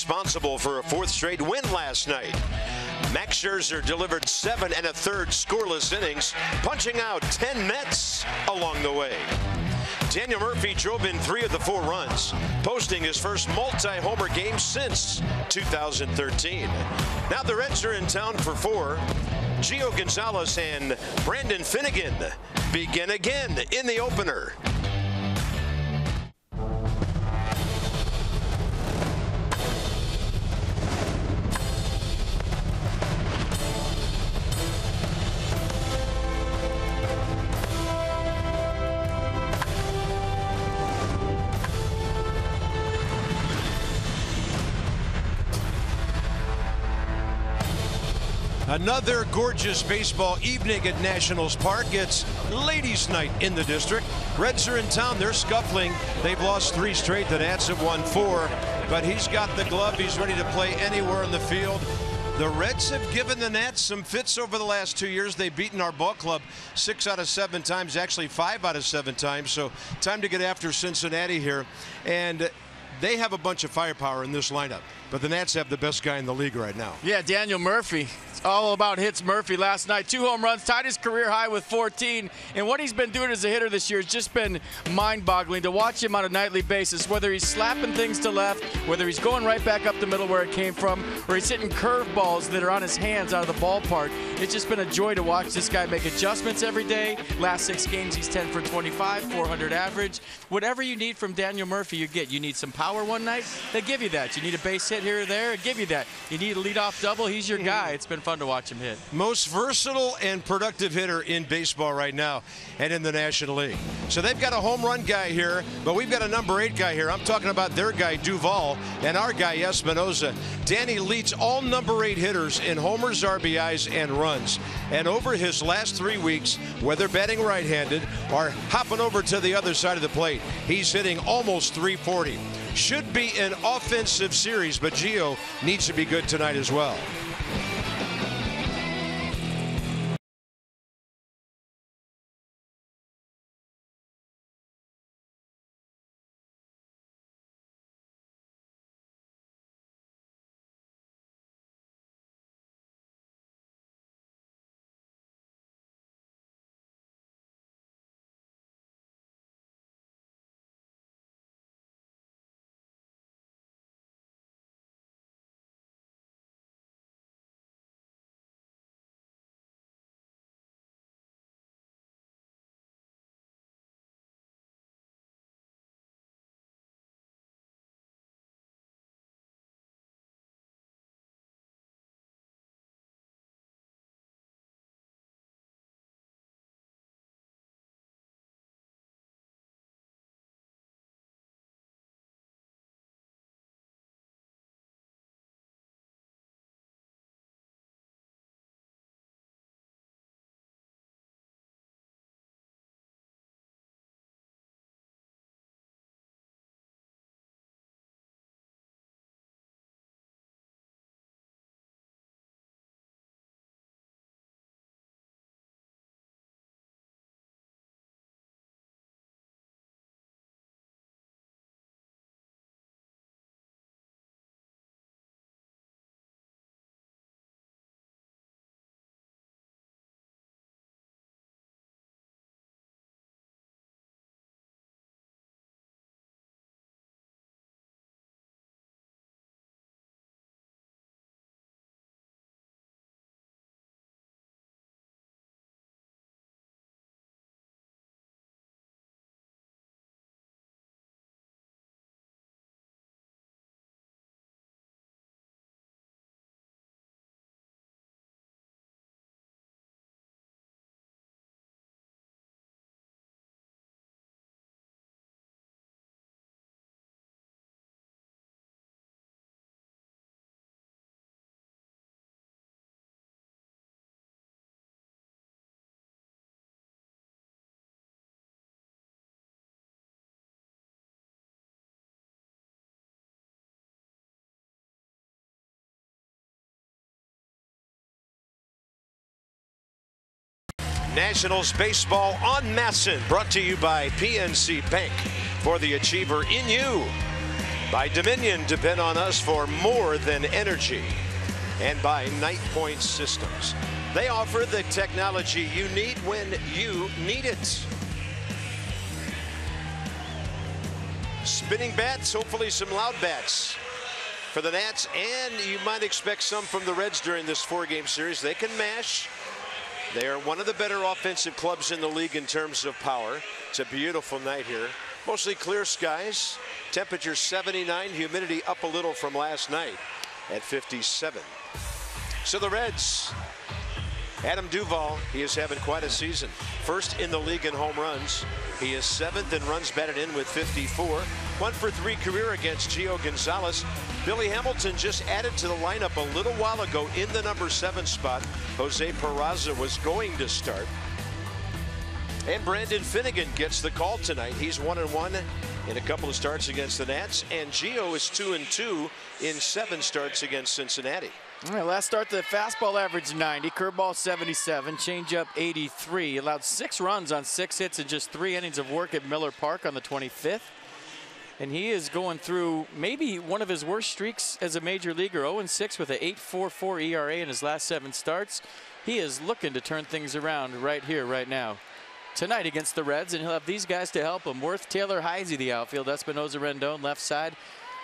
responsible for a fourth straight win last night. Max Scherzer delivered 7 1/3 scoreless innings, punching out 10 Mets along the way. Daniel Murphy drove in 3 of the 4 runs, posting his first multi-homer game since 2013. Now the Reds are in town for 4. Gio Gonzalez and Brandon Finnegan begin again in the opener. Another gorgeous baseball evening at Nationals Park. It's ladies' night in the district. Reds are in town. They're scuffling. They've lost 3 straight. The Nats have won 4. But he's got the glove. He's ready to play anywhere in the field. The Reds have given the Nats some fits over the last 2 years. They've beaten our ball club 6 out of 7 times, actually 5 out of 7 times. So time to get after Cincinnati here. And they have a bunch of firepower in this lineup. But the Nats have the best guy in the league right now. Yeah, Daniel Murphy. It's all about hits. Murphy last night, 2 home runs, tied his career high with 14. And what he's been doing as a hitter this year has just been mind-boggling to watch him on a nightly basis, whether he's slapping things to left, whether he's going right back up the middle where it came from, or he's hitting curveballs that are on his hands out of the ballpark. It's just been a joy to watch this guy make adjustments every day. Last 6 games, he's 10 for 25, 400 average. Whatever you need from Daniel Murphy, you get. You need some power one night, they give you that. You need a base hit here or there, give you that. You need a leadoff double, he's your guy. It's been fun to watch him hit. Most versatile and productive hitter in baseball right now and in the National League. So they've got a home run guy here, but we've got a number 8 guy here. I'm talking about their guy Duvall and our guy Espinosa. Danny leads all number 8 hitters in homers, RBIs, and runs. And over his last 3 weeks, whether batting right-handed or hopping over to the other side of the plate, he's hitting almost 340. Should be an offensive series, but Gio needs to be good tonight as well. Nationals baseball on MASN, brought to you by PNC Bank. For the achiever in you. By Dominion, depend on us for more than energy. And by Night Point Systems. They offer the technology you need when you need it. Spinning bats, hopefully some loud bats for the Nats, and you might expect some from the Reds during this 4-game series. They can mash. They are one of the better offensive clubs in the league in terms of power. It's a beautiful night here. Mostly clear skies. Temperature 79, humidity up a little from last night at 57. So the Reds, Adam Duvall, he is having quite a season. First in the league in home runs. He is 7th in runs batted in with 54. 1 for 3 career against Gio Gonzalez. Billy Hamilton just added to the lineup a little while ago in the number 7 spot. Jose Peraza was going to start. And Brandon Finnegan gets the call tonight. He's 1-1 in a couple of starts against the Nats. And Gio is 2-2 in 7 starts against Cincinnati. All right, last start, the fastball averaged 90, curveball 77, changeup 83. Allowed 6 runs on 6 hits in just 3 innings of work at Miller Park on the 25th. And he is going through maybe one of his worst streaks as a major leaguer, 0-6 with an 8.44 ERA in his last 7 starts. He is looking to turn things around right here, right now. Tonight against the Reds, and he'll have these guys to help him. Worth, Taylor, Heisey, the outfield. Espinosa, Rendon, left side.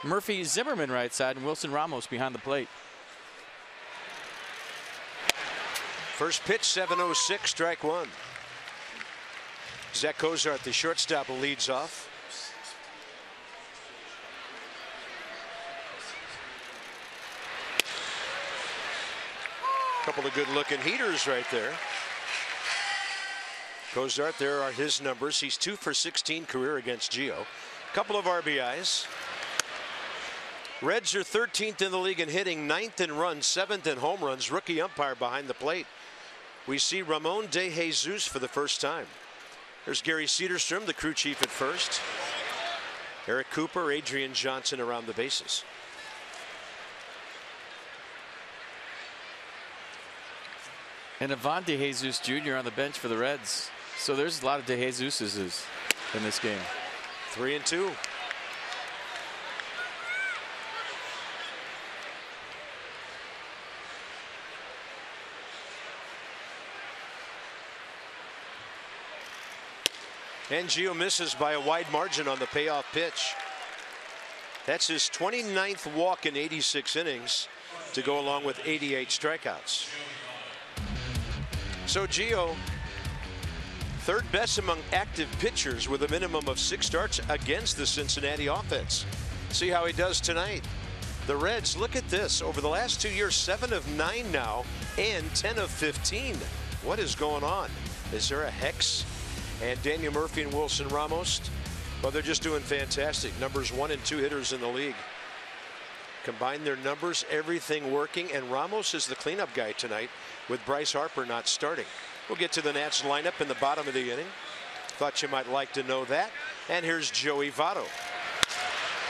Murphy, Zimmerman, right side, and Wilson Ramos behind the plate. First pitch, 7:06, strike 1. Zach Cozart, the shortstop, leads off. Couple of good-looking heaters right there. Cozart, there are his numbers. He's 2 for 16 career against Gio. Couple of RBIs. Reds are 13th in the league in hitting, 9th in runs, 7th in home runs. Rookie umpire behind the plate. We see Ramon De Jesus for the first time. There's Gary Cederstrom, the crew chief at first. Eric Cooper, Adrian Johnson around the bases. And Ivan De Jesus Jr. on the bench for the Reds. So there's a lot of De Jesuses in this game. 3-2. And Gio misses by a wide margin on the payoff pitch. That's his 29th walk in 86 innings to go along with 88 strikeouts. So Gio, third best among active pitchers with a minimum of 6 starts against the Cincinnati offense. See how he does tonight. The Reds, look at this. Over the last 2 years, 7 of 9 now and 10 of 15. What is going on? Is there a hex? And Daniel Murphy and Wilson Ramos, well, they're just doing fantastic. Numbers 1 and 2 hitters in the league. Combine their numbers, everything working, and Ramos is the cleanup guy tonight with Bryce Harper not starting. We'll get to the Nats lineup in the bottom of the inning. Thought you might like to know that. And here's Joey Votto.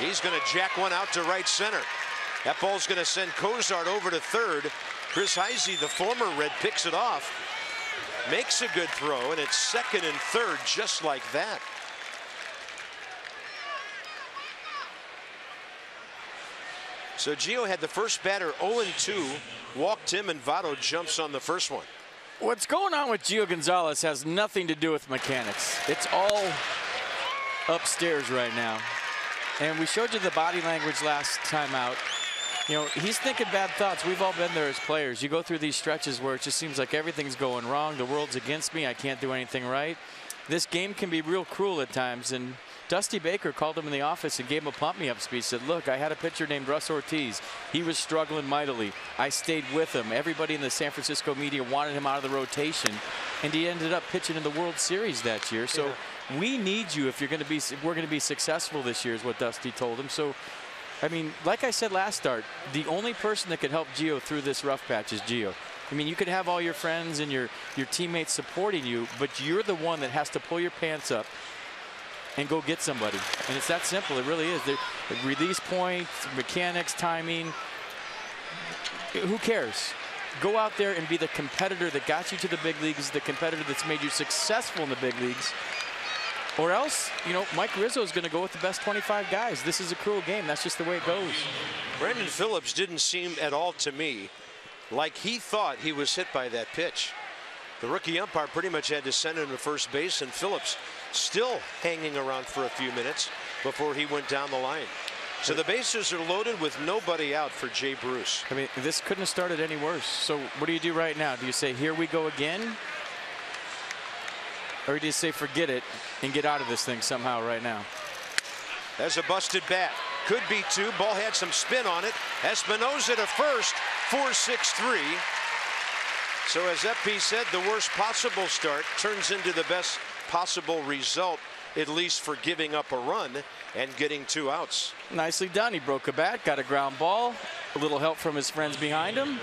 He's going to jack one out to right center. That ball's going to send Cozart over to third. Chris Heisey, the former Red, picks it off. Makes a good throw, and it's second and third just like that. So Gio had the first batter 0-2, walked him, and Votto jumps on the first one. What's going on with Gio Gonzalez has nothing to do with mechanics. It's all upstairs right now. And we showed you the body language last time out. You know, he's thinking bad thoughts. We've all been there as players. You go through these stretches where it just seems like everything's going wrong. The world's against me. I can't do anything right. This game can be real cruel at times. And Dusty Baker called him in the office and gave him a pump-me-up speech. Said, look, I had a pitcher named Russ Ortiz. He was struggling mightily. I stayed with him. Everybody in the San Francisco media wanted him out of the rotation. And he ended up pitching in the World Series that year. So we need you if you're going to be, we're going to be successful this year is what Dusty told him. So I mean, like I said last start, the only person that could help Gio through this rough patch is Gio. I mean, you could have all your friends and your teammates supporting you, but you're the one that has to pull your pants up and go get somebody. And it's that simple. It really is. The release point, mechanics, timing. Who cares? Go out there and be the competitor that got you to the big leagues, the competitor that's made you successful in the big leagues. Or else, you know, Mike Rizzo is going to go with the best 25 guys. This is a cruel game. That's just the way it goes. Brandon Phillips didn't seem at all to me like he thought he was hit by that pitch. The rookie umpire pretty much had to send him to first base, and Phillips still hanging around for a few minutes before he went down the line. So the bases are loaded with nobody out for Jay Bruce. I mean, this couldn't have started any worse. So what do you do right now? Do you say, here we go again? Or do you say, forget it and get out of this thing somehow right now? There's a busted bat. Could be two. Ball had some spin on it. Espinosa to first, 4-6-3. So as FP said, the worst possible start turns into the best possible result, at least for giving up a run and getting 2 outs. Nicely done. He broke a bat, got a ground ball, a little help from his friends behind him.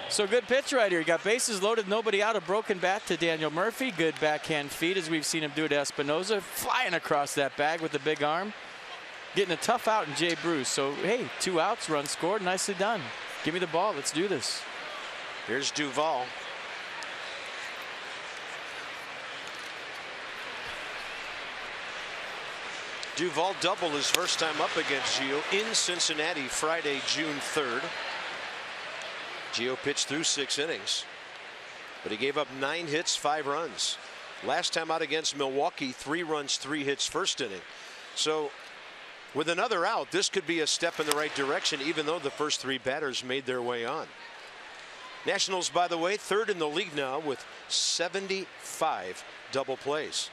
So good pitch right here. He got bases loaded, nobody out. A broken bat to Daniel Murphy. Good backhand feed, as we've seen him do to Espinosa. Flying across that bag with the big arm. Getting a tough out in Jay Bruce. So, hey, 2 outs, run scored. Nicely done. Give me the ball. Let's do this. Here's Duvall. Duvall doubled his first time up against Gio in Cincinnati Friday, June 3rd. Gio pitched through 6 innings, but he gave up 9 hits, 5 runs. Last time out against Milwaukee, 3 runs, 3 hits first inning. So with another out, this could be a step in the right direction, even though the first 3 batters made their way on. Nationals, by the way, 3rd in the league now with 75 double plays.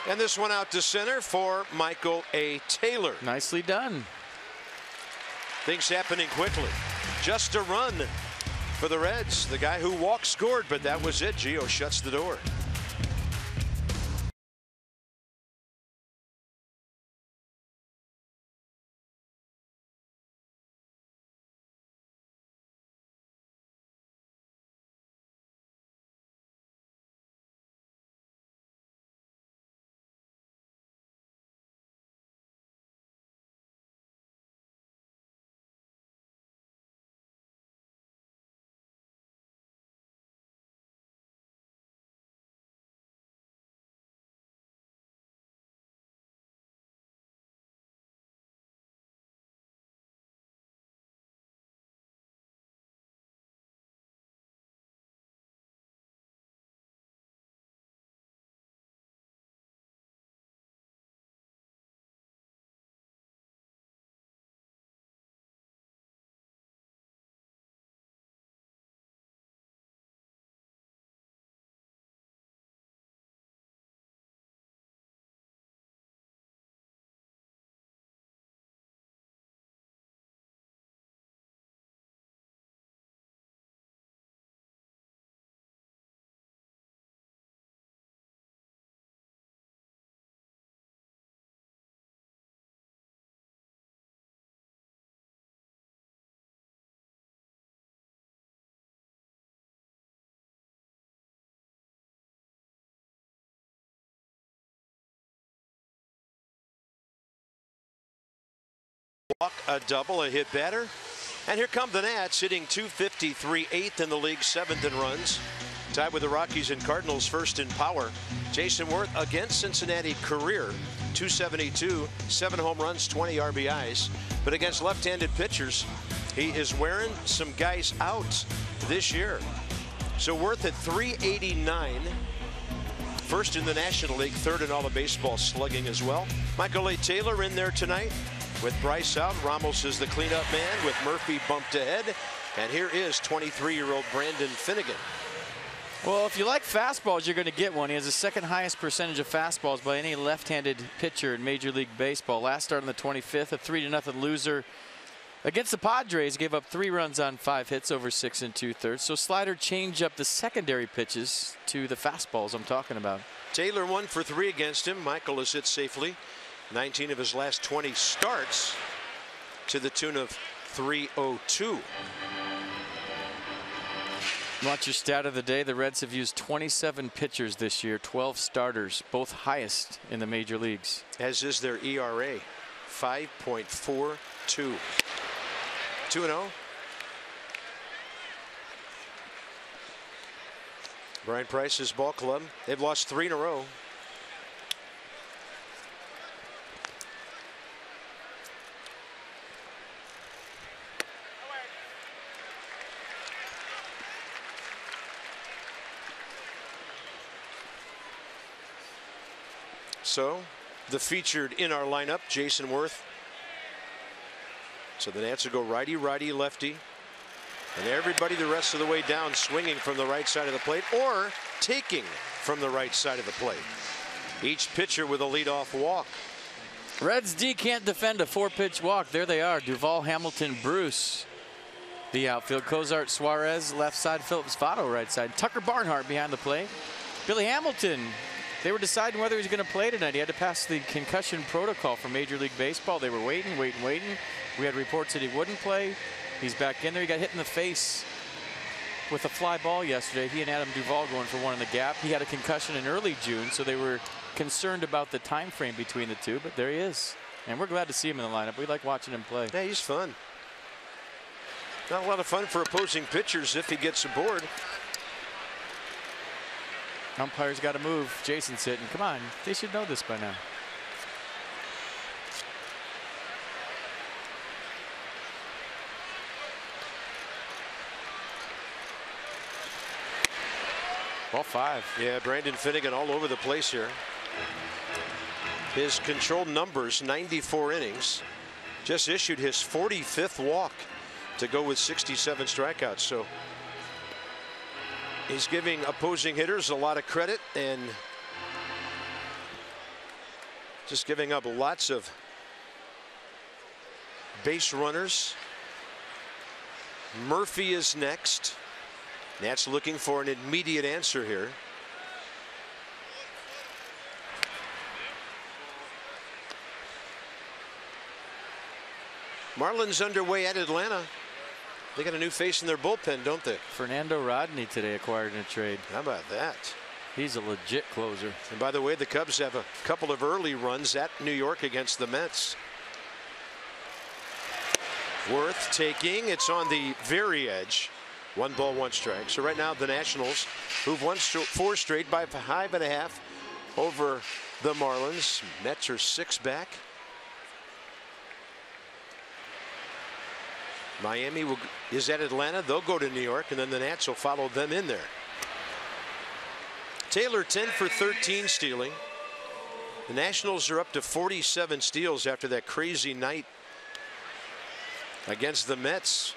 And this one out to center for Michael A. Taylor. Nicely done. Things happening quickly. Just a run for the Reds. The guy who walked scored, but that was it. Gio shuts the door. Walk, a double, a hit batter. And here come the Nats, hitting .253, 8th in the league, 7th in runs. Tied with the Rockies and Cardinals, first in power. Jason Worth against Cincinnati, career .272, 7 home runs, 20 RBIs. But against left-handed pitchers, he is wearing some guys out this year. So Worth at .389. First in the National League, 3rd in all of baseball slugging as well. Michael A. Taylor in there tonight. With Bryce out, Ramos is the cleanup man with Murphy bumped ahead. And here is 23-year-old Brandon Finnegan. Well, if you like fastballs, you're going to get one. He has the 2nd highest percentage of fastballs by any left-handed pitcher in Major League Baseball. Last start on the 25th, a 3-0 loser against the Padres. Gave up 3 runs on 5 hits over 6 2/3. So slider changed up the secondary pitches to the fastballs I'm talking about. Taylor 1 for 3 against him. Michael has hit safely 19 of his last 20 starts to the tune of .302. Watch your stat of the day. The Reds have used 27 pitchers this year, 12 starters, both highest in the major leagues. As is their ERA, 5.42. 2-0. Brian Price's ball club. They've lost 3 in a row. So the featured in our lineup, Jason Worth. So the Nats will go righty, righty, lefty. And everybody the rest of the way down swinging from the right side of the plate or taking from the right side of the plate. Each pitcher with a leadoff walk. Reds D can't defend a 4-pitch walk. There they are. Duvall, Hamilton, Bruce. The outfield. Cozart, Suarez, left side. Phillips, Votto, right side. Tucker Barnhart behind the plate. Billy Hamilton. They were deciding whether he was going to play tonight. He had to pass the concussion protocol for Major League Baseball. They were waiting. We had reports that he wouldn't play. He's back in there. He got hit in the face with a fly ball yesterday. He and Adam Duvall going for one in the gap. He had a concussion in early June, so they were concerned about the time frame between the two, but there he is. And we're glad to see him in the lineup. We like watching him play. Yeah, he's fun. Not a lot of fun for opposing pitchers if he gets aboard. Umpires got to move. Jason's hitting. Come on, they should know this by now. Ball 5. Yeah, Brandon Finnegan all over the place here. His controlled numbers, 94 innings. Just issued his 45th walk to go with 67 strikeouts. So he's giving opposing hitters a lot of credit and just giving up lots of base runners. Murphy is next. Nats looking for an immediate answer here. Marlins underway at Atlanta. They got a new face in their bullpen, don't they? Fernando Rodney today acquired in a trade. How about that? He's a legit closer. And by the way, the Cubs have a couple of early runs at New York against the Mets. Worth taking. It's on the very edge. 1 ball, 1 strike. So right now the Nationals, who've won 4 straight by 5.5 over the Marlins. Mets are 6 back. Miami is at Atlanta. They'll go to New York, and then the Nats will follow them in there. Taylor 10 for 13 stealing. The Nationals are up to 47 steals after that crazy night against the Mets.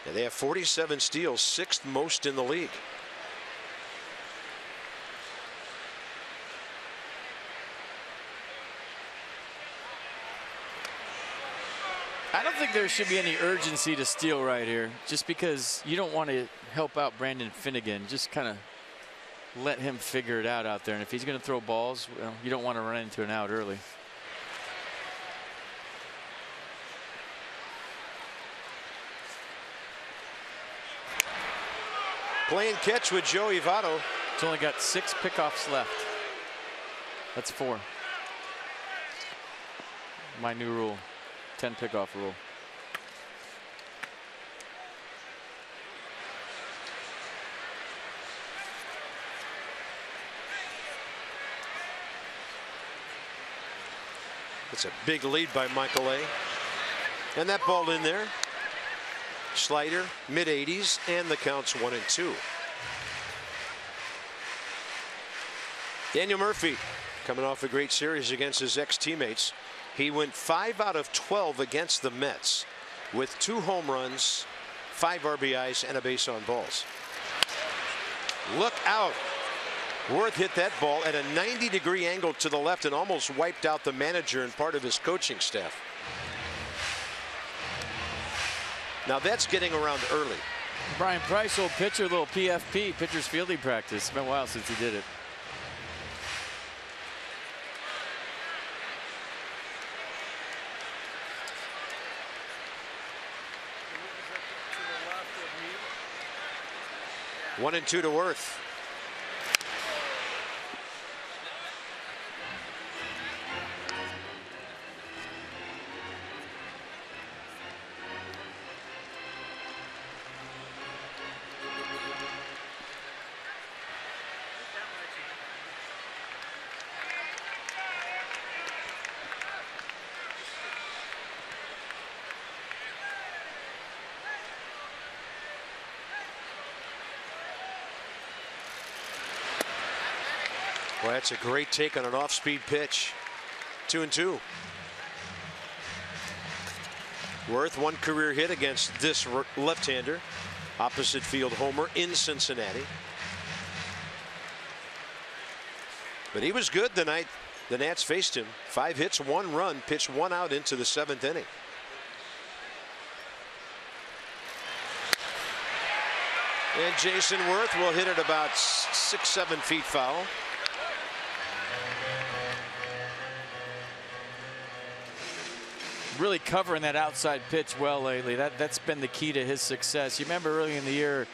And they have 47 steals, 6th most in the league. I don't think there should be any urgency to steal right here, just because you don't want to help out Brandon Finnegan. Just kind of let him figure it out there. And if he's going to throw balls, well, you don't want to run into an out early. Playing catch with Joey Votto. It's only got 6 pickoffs left. That's 4. My new rule, 10 pickoff rule. It's a big lead by Michael A. And that ball in there. Slider, mid-80s, and the count's 1-2. Daniel Murphy coming off a great series against his ex-teammates. He went 5 out of 12 against the Mets with 2 home runs, 5 RBIs, and a base on balls. Look out. Worth hit that ball at a 90-degree angle to the left and almost wiped out the manager and part of his coaching staff. Now that's getting around early. Brian Price, old pitcher, little PFP, pitcher's fielding practice. It's been a while since he did it. One and 2 to Worth. Well, that's a great take on an off-speed pitch. 2-2. Werth, one career hit against this left-hander. Opposite field homer in Cincinnati. But he was good the night the Nats faced him. 5 hits, 1 run, pitched 1 out into the 7th inning. And Jason Werth will hit it about 6-7 feet foul. Really covering that outside pitch well lately. That's been the key to his success. You remember early in the year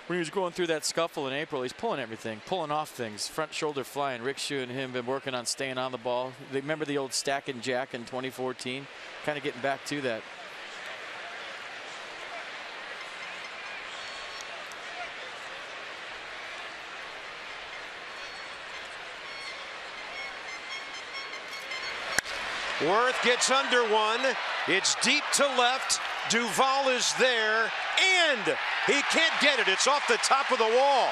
when he was going through that scuffle in April, he's pulling everything, pulling off things, front shoulder flying. Rick Shue and him been working on staying on the ball. They remember the old stack and jack in 2014, kind of getting back to that. Werth gets under one. It's deep to left. Duvall is there, and he can't get it. It's off the top of the wall.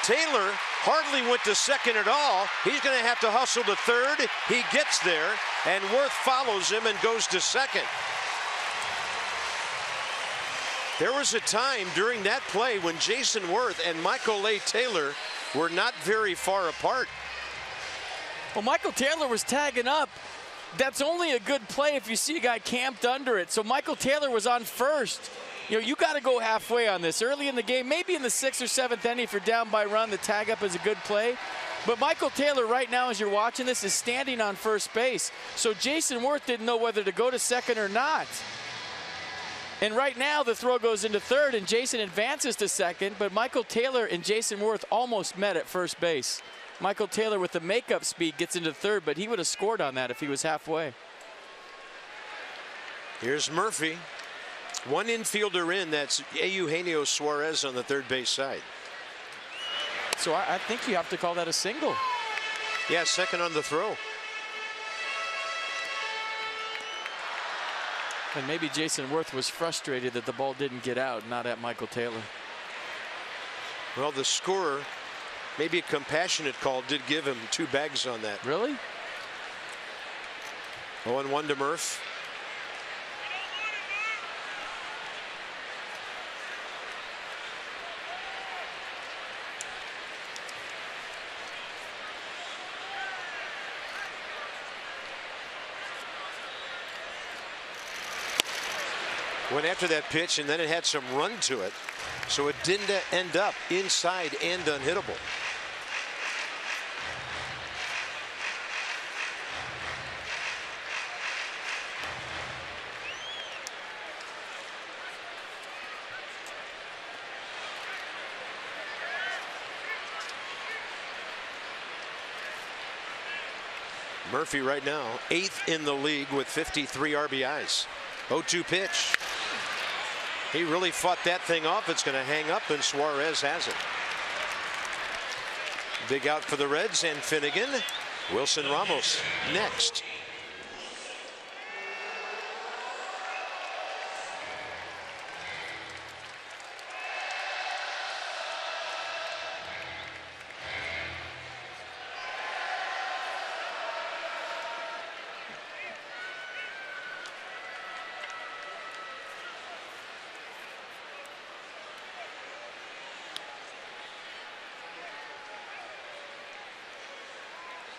Taylor hardly went to second at all. He's going to have to hustle to third. He gets there, and Werth follows him and goes to second. There was a time during that play when Jason Werth and Michael A. Taylor were not very far apart. Well, Michael Taylor was tagging up. That's only a good play if you see a guy camped under it. So Michael Taylor was on first. You know, you got to go halfway on this. Early in the game, maybe in the 6th or 7th inning, if you're down by run, the tag up is a good play. But Michael Taylor right now, as you're watching this, is standing on first base. So Jason Werth didn't know whether to go to second or not. And right now, the throw goes into third, and Jason advances to second. But Michael Taylor and Jason Werth almost met at first base. Michael Taylor with the makeup speed gets into third, but he would have scored on that if he was halfway. Here's Murphy. One infielder in, that's Eugenio Suarez on the third base side. So I think you have to call that a single. Yeah, second on the throw. And maybe Jason Werth was frustrated that the ball didn't get out, not at Michael Taylor. Well, the scorer, maybe a compassionate call, did give him 2 bags on that. Really? 0-1 to Murph. Went after that pitch, and then it had some run to it, so it didn't end up inside and unhittable. Murphy right now 8th in the league with 53 RBIs. 0-2 pitch. He really fought that thing off. It's going to hang up, and Suarez has it. Big out for the Reds and Finnegan. Wilson Ramos next.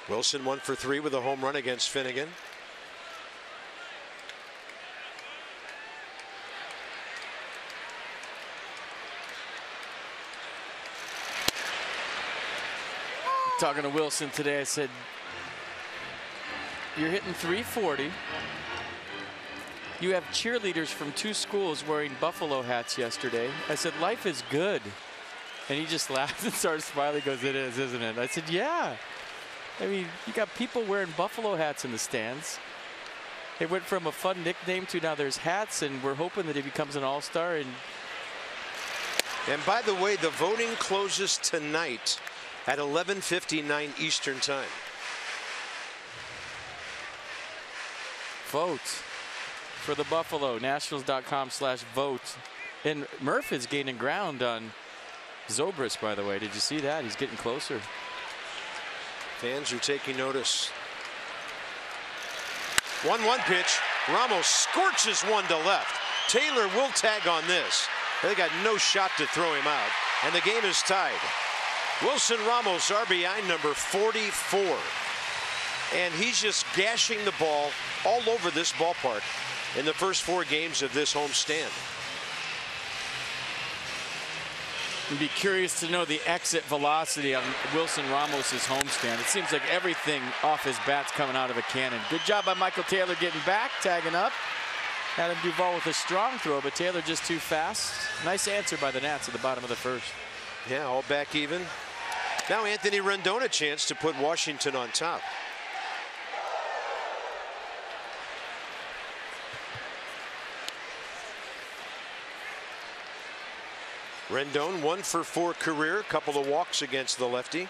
Wilson 1 for 3 with a home run against Finnegan. Talking to Wilson today, I said, you're hitting 340. You have cheerleaders from 2 schools wearing Buffalo hats yesterday. I said, life is good. And he just laughed and started smiling. He goes, it is, isn't it? I said, yeah. I mean, you got people wearing Buffalo hats in the stands. It went from a fun nickname to now there's hats, and we're hoping that he becomes an all-star. And by the way, the voting closes tonight at 11:59 Eastern Time. Vote for the Buffalo. Nationals.com/vote. And Murph is gaining ground on Zobrist, by the way. Did you see that? He's getting closer. Fans are taking notice. 1-1 pitch. Ramos scorches one to left. Taylor will tag on this. They got no shot to throw him out, and the game is tied. Wilson Ramos, RBI number 44. And he's just gashing the ball all over this ballpark in the first 4 games of this homestand. I'd be curious to know the exit velocity on Wilson Ramos's homestand. It seems like everything off his bat's coming out of a cannon. Good job by Michael Taylor getting back, tagging up. Adam Duvall with a strong throw, but Taylor just too fast. Nice answer by the Nats at the bottom of the first. Yeah, all back even. Now Anthony Rendon a chance to put Washington on top. Rendon 1 for 4 career, couple of walks against the lefty.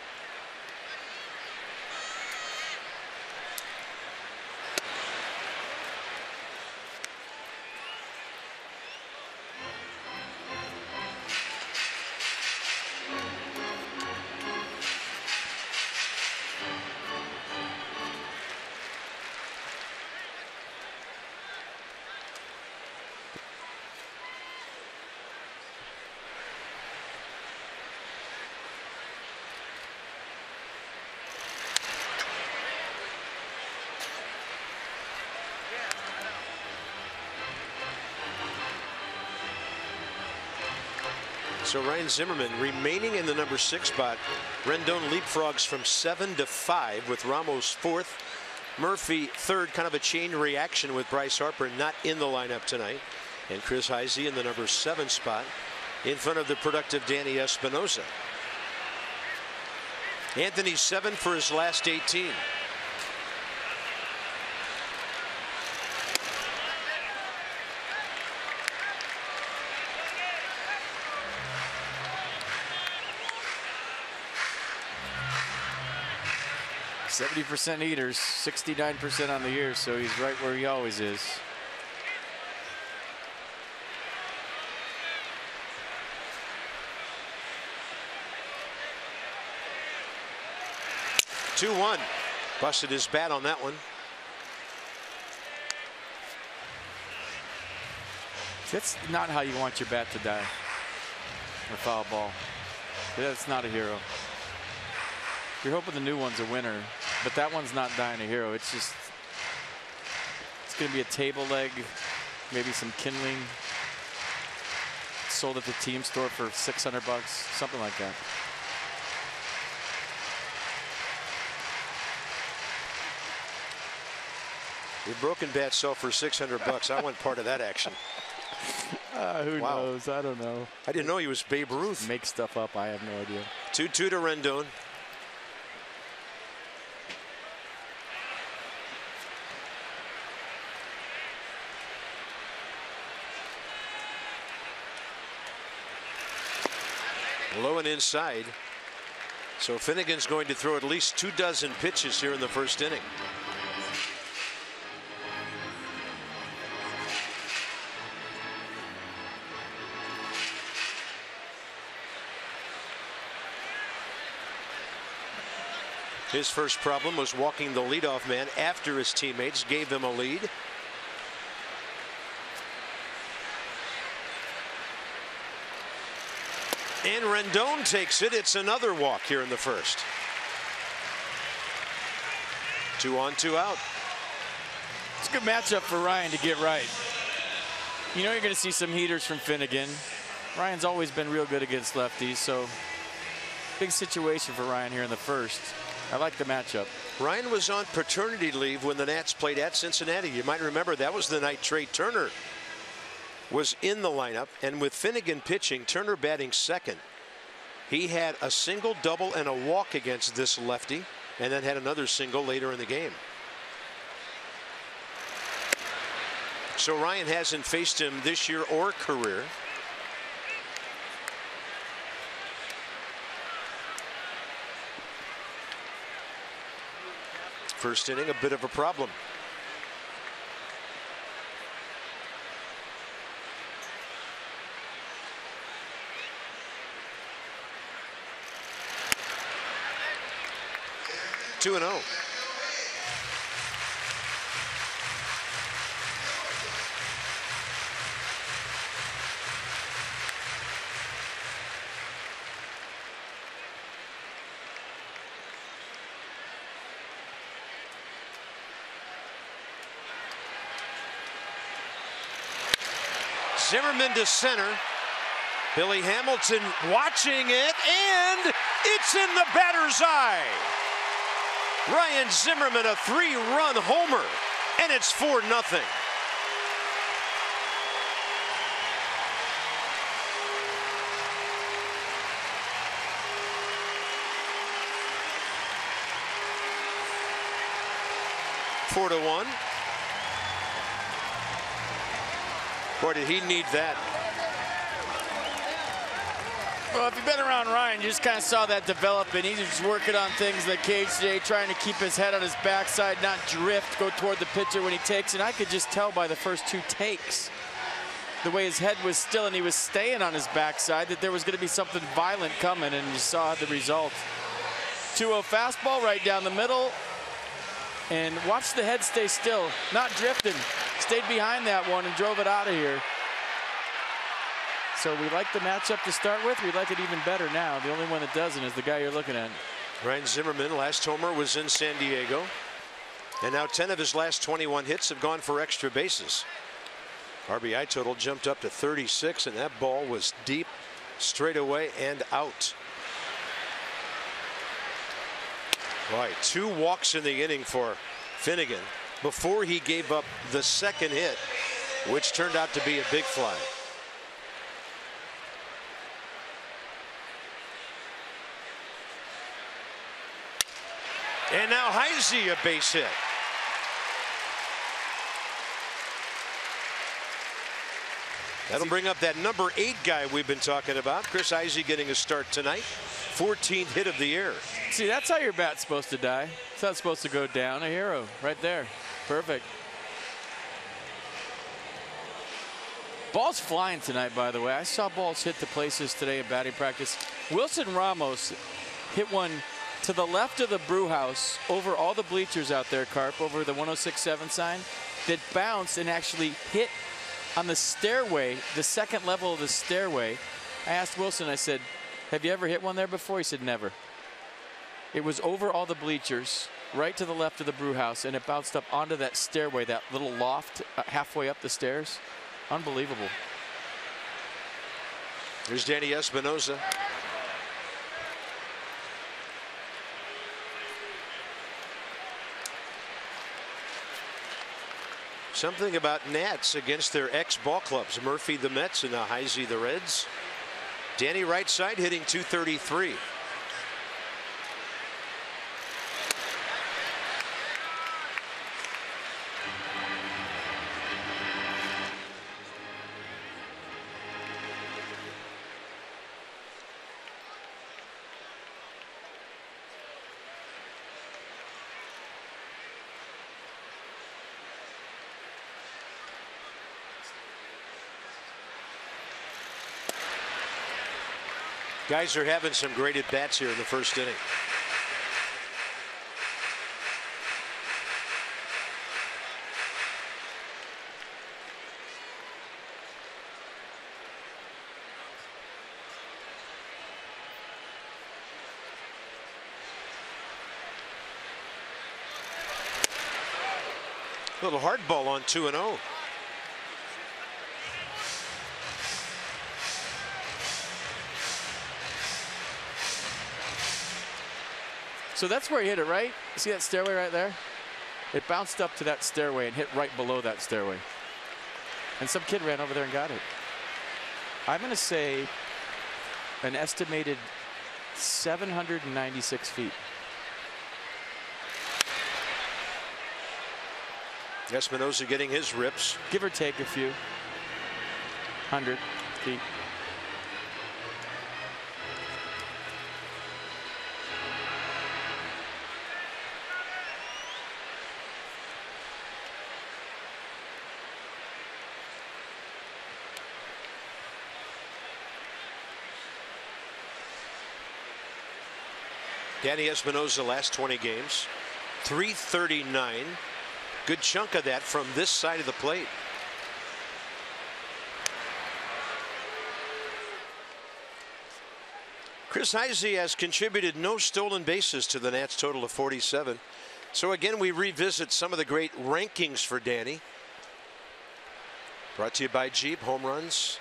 So Ryan Zimmerman remaining in the number 6 spot. Rendon leapfrogs from 7 to 5 with Ramos 4th. Murphy 3rd, kind of a chain reaction with Bryce Harper not in the lineup tonight. And Chris Heisey in the number 7 spot in front of the productive Danny Espinosa. Anthony 7 for his last 18. %70 eaters, 69% on the year, so he's right where he always is. (2-1). Busted his bat on that one. That's not how you want your bat to die. A foul ball. That's not a hero. You're hoping the new one's a winner, but that one's not dying a hero. It's just, it's going to be a table leg, maybe some kindling, sold at the team store for $600, something like that. Your broken bat sell for $600. I want part of that action. Who knows? I don't know. I didn't know he was Babe Ruth. Make stuff up. I have no idea. 2-2 to Rendon. Low and inside. So Finnegan's going to throw at least 24 pitches here in the first inning. His first problem was walking the leadoff man after his teammates gave him a lead. And Rendon takes it. It's another walk here in the first. 2 on, 2 out. It's a good matchup for Ryan to get right. You know you're going to see some heaters from Finnegan. Ryan's always been real good against lefties, so big situation for Ryan here in the first. I like the matchup. Ryan was on paternity leave when the Nats played at Cincinnati. You might remember that was the night Trey Turner was in the lineup, and with Finnegan pitching, Turner batting second, he had a single, double, and a walk against this lefty, and then had another single later in the game. So Ryan hasn't faced him this year or career. First inning, a bit of a problem. 2-0. Zimmerman to center. Billy Hamilton watching it, and it's in the batter's eye. Ryan Zimmerman, a 3-run homer, and it's 4-0. Four to 1. Boy, did he need that. Well, if you've been around Ryan, you just kind of saw that developing. He's just working on things in the cage today, trying to keep his head on his backside, not drift, go toward the pitcher when he takes. And I could just tell by the first 2 takes, the way his head was still and he was staying on his backside, that there was going to be something violent coming, and you saw the result. 2-0 fastball right down the middle. And watch the head stay still, not drifting. Stayed behind that one and drove it out of here. So we like the matchup to start with. We like it even better now. The only one that doesn't is the guy you're looking at. Ryan Zimmerman, last homer was in San Diego. And now 10 of his last 21 hits have gone for extra bases. RBI total jumped up to 36, and that ball was deep, straight away, and out. Right, 2 walks in the inning for Finnegan before he gave up the second hit, which turned out to be a big fly. And now Heisey, a base hit. That'll bring up that number 8 guy we've been talking about. Chris Heisey getting a start tonight. 14th hit of the year. See, that's how your bat's supposed to die. It's not supposed to go down. A hero right there. Perfect. Ball's flying tonight, by the way. I saw balls hit to places today in batting practice. Wilson Ramos hit one to the left of the brew house over all the bleachers out there, Carp, over the 106.7 sign, that bounced and actually hit on the stairway, the second level of the stairway. I asked Wilson, I said, have you ever hit one there before? He said, never. It was over all the bleachers, right to the left of the brew house, and it bounced up onto that stairway, that little loft halfway up the stairs. Unbelievable. There's Danny Espinosa. Something about Nats against their ex-ball clubs. Murphy the Mets and now Heisey the Reds. Danny right side hitting .233. Guys are having some great at-bats here in the first inning. A little hard ball on 2-0. So that's where he hit it, right? See that stairway right there? It bounced up to that stairway and hit right below that stairway. And some kid ran over there and got it. I'm going to say an estimated 796 feet. Espinosa getting his rips. Give or take a few. 100 feet. Danny Espinosa last 20 games, 339. Good chunk of that from this side of the plate. Chris Heisey has contributed no stolen bases to the Nats total of 47. So again, we revisit some of the great rankings for Danny. Brought to you by Jeep. Home runs,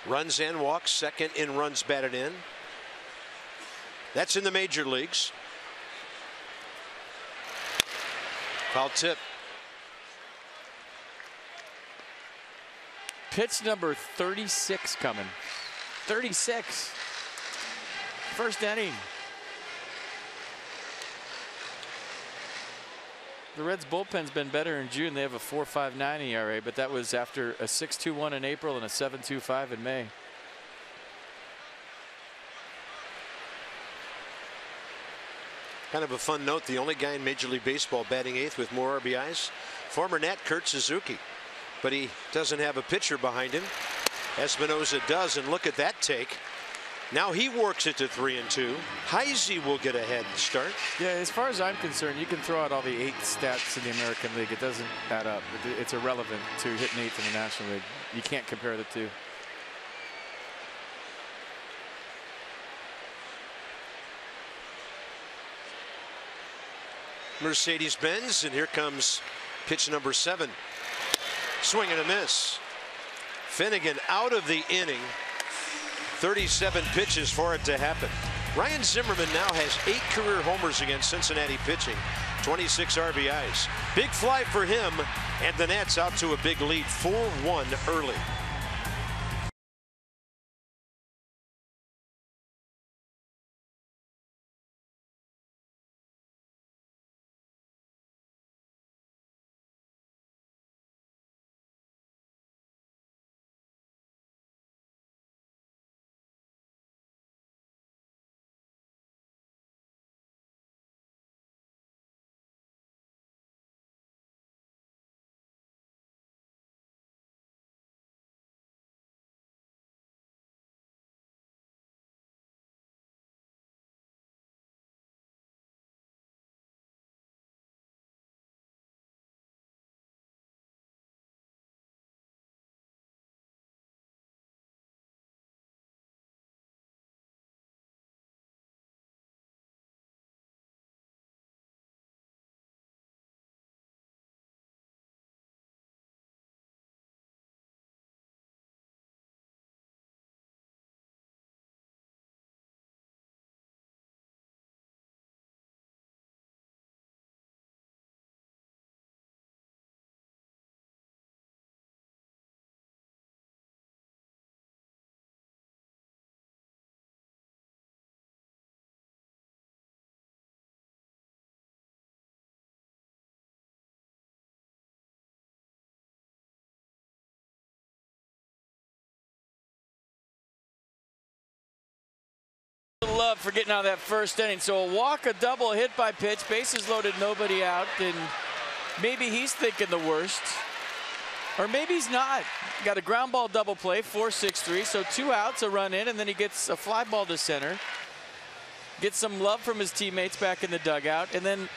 runs and walks, second in runs batted in. That's in the major leagues. Foul tip. Pitch number 36 coming. 36. First inning. The Reds bullpen's been better in June. They have a 4.59 ERA, but that was after a 6.21 in April and a 7.25 in May. Kind of a fun note, the only guy in Major League Baseball batting eighth with more RBIs, former Nat Kurt Suzuki. But he doesn't have a pitcher behind him. Espinosa does, and look at that take. Now he works it to 3-2. Heisey will get a head start. Yeah, as far as I'm concerned, you can throw out all the 8 stats in the American League. It doesn't add up. It's irrelevant to hitting 8th in the National League. You can't compare the two. Mercedes-Benz, and here comes pitch number 7. Swing and a miss. Finnegan out of the inning. 37 pitches for it to happen. Ryan Zimmerman now has 8 career homers against Cincinnati pitching, 26 RBIs. Big fly for him, and the Nats out to a big lead, 4-1 early. Love for getting out of that first inning. So a walk, a double, hit by pitch, bases loaded, nobody out, and maybe he's thinking the worst. Or maybe he's not. Got a ground ball double play, 4-6-3, so 2 outs, a run in, and then he gets a fly ball to center. Gets some love from his teammates back in the dugout, and then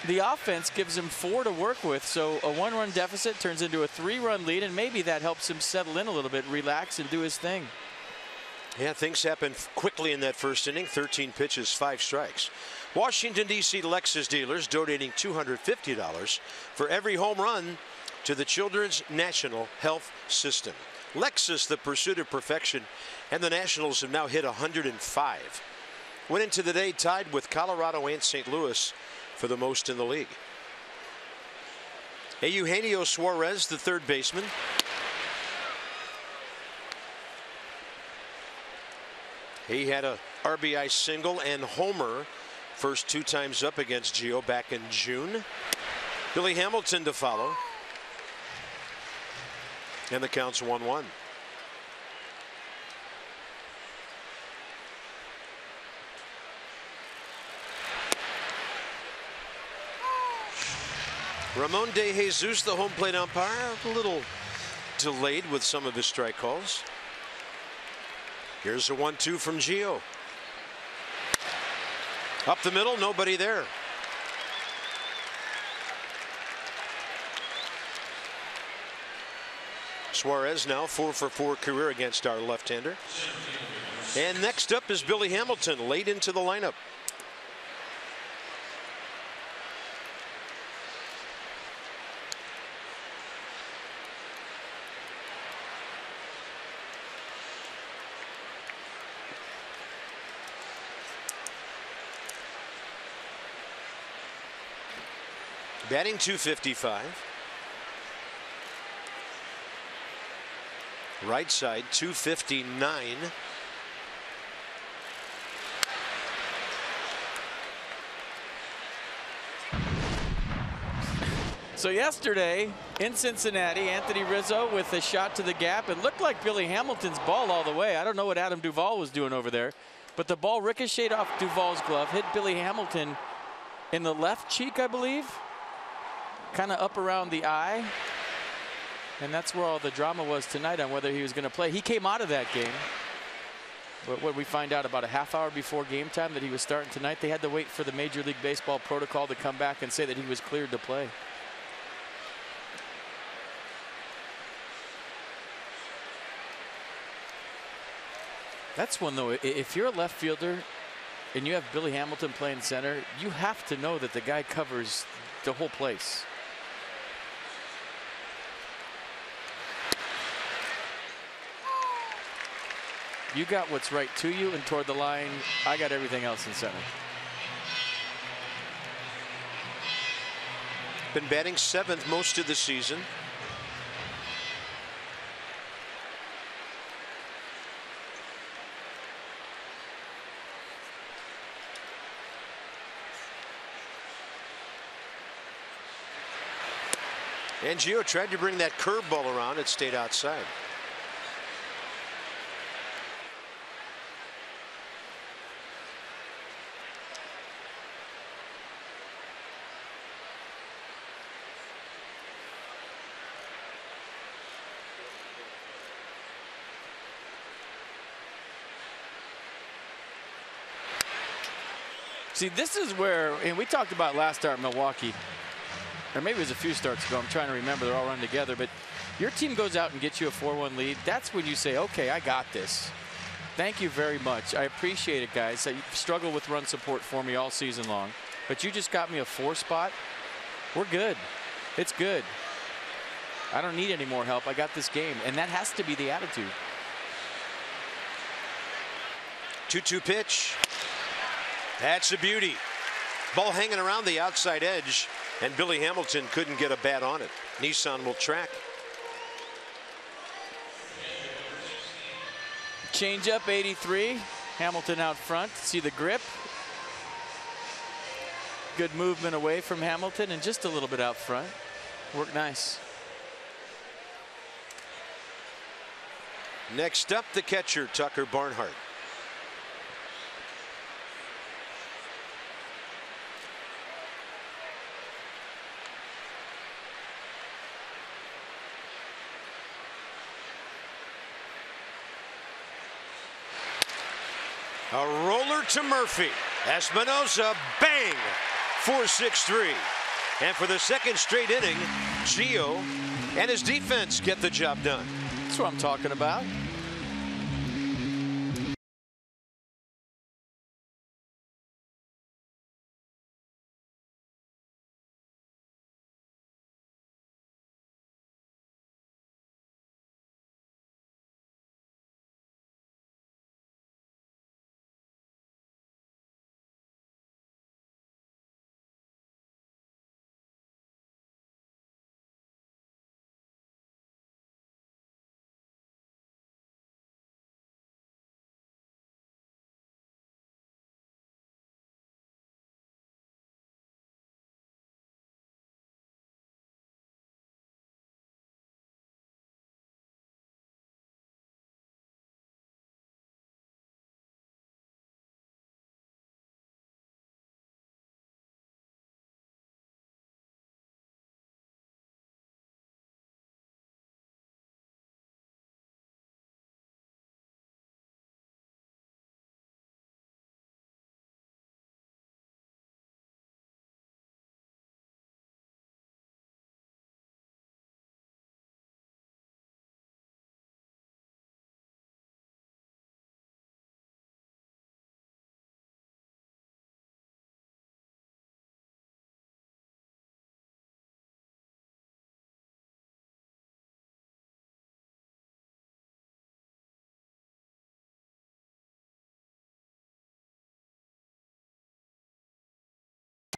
the offense gives him 4 to work with, so a 1-run deficit turns into a 3-run lead, and maybe that helps him settle in a little bit, relax, and do his thing. Yeah, things happened quickly in that first inning. 13 pitches, 5 strikes. Washington, D.C. Lexus dealers donating $250 for every home run to the Children's National Health System. Lexus, the pursuit of perfection, and the Nationals have now hit 105. Went into the day tied with Colorado and St. Louis for the most in the league. Eugenio Suarez, the third baseman. He had a RBI single and homer first 2 times up against Gio back in June. Billy Hamilton to follow. And the count's 1-1. Ramon De Jesus, the home plate umpire, a little delayed with some of his strike calls. Here's a 1-2 from Gio. Up the middle, nobody there. Suarez now 4 for 4 career against our left-hander. And next up is Billy Hamilton, late into the lineup. Batting .255. Right side .259. So yesterday in Cincinnati, Anthony Rizzo with a shot to the gap. It looked like Billy Hamilton's ball all the way. I don't know what Adam Duvall was doing over there, but the ball ricocheted off Duvall's glove, hit Billy Hamilton in the left cheek, I believe, kind of up around the eye. And that's where all the drama was tonight on whether he was going to play. He came out of that game. But what we find out about a half hour before game time that he was starting tonight, they had to wait for the Major League Baseball protocol to come back and say that he was cleared to play. That's one, though. If you're a left fielder and you have Billy Hamilton playing center, you have to know that the guy covers the whole place. You got what's right to you and toward the line. I got everything else in center. Been batting 7th most of the season. And Gio tried to bring that curveball around. It stayed outside. See, this is where, and we talked about last start in Milwaukee, or maybe it was a few starts ago. I'm trying to remember. They're all running together. But your team goes out and gets you a 4-1 lead. That's when you say, okay, I got this. Thank you very much. I appreciate it, guys. You struggled with run support for me all season long. But you just got me a 4 spot. We're good. It's good. I don't need any more help. I got this game. And that has to be the attitude. 2-2 pitch. That's a beauty. Ball hanging around the outside edge, and Billy Hamilton couldn't get a bat on it. Nissan will track. Change up 83. Hamilton out front. See the grip. Good movement away from Hamilton and just a little bit out front. Worked nice. Next up, the catcher, Tucker Barnhart. A roller to Murphy. Espinosa, bang! 4-6-3. And for the second straight inning, Gio and his defense get the job done. That's what I'm talking about.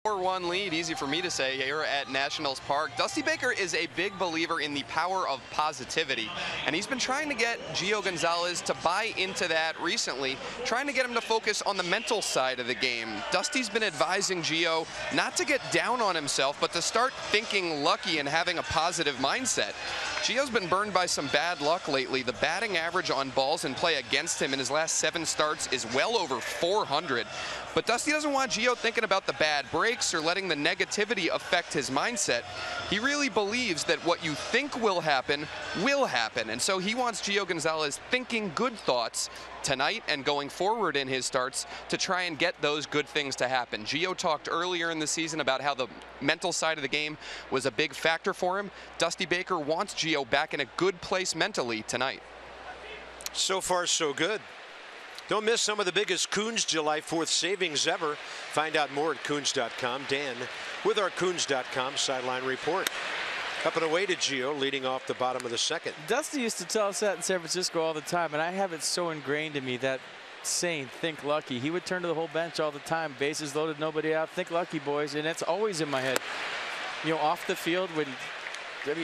4-1 lead, easy for me to say here at Nationals Park. Dusty Baker is a big believer in the power of positivity, and he's been trying to get Gio Gonzalez to buy into that recently, trying to get him to focus on the mental side of the game. Dusty's been advising Gio not to get down on himself, but to start thinking lucky and having a positive mindset. Gio's been burned by some bad luck lately. The batting average on balls in play against him in his last 7 starts is well over 400. But Dusty doesn't want Gio thinking about the bad breaks or letting the negativity affect his mindset. He really believes that what you think will happen, and so he wants Gio Gonzalez thinking good thoughts tonight and going forward in his starts to try and get those good things to happen. Gio talked earlier in the season about how the mental side of the game was a big factor for him. Dusty Baker wants Gio back in a good place mentally tonight. So far, so good. Don't miss some of the biggest Coons July 4th savings ever. Find out more at Coons.com. Dan with our Coons.com sideline report. Up and away to Gio, leading off the bottom of the second. Dusty used to tell us that in San Francisco all the time, and I have it so ingrained in me, that saying, think lucky. He would turn to the whole bench all the time. Bases loaded, nobody out. Think lucky, boys. And it's always in my head. You know, off the field,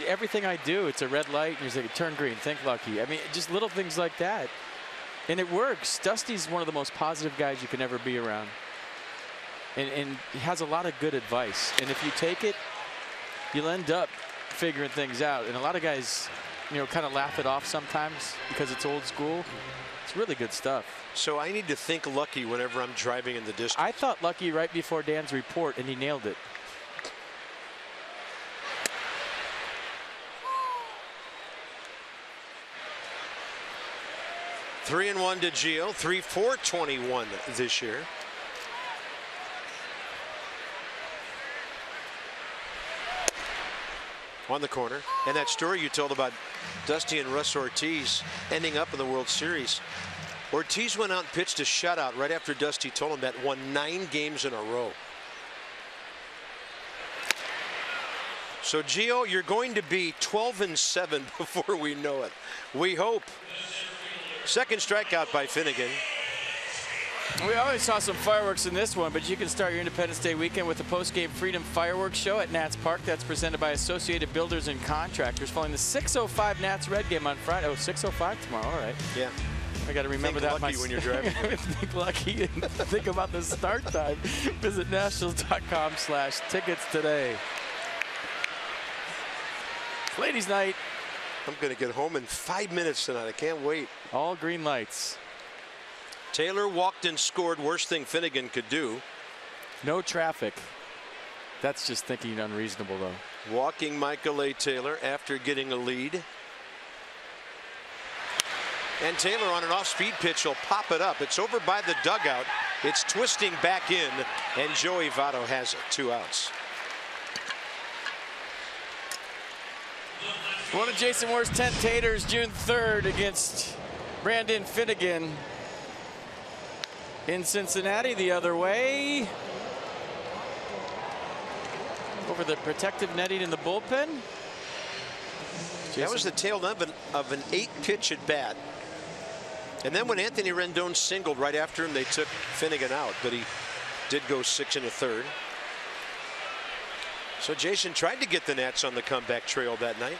everything I do, it's a red light, and you're saying, turn green, think lucky. I mean, just little things like that. And it works. Dusty's one of the most positive guys you can ever be around. And he has a lot of good advice. And if you take it, you'll end up figuring things out. And a lot of guys, you know, kind of laugh it off sometimes because it's old school. It's really good stuff. So I need to think lucky whenever I'm driving in the district. I thought lucky right before Dan's report, and he nailed it. Three and 1 to Gio, 3-4-21 this year. On the corner. And that story you told about Dusty and Russ Ortiz ending up in the World Series. Ortiz went out and pitched a shutout right after Dusty told him that, won 9 games in a row. So Gio, you're going to be 12-7 before we know it. We hope. Second strikeout by Finnegan. We always saw some fireworks in this one, but you can start your Independence Day weekend with the post-game Freedom Fireworks Show at Nats Park. That's presented by Associated Builders and Contractors following the 6:05 Nats Red game on Friday. Oh, 6:05 tomorrow. All right. Yeah. I got to remember think that lucky when you're driving. Think lucky and think about the start time. Visit nationals.com/tickets today. Ladies' night. I'm going to get home in 5 minutes tonight. I can't wait. All green lights. Taylor walked and scored. Worst thing Finnegan could do. No traffic. That's just thinking unreasonable, though. Walking Michael A. Taylor after getting a lead. And Taylor on an off-speed pitch will pop it up. It's over by the dugout. It's twisting back in, and Joey Votto has it. 2 outs. One of Jason Moore's tentators, June 3rd against Brandon Finnegan in Cincinnati. The other way. Over the protective netting in the bullpen. That was the tail end of an 8-pitch at bat. And then when Anthony Rendon singled right after him, they took Finnegan out, but he did go 6 1/3. So Jason tried to get the Nats on the comeback trail that night.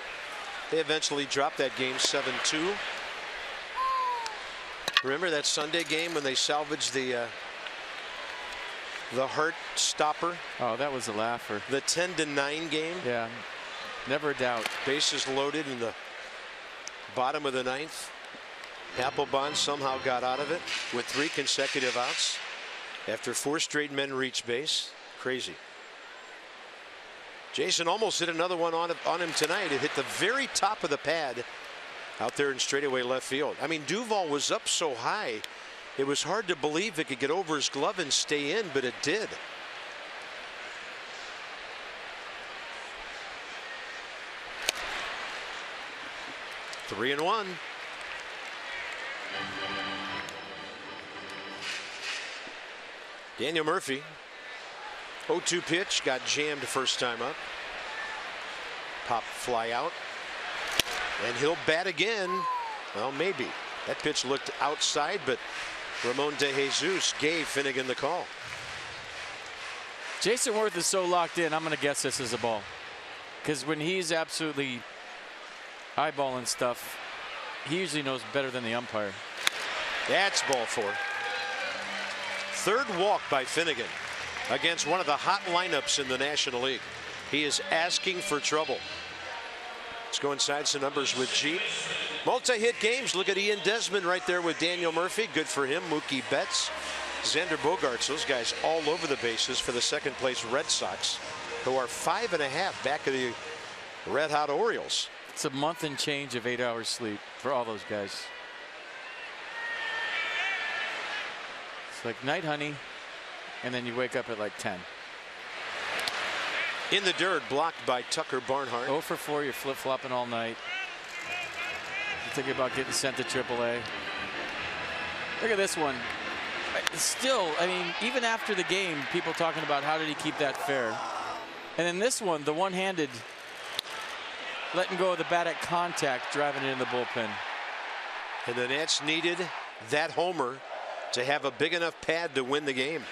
They eventually dropped that game 7-2. Remember that Sunday game when they salvaged the heart stopper? Oh, that was a laugher. The 10-9 game? Yeah, never a doubt. Bases loaded in the bottom of the 9th. Papelbon somehow got out of it with 3 consecutive outs after 4 straight men reached base. Crazy. Jason almost hit another one on him tonight. It hit the very top of the pad out there in straightaway left field. I mean, Duvall was up so high, it was hard to believe it could get over his glove and stay in, but it did. Three and 1. Daniel Murphy. 0-2 pitch, got jammed first time up. Pop fly out. And he'll bat again. Well, maybe. That pitch looked outside, but Ramon De Jesus gave Finnegan the call. Jason Worth is so locked in, I'm going to guess this is a ball. Because when he's absolutely eyeballing stuff, he usually knows better than the umpire. That's ball 4. Third walk by Finnegan against one of the hot lineups in the National League. He is asking for trouble. Let's go inside some numbers with Jeep. Multi-hit games. Look at Ian Desmond right there with Daniel Murphy. Good for him. Mookie Betts, Xander Bogaerts. Those guys all over the bases for the second place Red Sox, who are 5.5 back of the red hot Orioles. It's a month and change of 8 hours sleep for all those guys. It's like night honey, and then you wake up at like 10. In the dirt, blocked by Tucker Barnhart. 0 for 4, you're flip-flopping all night. You're thinking about getting sent to AAA. Look at this one. Still, I mean, even after the game, people talking about how did he keep that fair. And then this one, the one-handed, letting go of the bat at contact, driving it in the bullpen. And the Nats needed that homer to have a big enough pad to win the game.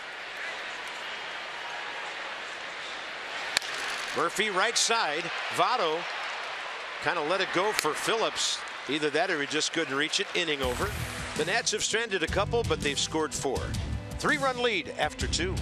Murphy right side. Votto kind of let it go for Phillips. Either that or he just couldn't reach it. Inning over. The Nats have stranded a couple, but they've scored 4. 3-run lead after 2.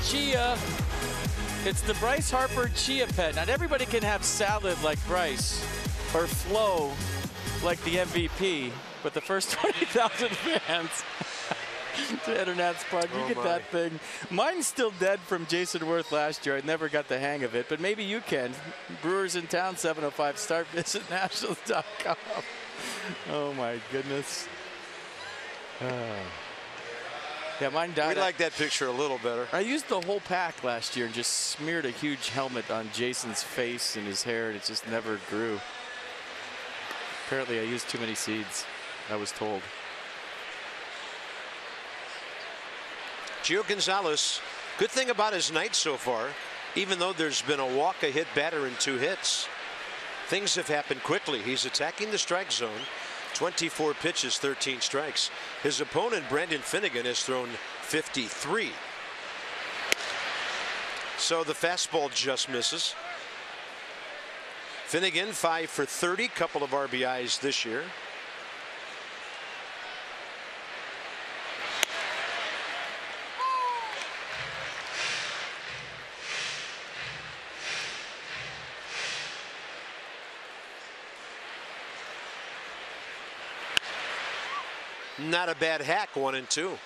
Chia. It's the Bryce Harper Chia pet. Not everybody can have salad like Bryce or flow like the MVP, but the first 20,000 fans to enter Nats Park, you get that thing. Mine's still dead from Jason Worth last year. I never got the hang of it, but maybe you can. Brewers in town, 7:05 start. Visit Nationals.com. Oh my goodness. Yeah, mine died. We like that picture a little better. I used the whole pack last year and just smeared a huge helmet on Jason's face and his hair, and it just never grew. Apparently, I used too many seeds, I was told. Gio Gonzalez, good thing about his night so far, even though there's been a walk, a hit batter, and 2 hits, things have happened quickly. He's attacking the strike zone. 24 pitches, 13 strikes. His opponent, Brandon Finnegan, has thrown 53. So the fastball just misses. Finnegan 5 for 30, couple of RBIs this year. Not a bad hack, 1 and 2.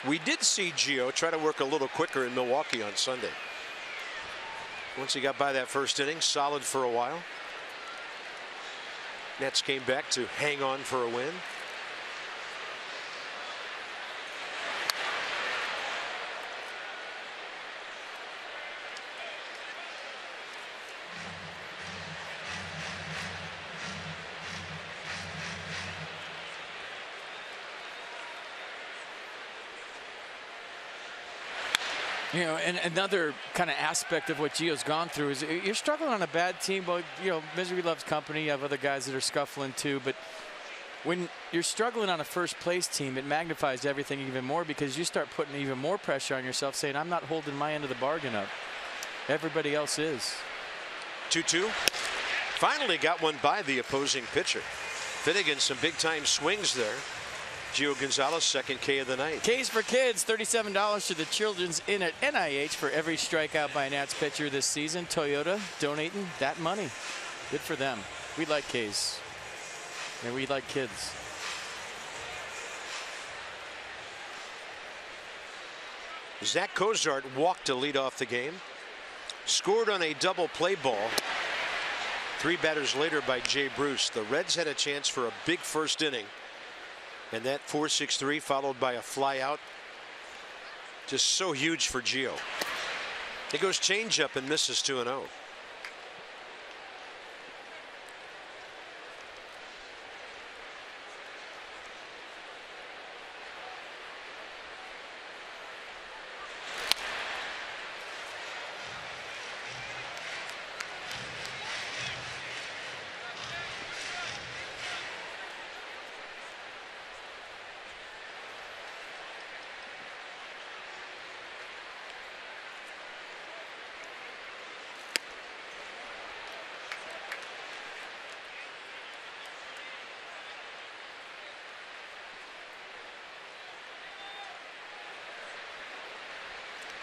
We did see Gio try to work a little quicker in Milwaukee on Sunday. Once he got by that first inning, solid for a while. Nets came back to hang on for a win. You know, and another kind of aspect of what Gio's gone through is you're struggling on a bad team. Well, you know, misery loves company. You have other guys that are scuffling too. But when you're struggling on a first place team, it magnifies everything even more because you start putting even more pressure on yourself, saying, I'm not holding my end of the bargain up. Everybody else is. 2-2. Finally got one by the opposing pitcher. Finnegan, some big time swings there. Gio Gonzalez, second K of the night. K's for Kids, $37 to the Children's Inn at NIH for every strikeout by a Nats pitcher this season. Toyota donating that money. Good for them. We like K's. And we like kids. Zach Cozart walked to lead off the game. Scored on a double play ball. 3 batters later by Jay Bruce. The Reds had a chance for a big first inning. And that 4-6-3 followed by a fly out. Just so huge for Gio. He goes changeup and misses 2-0.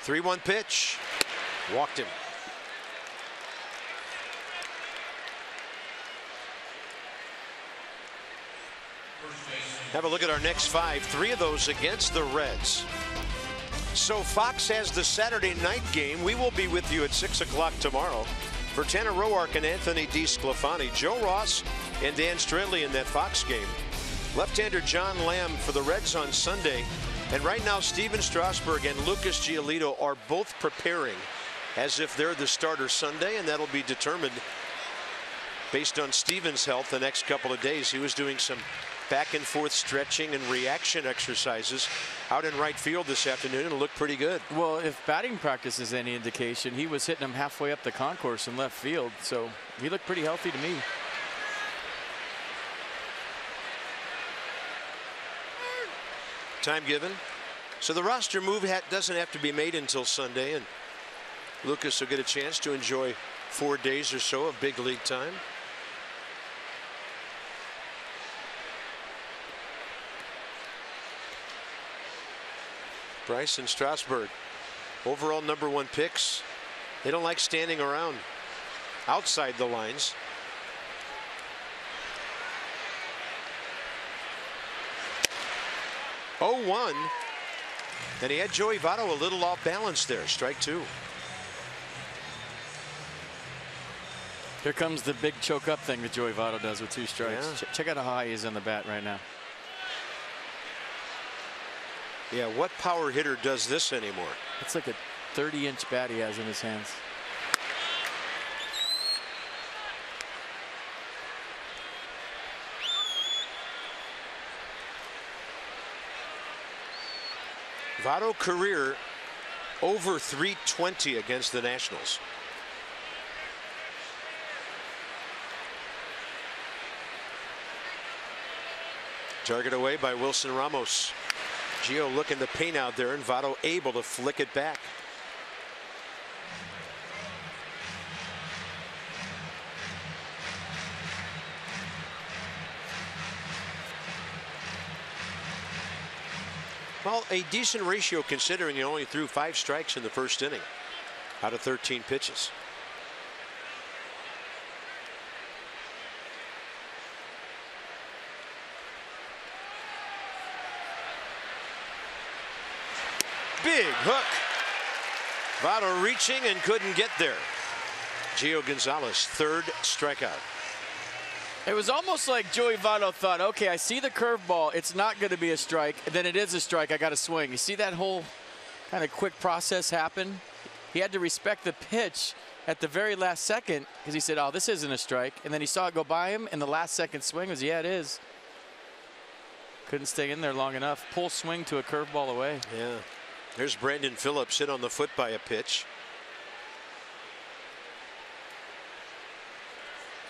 Three-one pitch. Walked him. Have a look at our next 5. 3 of those against the Reds. So Fox has the Saturday night game. We will be with you at 6 o'clock tomorrow. For Tanner Roark and Anthony DeSclafani, Joe Ross and Dan Straley in that Fox game. Left-hander John Lamb for the Reds on Sunday. And right now, Steven Strasburg and Lucas Giolito are both preparing as if they're the starter Sunday, and that'll be determined based on Steven's health the next couple of days. He was doing some back and forth stretching and reaction exercises out in right field this afternoon and looked pretty good. Well, if batting practice is any indication, he was hitting them halfway up the concourse in left field, so he looked pretty healthy to me. Time given. So the roster move doesn't have to be made until Sunday, and Lucas will get a chance to enjoy 4 days or so of big league time. Bryce and Strasburg, overall #1 picks. They don't like standing around outside the lines. Oh-1, and he had Joey Votto a little off balance there. Strike 2. Here comes the big choke up thing that Joey Votto does with 2 strikes. Yeah. Check out how high he is on the bat right now. Yeah, what power hitter does this anymore? It's like a 30-inch bat he has in his hands. Votto career over 320 against the Nationals. Target away by Wilson Ramos. Gio looking to paint out there, and Votto able to flick it back. Well, a decent ratio considering he only threw 5 strikes in the first inning out of 13 pitches. Big hook. Votto reaching and couldn't get there. Gio Gonzalez, 3rd strikeout. It was almost like Joey Votto thought, okay, I see the curveball. It's not going to be a strike. And then it is a strike. I got to swing. You see that whole kind of quick process happen? He had to respect the pitch at the very last second because he said, oh, this isn't a strike. And then he saw it go by him, and the last second swing was, yeah, it is. Couldn't stay in there long enough. Pull swing to a curveball away. Yeah. There's Brandon Phillips hit on the foot by a pitch.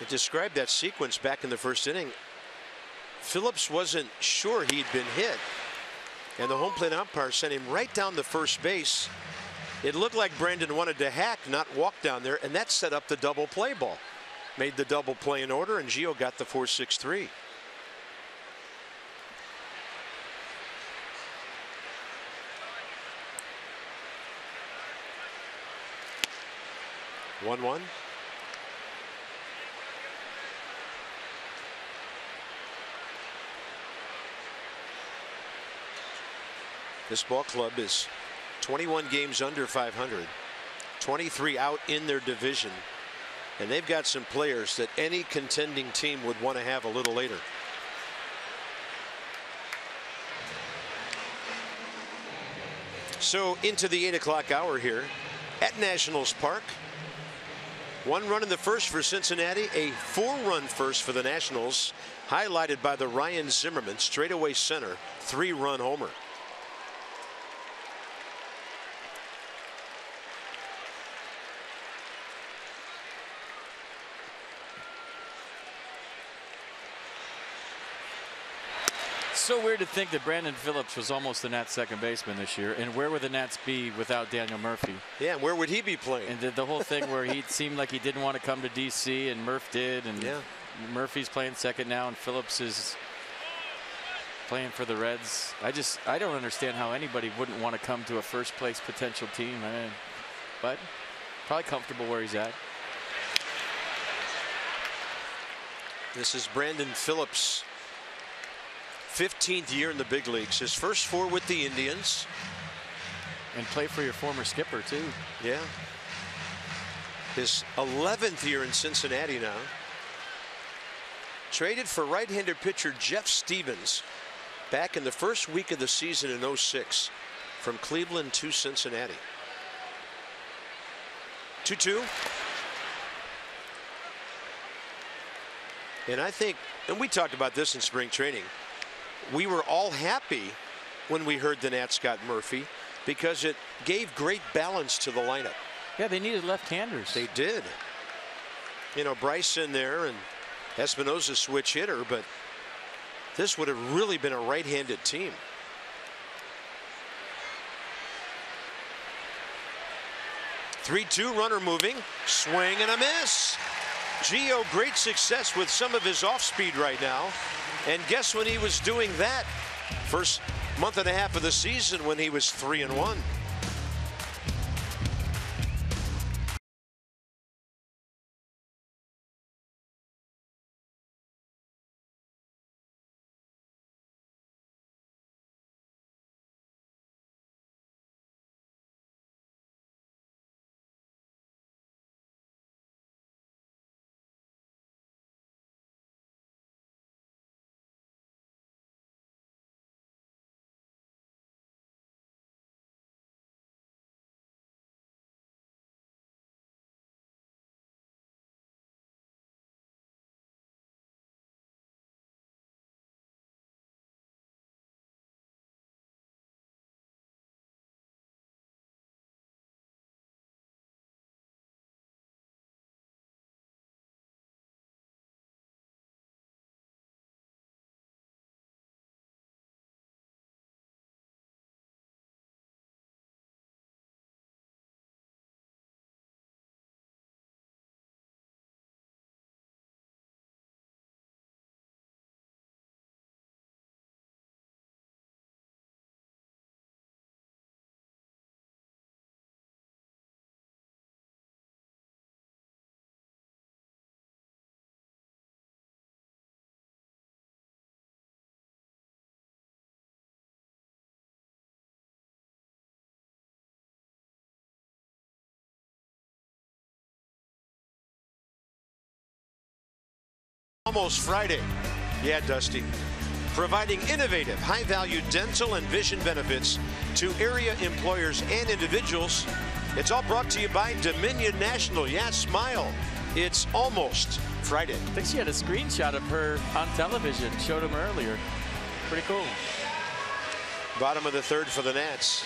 It described that sequence back in the first inning. Phillips wasn't sure he'd been hit, and the home plate umpire sent him right down the first base. It looked like Brandon wanted to hack, not walk down there, and that set up the double play ball. Made the double play in order, and Gio got the 4-6-3. One. This ball club is 21 games under 500, 23 out in their division, and they've got some players that any contending team would want to have a little later. So into the 8 o'clock hour here at Nationals Park. 1 run in the first for Cincinnati, a 4-run first for the Nationals, highlighted by the Ryan Zimmerman straightaway center 3-run homer. It's so weird to think that Brandon Phillips was almost the Nats second baseman this year, and where would the Nats be without Daniel Murphy? Yeah, where would he be playing? And the whole thing where he seemed like he didn't want to come to DC, and Murph did, and yeah. Murphy's playing second now, and Phillips is playing for the Reds. I don't understand how anybody wouldn't want to come to a first place potential team. But probably comfortable where he's at. This is Brandon Phillips, 15th year in the big leagues, his first 4 with the Indians. And play for your former skipper too. Yeah. His 11th year in Cincinnati now. Traded for right-handed pitcher Jeff Stevens back in the first week of the season in 06 from Cleveland to Cincinnati. 2-2. And I think, and we talked about this in spring training, we were all happy when we heard the Nats got Murphy because it gave great balance to the lineup. Yeah, they needed left-handers. They did. You know, Bryce in there and Espinosa switch hitter, but this would have really been a right-handed team. Three-two, runner moving, swing and a miss. Gio, great success with some of his off-speed right now. And guess when he was doing that? First month and a half of the season when he was 3-1. Almost Friday. Yeah, Dusty. Providing innovative, high-value dental and vision benefits to area employers and individuals. It's all brought to you by Dominion National. Yeah, smile. It's almost Friday. I think she had a screenshot of her on television. Showed him earlier. Pretty cool. Bottom of the third for the Nats.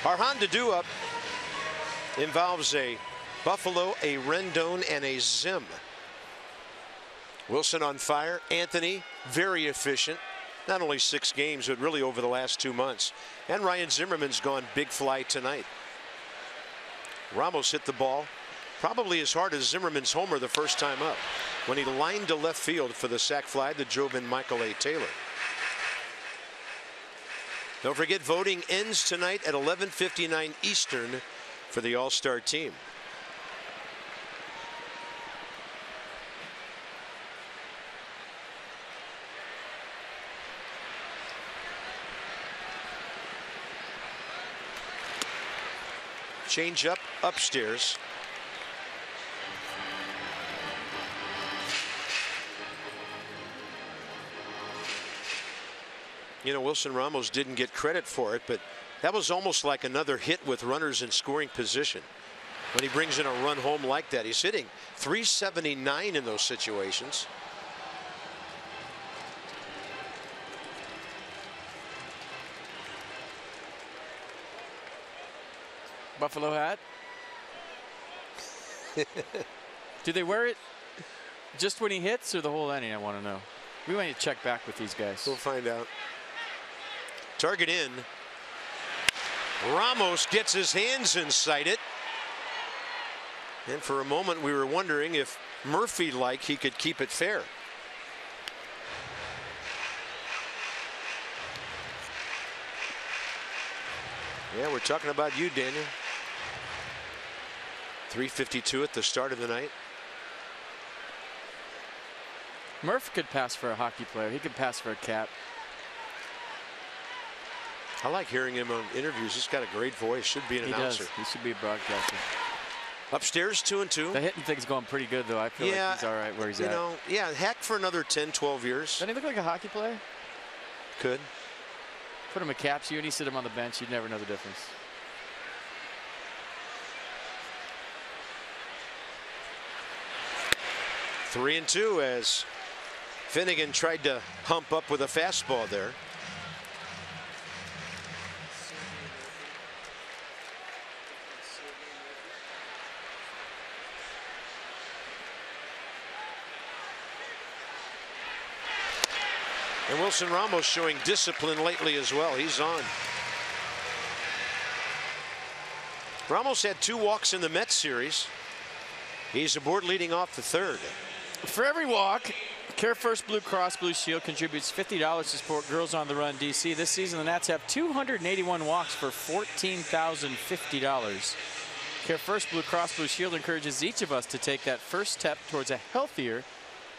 Our Honda do-up involves a Buffalo, a Rendon, and a Zim. Wilson on fire. Anthony, very efficient. Not only 6 games, but really over the last 2 months. And Ryan Zimmerman's gone big fly tonight. Ramos hit the ball probably as hard as Zimmerman's homer the first time up, when he lined to left field for the sac fly that drove in Michael A. Taylor. Don't forget, voting ends tonight at 11:59 Eastern for the All-Star team. Change up upstairs. You know, Wilson Ramos didn't get credit for it, but that was almost like another hit with runners in scoring position. When he brings in a run home like that, he's hitting .379 in those situations. Buffalo hat. Do they wear it just when he hits or the whole inning? I want to know. We want to check back with these guys. We'll find out. Target in. Ramos gets his hands inside it. And for a moment we were wondering if Murphy-like he could keep it fair. Yeah, we're talking about you, Daniel. 3:52 at the start of the night. Murph could pass for a hockey player. He could pass for a cap. I like hearing him on interviews. He's got a great voice. Should be an announcer. He should be a broadcaster. Upstairs 2-2. The hitting thing's going pretty good, though. I feel like he's all right where he's at. You know, yeah, heck, for another 10, 12 years. Doesn't he look like a hockey player? Could. Put him a caps, you and he sit him on the bench. You'd never know the difference. Three and two as Finnegan tried to hump up with a fastball there. And Wilson Ramos showing discipline lately as well. He's on. Ramos had 2 walks in the Mets series. He's aboard leading off the third. For every walk, Care First Blue Cross Blue Shield contributes $50 to support Girls on the Run DC. This season, the Nats have 281 walks for $14,050. Care First Blue Cross Blue Shield encourages each of us to take that first step towards a healthier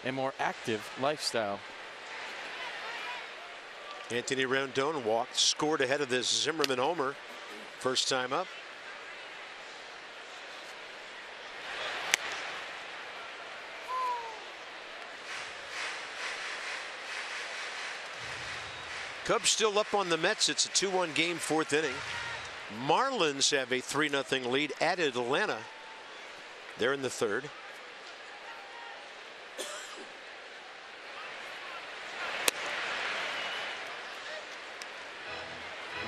and more active lifestyle. Anthony Rendon walked, scored ahead of this Zimmerman homer. First time up. Cubs still up on the Mets. It's a 2-1 game, 4th inning. Marlins have a 3-0 lead at Atlanta. They're in the 3rd.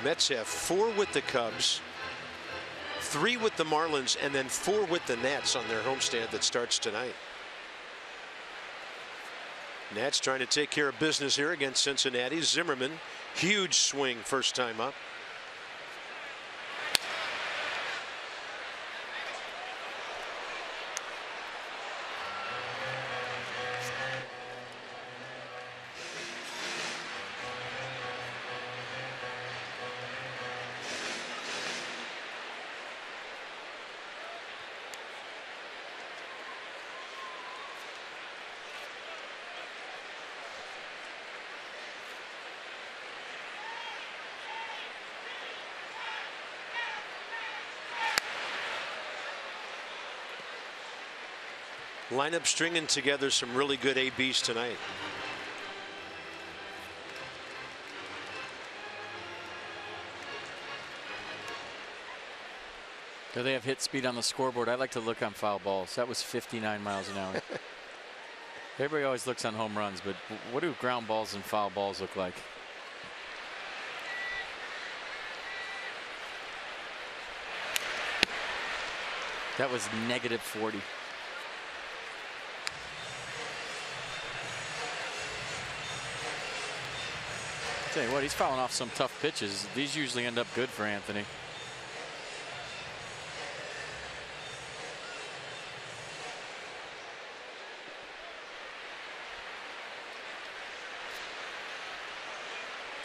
Mets have 4 with the Cubs, 3 with the Marlins, and then 4 with the Nats on their homestand that starts tonight. Nats trying to take care of business here against Cincinnati. Zimmerman, huge swing first time up. Lineup stringing together some really good ABs tonight. Do they have hit speed on the scoreboard? I like to look on foul balls. That was 59 miles an hour. Everybody always looks on home runs, but what do ground balls and foul balls look like? That was -40. Tell you what, he's fouling off some tough pitches. These usually end up good for Anthony.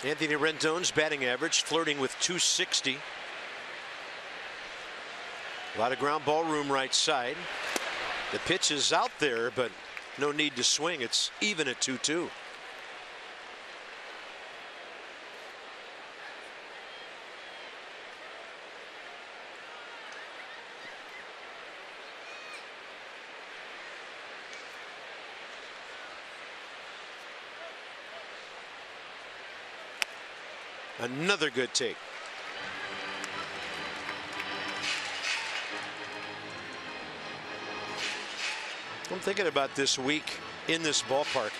Anthony Rendon's batting average flirting with 260. A lot of ground ball room right side. The pitch is out there, but no need to swing. It's even at 2-2. Another good take. I'm thinking about this week in this ballpark.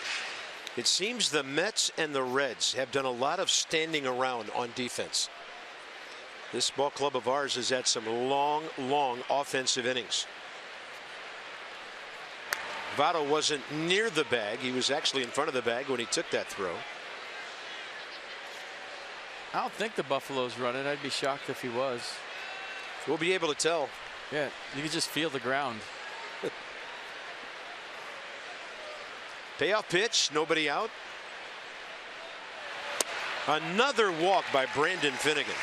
It seems the Mets and the Reds have done a lot of standing around on defense. This ball club of ours has had some long offensive innings. Votto wasn't near the bag. He was actually in front of the bag when he took that throw. I don't think the Buffalo's running. I'd be shocked if he was. We'll be able to tell. Yeah, you can just feel the ground. Payoff pitch, nobody out. Another walk by Brandon Finnegan.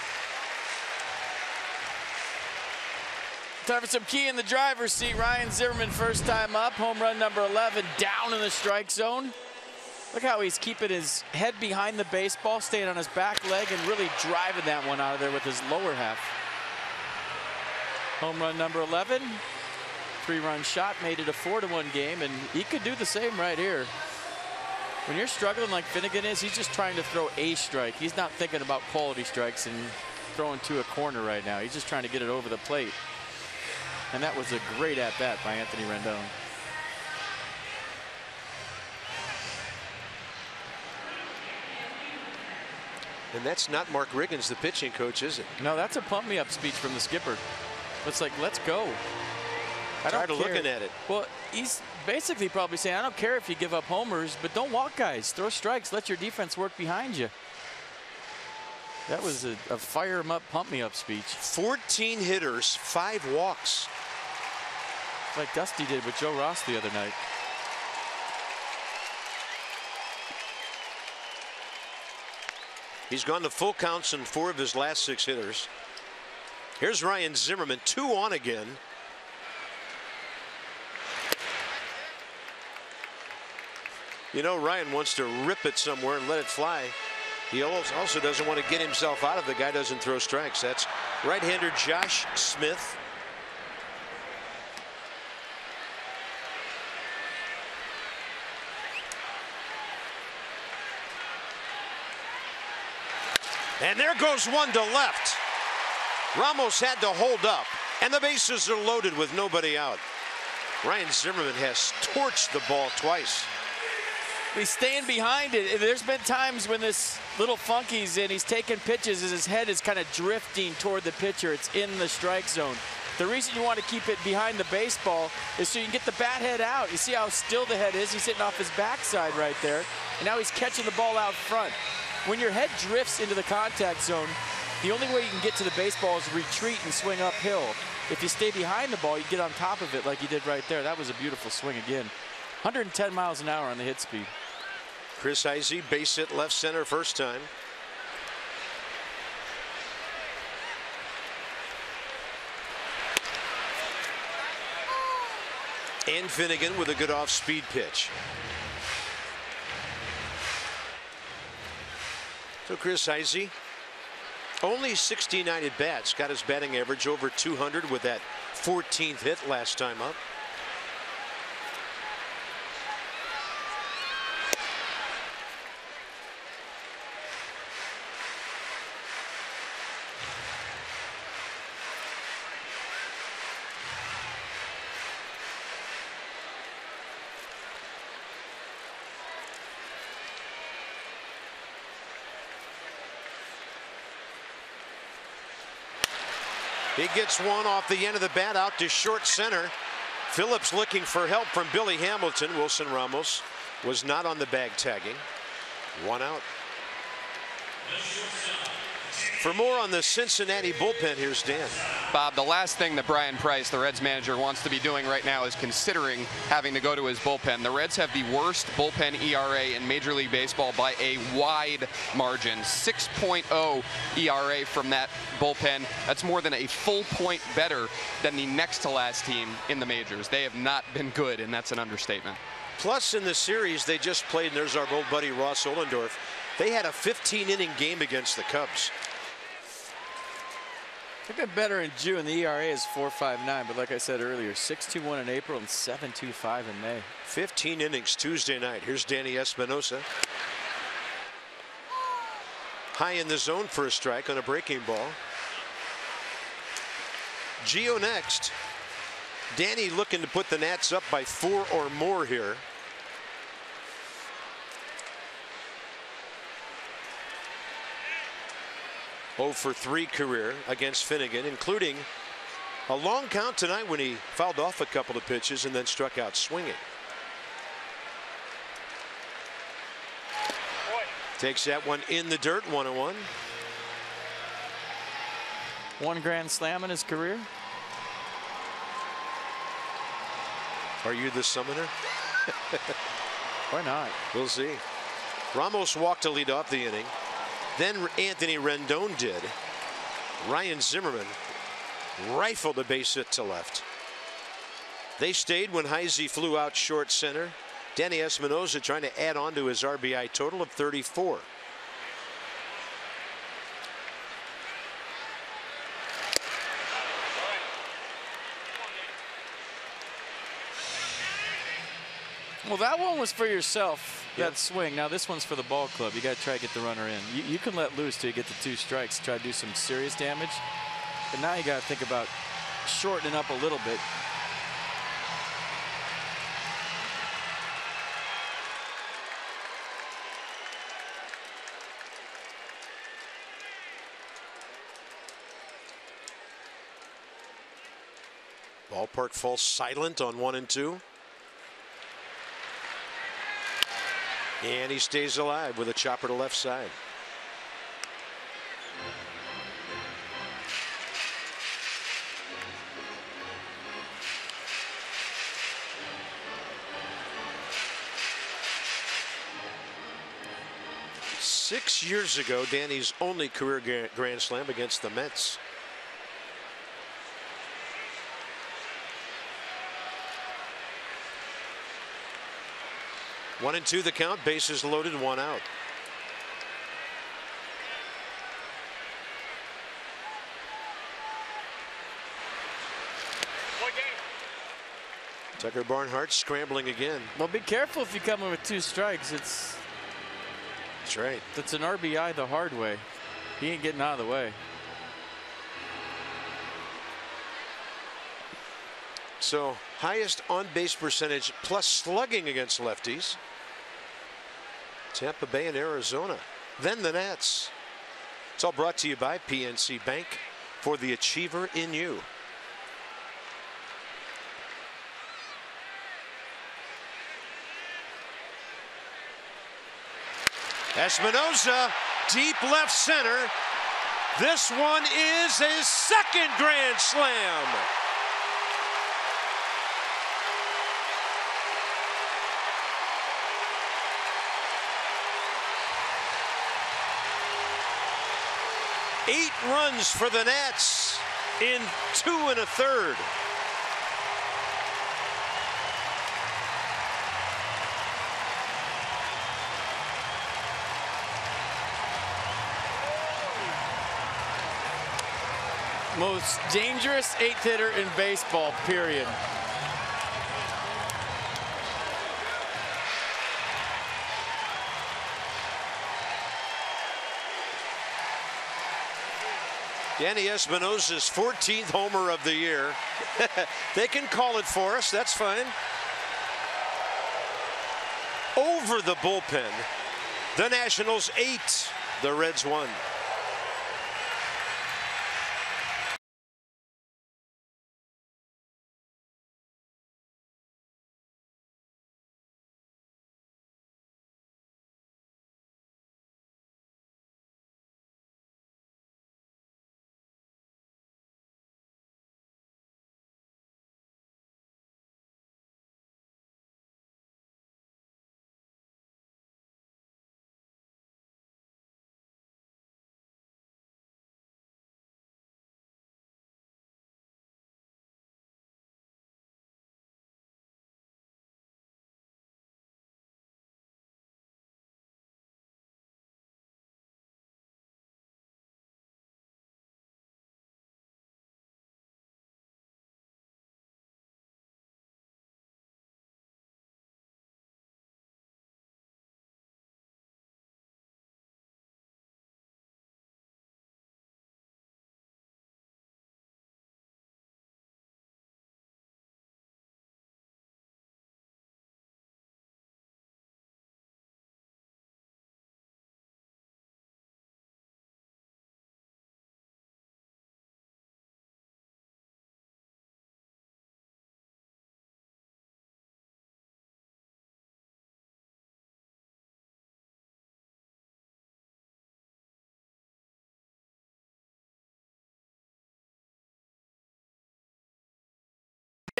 Time for some key in the driver's seat. Ryan Zimmerman, first time up. Home run number 11, down in the strike zone. Look how he's keeping his head behind the baseball, staying on his back leg, and really driving that one out of there with his lower half. Home run number 11. 3-run shot, made it a 4-1 game, and he could do the same right here. When you're struggling like Finnegan is, he's just trying to throw a strike. He's not thinking about quality strikes and throwing to a corner right now. He's just trying to get it over the plate. And that was a great at-bat by Anthony Rendon. And that's not Mark Riggins, the pitching coach, is it? No, that's a pump-me-up speech from the skipper. It's like, let's go. Tired of looking at it. Well, he's basically probably saying, I don't care if you give up homers, but don't walk guys. Throw strikes. Let your defense work behind you. That was a fire him up, pump me up speech. 14 hitters, 5 walks. Like Dusty did with Joe Ross the other night. He's gone to full counts in 4 of his last 6 hitters. Here's Ryan Zimmerman, 2 on again. You know, Ryan wants to rip it somewhere and let it fly. He also doesn't want to get himself out if the guy doesn't throw strikes. That's right-hander Josh Smith. And there goes one to left. Ramos had to hold up, and the bases are loaded with nobody out. Ryan Zimmerman has torched the ball twice. He's staying behind it. There's been times when this little funky's in, he's taking pitches as his head is kind of drifting toward the pitcher. It's in the strike zone. The reason you want to keep it behind the baseball is so you can get the bat head out. You see how still the head is? He's sitting off his backside right there. And now he's catching the ball out front. When your head drifts into the contact zone, the only way you can get to the baseball is retreat and swing uphill. If you stay behind the ball, you get on top of it like he did right there. That was a beautiful swing again. 110 miles an hour on the hit speed. Chris Heisey, base hit left center first time. And Finnegan with a good off-speed pitch. So Chris Heisey, only 69 at bats, got his batting average over 200 with that 14th hit last time up. He gets one off the end of the bat out to short center. Phillips looking for help from Billy Hamilton. Wilson Ramos was not on the bag tagging. One out. For more on the Cincinnati bullpen, here's Dan. Bob, the last thing that Brian Price, the Reds manager, wants to be doing right now is considering having to go to his bullpen. The Reds have the worst bullpen ERA in Major League Baseball by a wide margin. 6.0 ERA from that bullpen. That's more than a full point better than the next to last team in the majors. They have not been good, and that's an understatement. Plus, in the series they just played, and there's our old buddy Ross Ohlendorf, they had a 15-inning game against the Cubs. They've been better in June. The ERA is 4.59, but like I said earlier, 6.21 in April and 7.25 in May. 15 innings Tuesday night. Here's Danny Espinosa. High in the zone for a strike on a breaking ball. Gio next. Danny looking to put the Nats up by 4 or more here. Oh for 3 career against Finnegan, including a long count tonight when he fouled off a couple of pitches and then struck out swinging. Takes that one in the dirt, 1-1. One grand slam in his career. Are you the summoner? Why not? We'll see. Ramos walked to lead off the inning. Then Anthony Rendon did. Ryan Zimmerman rifled a base hit to left. They stayed when Heisey flew out short center. Danny Espinosa trying to add on to his RBI total of 34. Well, that one was for yourself, that swing. Now this one's for the ball club. You got to try to get the runner in. You can let loose till you get the 2 strikes, try to do some serious damage. But now you got to think about shortening up a little bit. Ballpark falls silent on 1 and 2. And he stays alive with a chopper to left side. Six years ago, Danny's only career grand slam against the Mets. One and 2 the count, bases loaded, 1 out. Tucker Barnhart scrambling again. Well, be careful if you come in with 2 strikes. That's right. It's an RBI the hard way. He ain't getting out of the way. So highest on base percentage plus slugging against lefties. Tampa Bay and Arizona. Then the Nats. It's all brought to you by PNC Bank, for the achiever in you. Espinosa, deep left center. This one is his 2nd grand slam. Eight runs for the Nats in 2 1/3. Most dangerous 8th hitter in baseball, period. Danny Espinosa's 14th homer of the year. They can call it for us. That's fine. Over the bullpen. The Nationals 8. The Reds 1.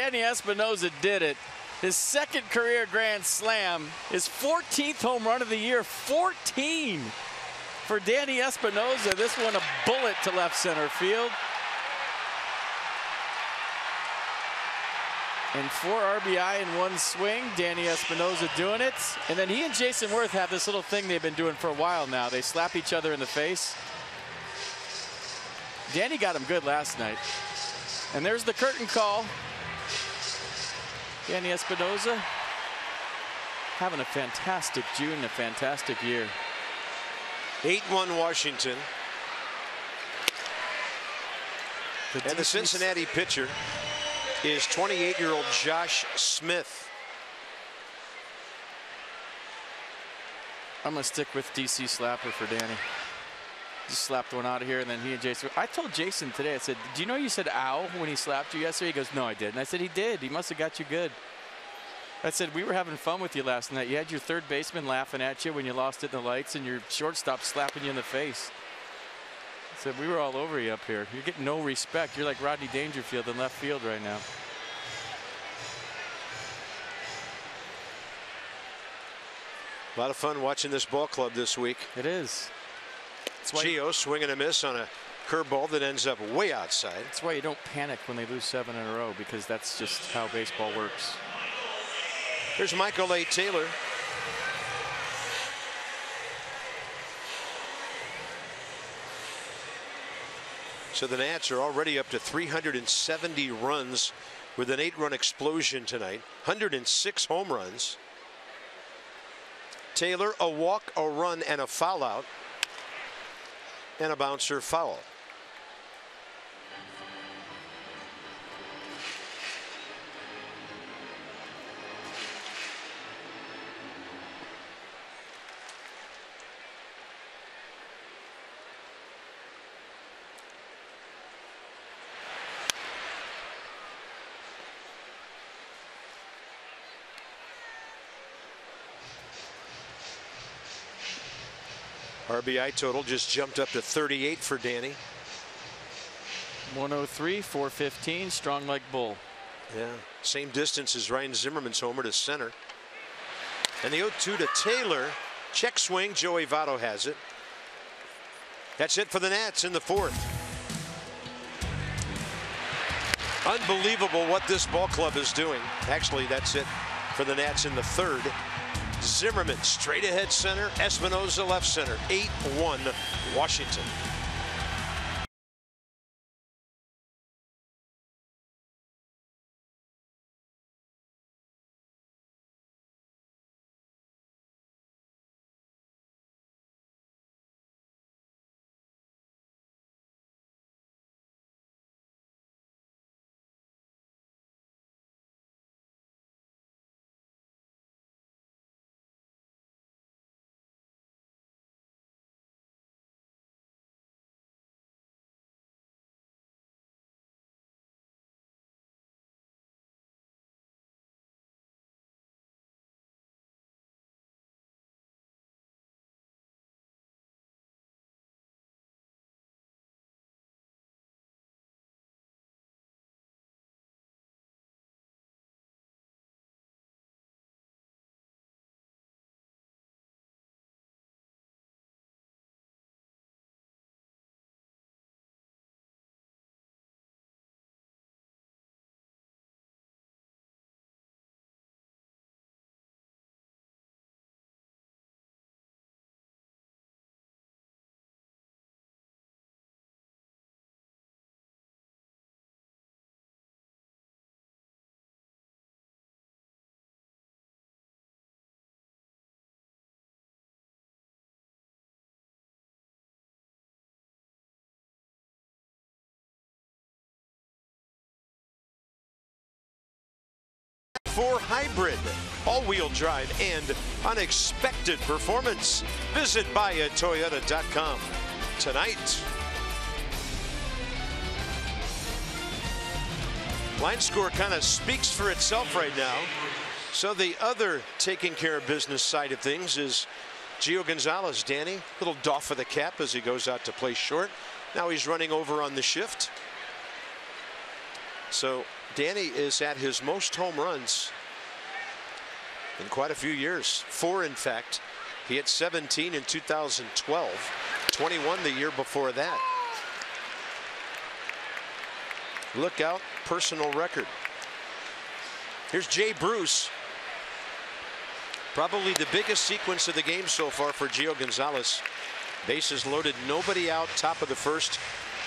Danny Espinosa did it. His second career grand slam, his 14th home run of the year. 14 for Danny Espinosa. This one a bullet to left center field. And 4 RBI in one swing. Danny Espinosa doing it. And then he and Jason Worth have this little thing they've been doing for a while now. They slap each other in the face. Danny got him good last night. And there's the curtain call. Danny Espinosa having a fantastic June, a fantastic year. 8-1 Washington. And the Cincinnati pitcher is 28-year-old Josh Smith. I'm going to stick with DC slapper for Danny. Just slapped one out of here, and then he and Jason. I told Jason today, I said, do you know you said ow when he slapped you yesterday? He goes, no, I didn't. I said, he did. He must have got you good. I said, we were having fun with you last night. You had your third baseman laughing at you when you lost it in the lights, and your shortstop slapping you in the face. I said, we were all over you up here. You're getting no respect. You're like Rodney Dangerfield in left field right now. A lot of fun watching this ball club this week. It is. Gio swing and a miss on a curveball that ends up way outside. That's why you don't panic when they lose 7 in a row, because that's just how baseball works. Here's Michael A. Taylor. So the Nats are already up to 370 runs with an 8-run explosion tonight. 106 home runs. Taylor, a walk, a run, and a foul out. And a bouncer foul. RBI total just jumped up to 38 for Danny. 103, 415, strong like bull. Yeah, same distance as Ryan Zimmerman's homer to center. And the 0-2 to Taylor. Check swing, Joey Votto has it. That's it for the Nats in the 4th. Unbelievable what this ball club is doing. Actually, that's it for the Nats in the 3rd. Zimmerman straight ahead center, Espinosa left center. 8-1 Washington. For hybrid, all-wheel drive, and unexpected performance. Visit buyatoyota.com tonight. Line score kind of speaks for itself right now. So the other taking care of business side of things is Gio Gonzalez. Danny, little doff of the cap as he goes out to play short. Now he's running over on the shift. So Danny is at his most home runs in quite a few years. 4, in fact. He hit 17 in 2012, 21 the year before that. Look out, personal record. Here's Jay Bruce. Probably the biggest sequence of the game so far for Gio Gonzalez. Bases loaded, nobody out, top of the first,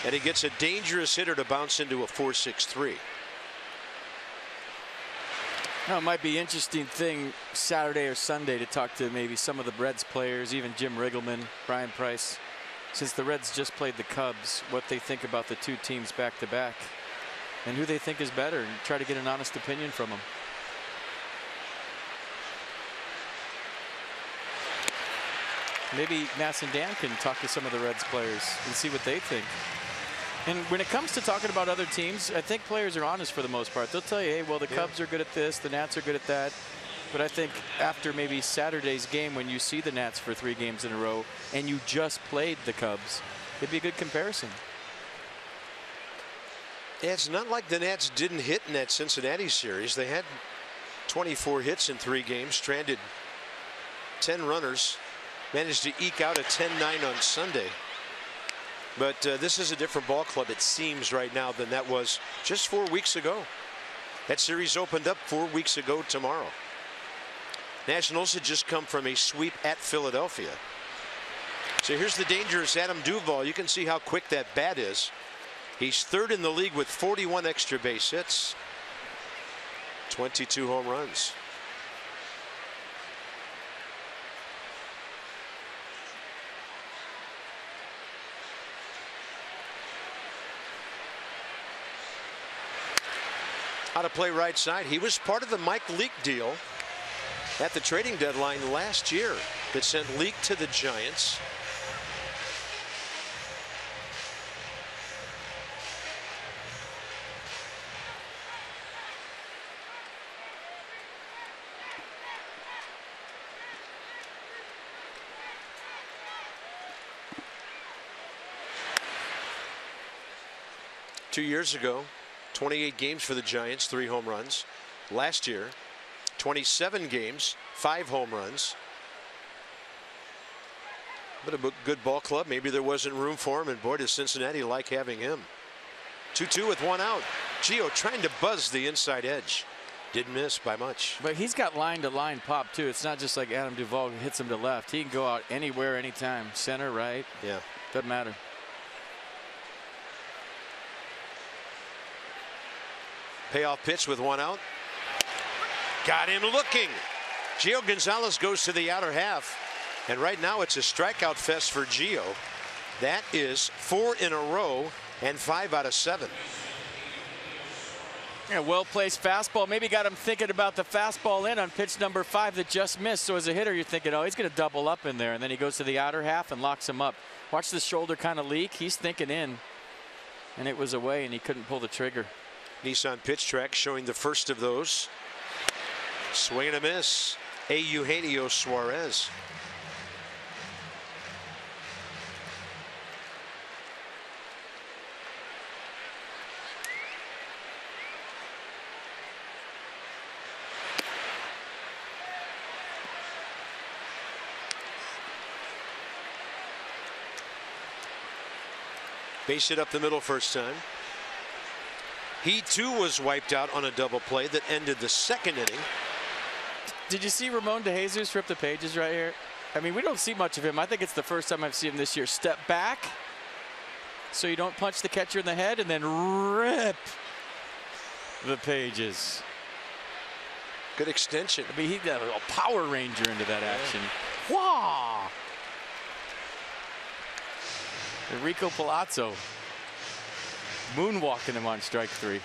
and he gets a dangerous hitter to bounce into a 4-6-3. Now, it might be an interesting thing Saturday or Sunday to talk to maybe some of the Reds players, even Jim Riggleman, Brian Price, since the Reds just played the Cubs, what they think about the two teams back to back and who they think is better, and try to get an honest opinion from them. Maybe Mass and Dan can talk to some of the Reds players and see what they think. And when it comes to talking about other teams, I think players are honest for the most part. They'll tell you, hey, well, the Cubs are good at this, the Nats are good at that. But I think after maybe Saturday's game, when you see the Nats for 3 games in a row and you just played the Cubs, it'd be a good comparison. It's not like the Nats didn't hit in that Cincinnati series. They had 24 hits in 3 games, stranded 10 runners, managed to eke out a 10-9 on Sunday. But this is a different ball club, it seems, right now than that was just 4 weeks ago. That series opened up 4 weeks ago tomorrow. Nationals had just come from a sweep at Philadelphia. So here's the dangerous Adam Duvall. You can see how quick that bat is. He's 3rd in the league with 41 extra base hits, 22 home runs. How to play right side. He was part of the Mike Leake deal at the trading deadline last year that sent Leake to the Giants. Two years ago, 28 games for the Giants, 3 home runs. Last year, 27 games, 5 home runs. But a good ball club. Maybe there wasn't room for him, and boy, does Cincinnati like having him. 2-2 with 1 out. Gio trying to buzz the inside edge. Didn't miss by much. But he's got line-to-line pop, too. It's not just like Adam Duvall hits him to left. He can go out anywhere, anytime. Center, right? Yeah. Doesn't matter. Payoff pitch with 1 out. Got him looking. Gio Gonzalez goes to the outer half. And right now it's a strikeout fest for Gio. That is 4 in a row and 5 out of 7. Yeah, well-placed fastball. Maybe got him thinking about the fastball in on pitch number 5 that just missed. So as a hitter, you're thinking, oh, he's going to double up in there. And then he goes to the outer half and locks him up. Watch the shoulder kind of leak. He's thinking in. And it was away, and he couldn't pull the trigger. Nissan Pitch Track showing the first of those. Swing and a miss. A. Eugenio Suarez. Base hit up the middle first time. He too was wiped out on a double play that ended the 2nd inning. Did you see Ramon DeJesus rip the pages right here? I mean, we don't see much of him. I think it's the first time I've seen him this year. Step back so you don't punch the catcher in the head and then rip the pages. Good extension. I mean, he got a Power Ranger into that action. Wah! Enrico Palazzo moonwalking him on strike 3.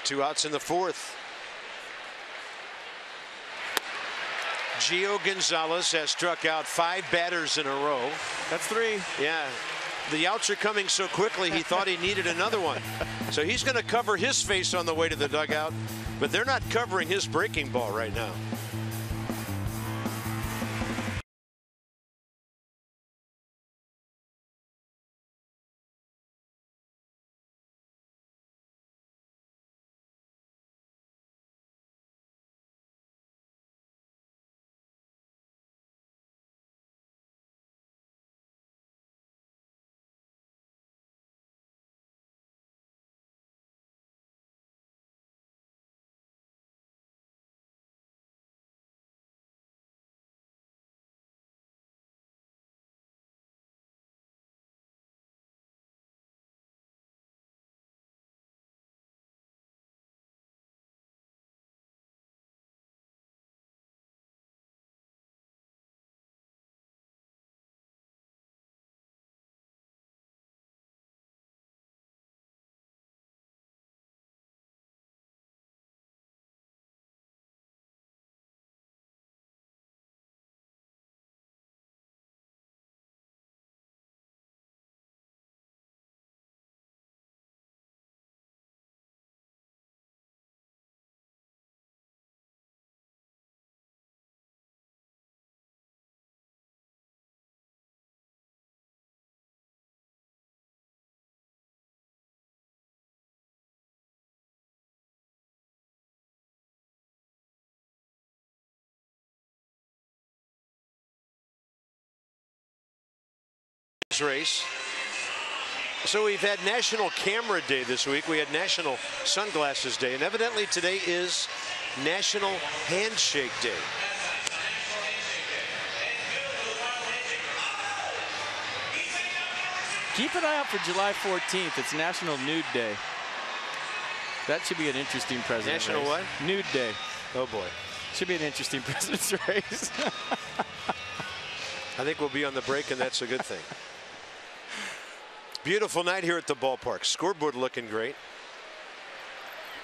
Two outs in the 4th. Gio Gonzalez has struck out 5 batters in a row. That's 3. Yeah. The outs are coming so quickly he thought he needed another one. So he's going to cover his face on the way to the dugout, but they're not covering his breaking ball right now. race. So we've had National Camera Day this week. We had National Sunglasses Day. And evidently today is National Handshake Day. Keep an eye out for July 14th. It's National Nude Day. That should be an interesting president's National race. what? Nude Day. Oh boy. Should be an interesting president's race. I think we'll be on the break, and that's a good thing. Beautiful night here at the ballpark. Scoreboard looking great.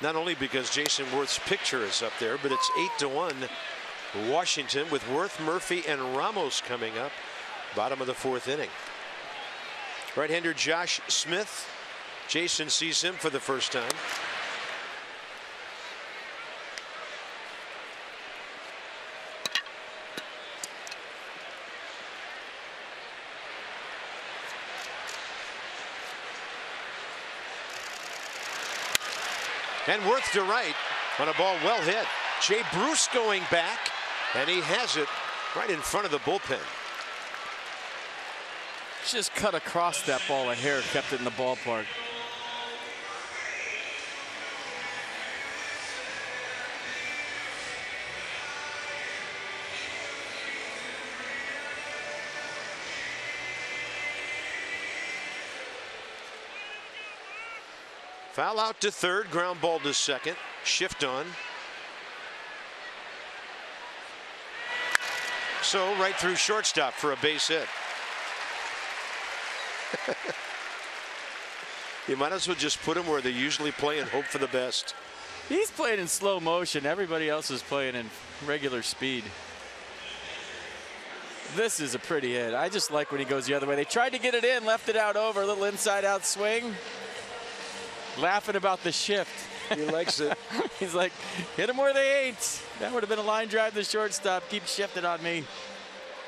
Not only because Jason Worth's picture is up there, but it's 8-1 Washington with Worth, Murphy, and Ramos coming up. Bottom of the 4th inning. Right-hander Josh Smith. Jason sees him for the first time. And Worth to right on a ball well hit. Jay Bruce going back, and he has it right in front of the bullpen. Just cut across that ball a hair, kept it in the ballpark. Foul out to third, ground ball to second. Shift on. So right through shortstop for a base hit. You might as well just put him where they usually play and hope for the best. He's playing in slow motion. Everybody else is playing in regular speed. This is a pretty hit. I just like when he goes the other way. They tried to get it in, left it out over, a little inside out swing. Laughing about the shift. He likes it. He's like, hit him where they ain't. That would have been a line drive to shortstop. Keep shifting on me.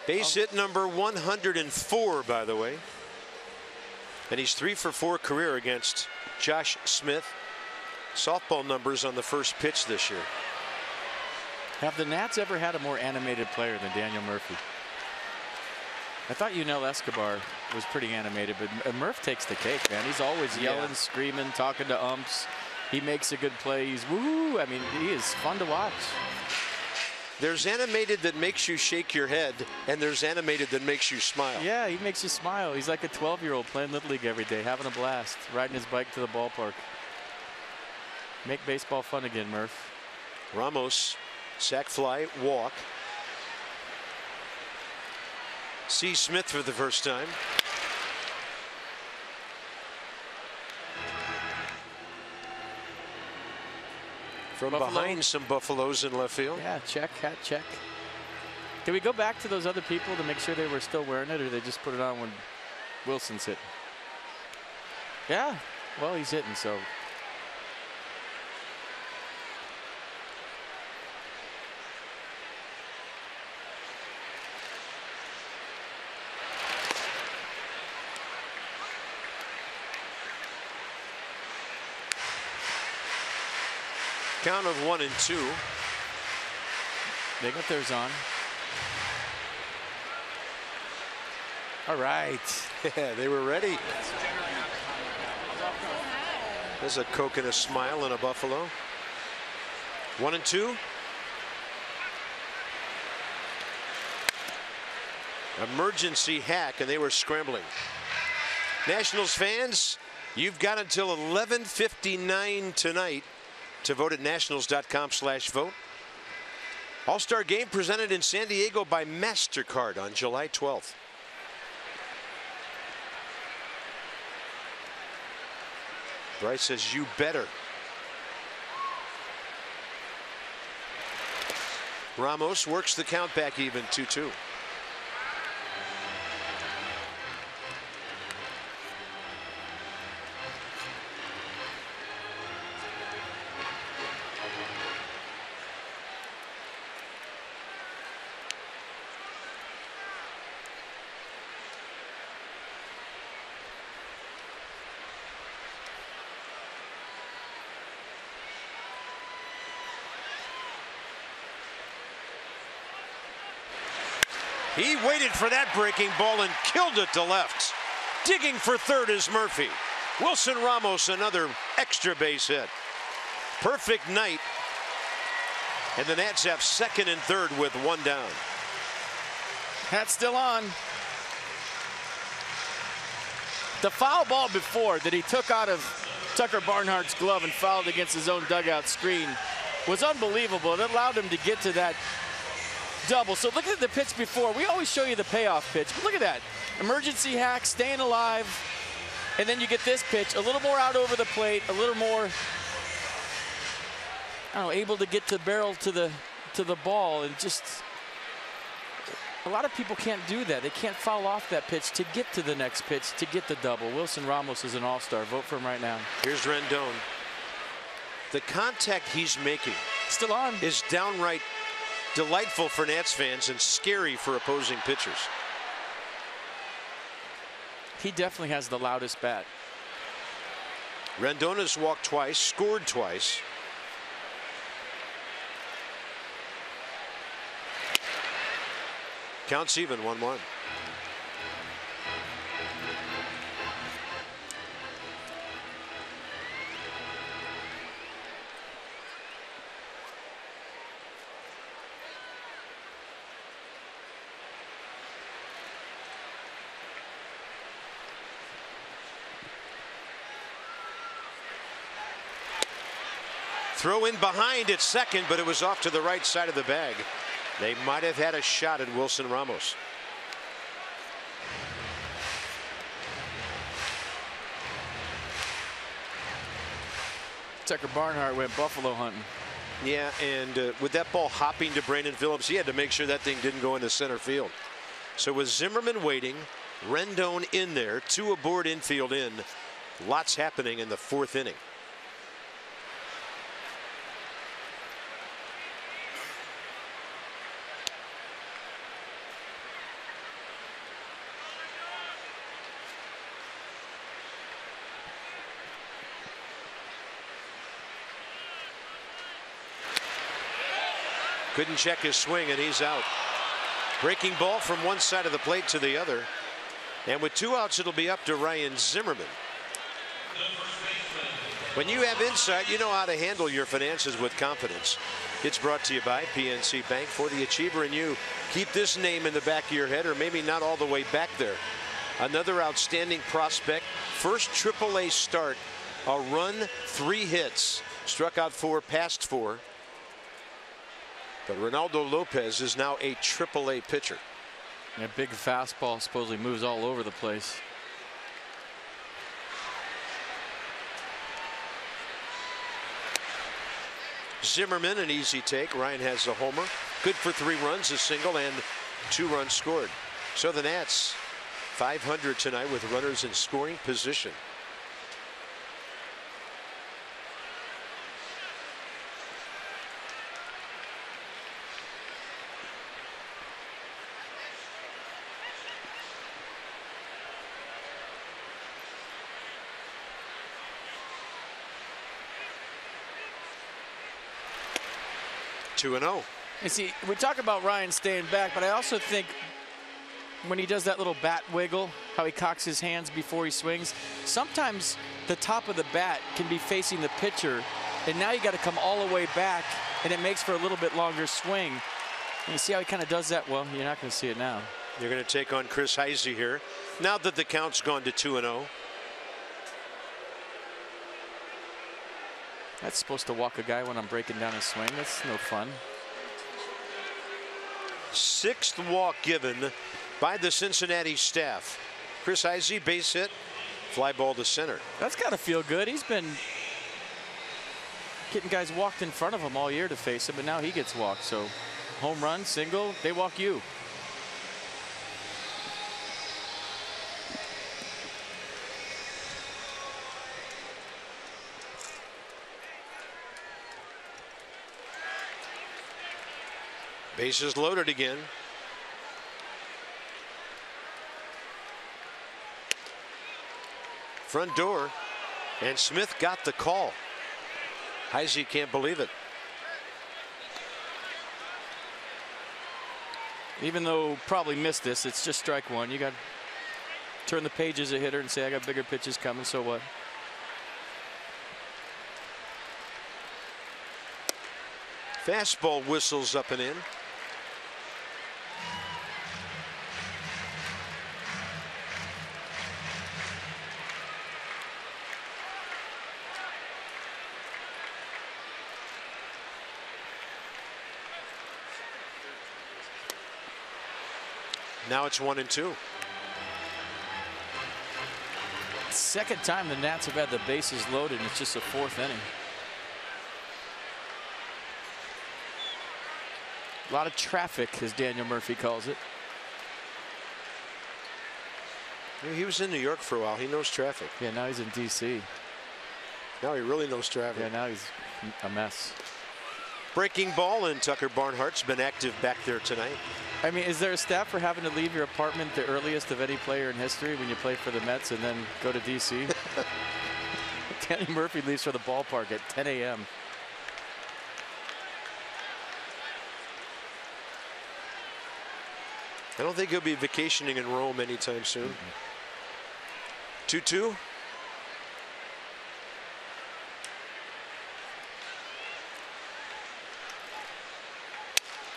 Base hit number 104, by the way. And he's 3 for 4 career against Josh Smith. Softball numbers on the first pitch this year. Have the Nats ever had a more animated player than Daniel Murphy? I thought Yunel Escobar was pretty animated, but Murph takes the cake, man. He's always yelling, screaming, talking to umps. He makes a good play. He's woo. I mean, he is fun to watch. There's animated that makes you shake your head, and there's animated that makes you smile. Yeah, he makes you smile. He's like a 12-year-old playing Little League every day, having a blast, riding his bike to the ballpark. Make baseball fun again, Murph. Ramos, sac fly, walk. See Smith for the first time. From behind some Buffaloes in left field. Yeah, check, hat check. Did we go back to those other people to make sure they were still wearing it, or they just put it on when Wilson's hitting? Yeah, well, he's hitting, so. Count of 1-2. They got theirs on. All right. Yeah, they were ready. There's a Coke and a smile and a Buffalo. 1-2. Emergency hack, and they were scrambling. Nationals fans, you've got until 11:59 tonight to vote at nationals.com/vote. All-Star Game presented in San Diego by MasterCard on July 12th. Bryce says, you better. Ramos works the count back even, 2-2. He waited for that breaking ball and killed it to left. Digging for third is Murphy. Wilson Ramos, another extra base hit. Perfect night. And the Nats have second and third with one down. Hat's still on. The foul ball before that he took out of Tucker Barnhart's glove and fouled against his own dugout screen was unbelievable. It allowed him to get to that double. So look at the pitch before. We always show you the payoff pitch. But look at that. Emergency hack, staying alive. And then you get this pitch, a little more out over the plate, a little more, I don't know, able to get the barrel to the ball, and just a lot of people can't do that. They can't foul off that pitch to get to the next pitch, to get the double. Wilson Ramos is an all-star. Vote for him right now. Here's Rendon. The contact he's making still on is downright delightful for Nats fans and scary for opposing pitchers. He definitely has the loudest bat. Rendon has walked twice, scored twice. Counts even, 1-1. Throw in behind at second, but it was off to the right side of the bag. They might have had a shot at Wilson Ramos. Tucker Barnhart went buffalo hunting. Yeah, and with that ball hopping to Brandon Phillips, he had to make sure that thing didn't go into center field. So with Zimmerman waiting, Rendon in there, two aboard, infield in. Lots happening in the fourth inning. Couldn't check his swing, and he's out. Breaking ball from one side of the plate to the other. And with two outs, it'll be up to Ryan Zimmerman. When you have insight, you know how to handle your finances with confidence. It's brought to you by PNC Bank. For the achiever and you, keep this name in the back of your head, or maybe not all the way back there. Another outstanding prospect. First AAA start. A run, 3 hits. Struck out 4, passed 4. But Ronaldo Lopez is now a AAA pitcher. A big fastball supposedly moves all over the place. Zimmerman, an easy take. Ryan has a homer. Good for 3 runs, a single, and 2 runs scored. So the Nats 500 tonight with runners in scoring position. And see, we talk about Ryan staying back, but I also think when he does that little bat wiggle, how he cocks his hands before he swings, sometimes the top of the bat can be facing the pitcher, and now you got to come all the way back, and it makes for a little bit longer swing. And you see how he kind of does that? Well, you're not going to see it now. You're going to take on Chris Heisey here. Now that the count's gone to 2-0. That's supposed to walk a guy when I'm breaking down his swing. That's no fun. 6th walk given by the Cincinnati staff. Chris Heisey, base hit, fly ball to center. That's got to feel good. He's been getting guys walked in front of him all year to face him, but now he gets walked. So home run, single, they walk you. Bases loaded again. Front door, and Smith got the call. Heisey can't believe it. Even though probably missed this, it's just strike 1. You got turn the page as a hitter and say, I got bigger pitches coming, so what? Fastball whistles up and in. Now it's 1-2. Second time the Nats have had the bases loaded, and it's just the 4th inning. A lot of traffic, as Daniel Murphy calls it. He was in New York for a while. He knows traffic. Yeah, now he's in D.C. Now he really knows traffic. Yeah, now he's a mess. Breaking ball, and Tucker Barnhart's been active back there tonight. I mean, is there a stat for having to leave your apartment the earliest of any player in history when you play for the Mets and then go to D.C.? Danny Murphy leaves for the ballpark at 10 a.m. I don't think he'll be vacationing in Rome anytime soon. 2-2.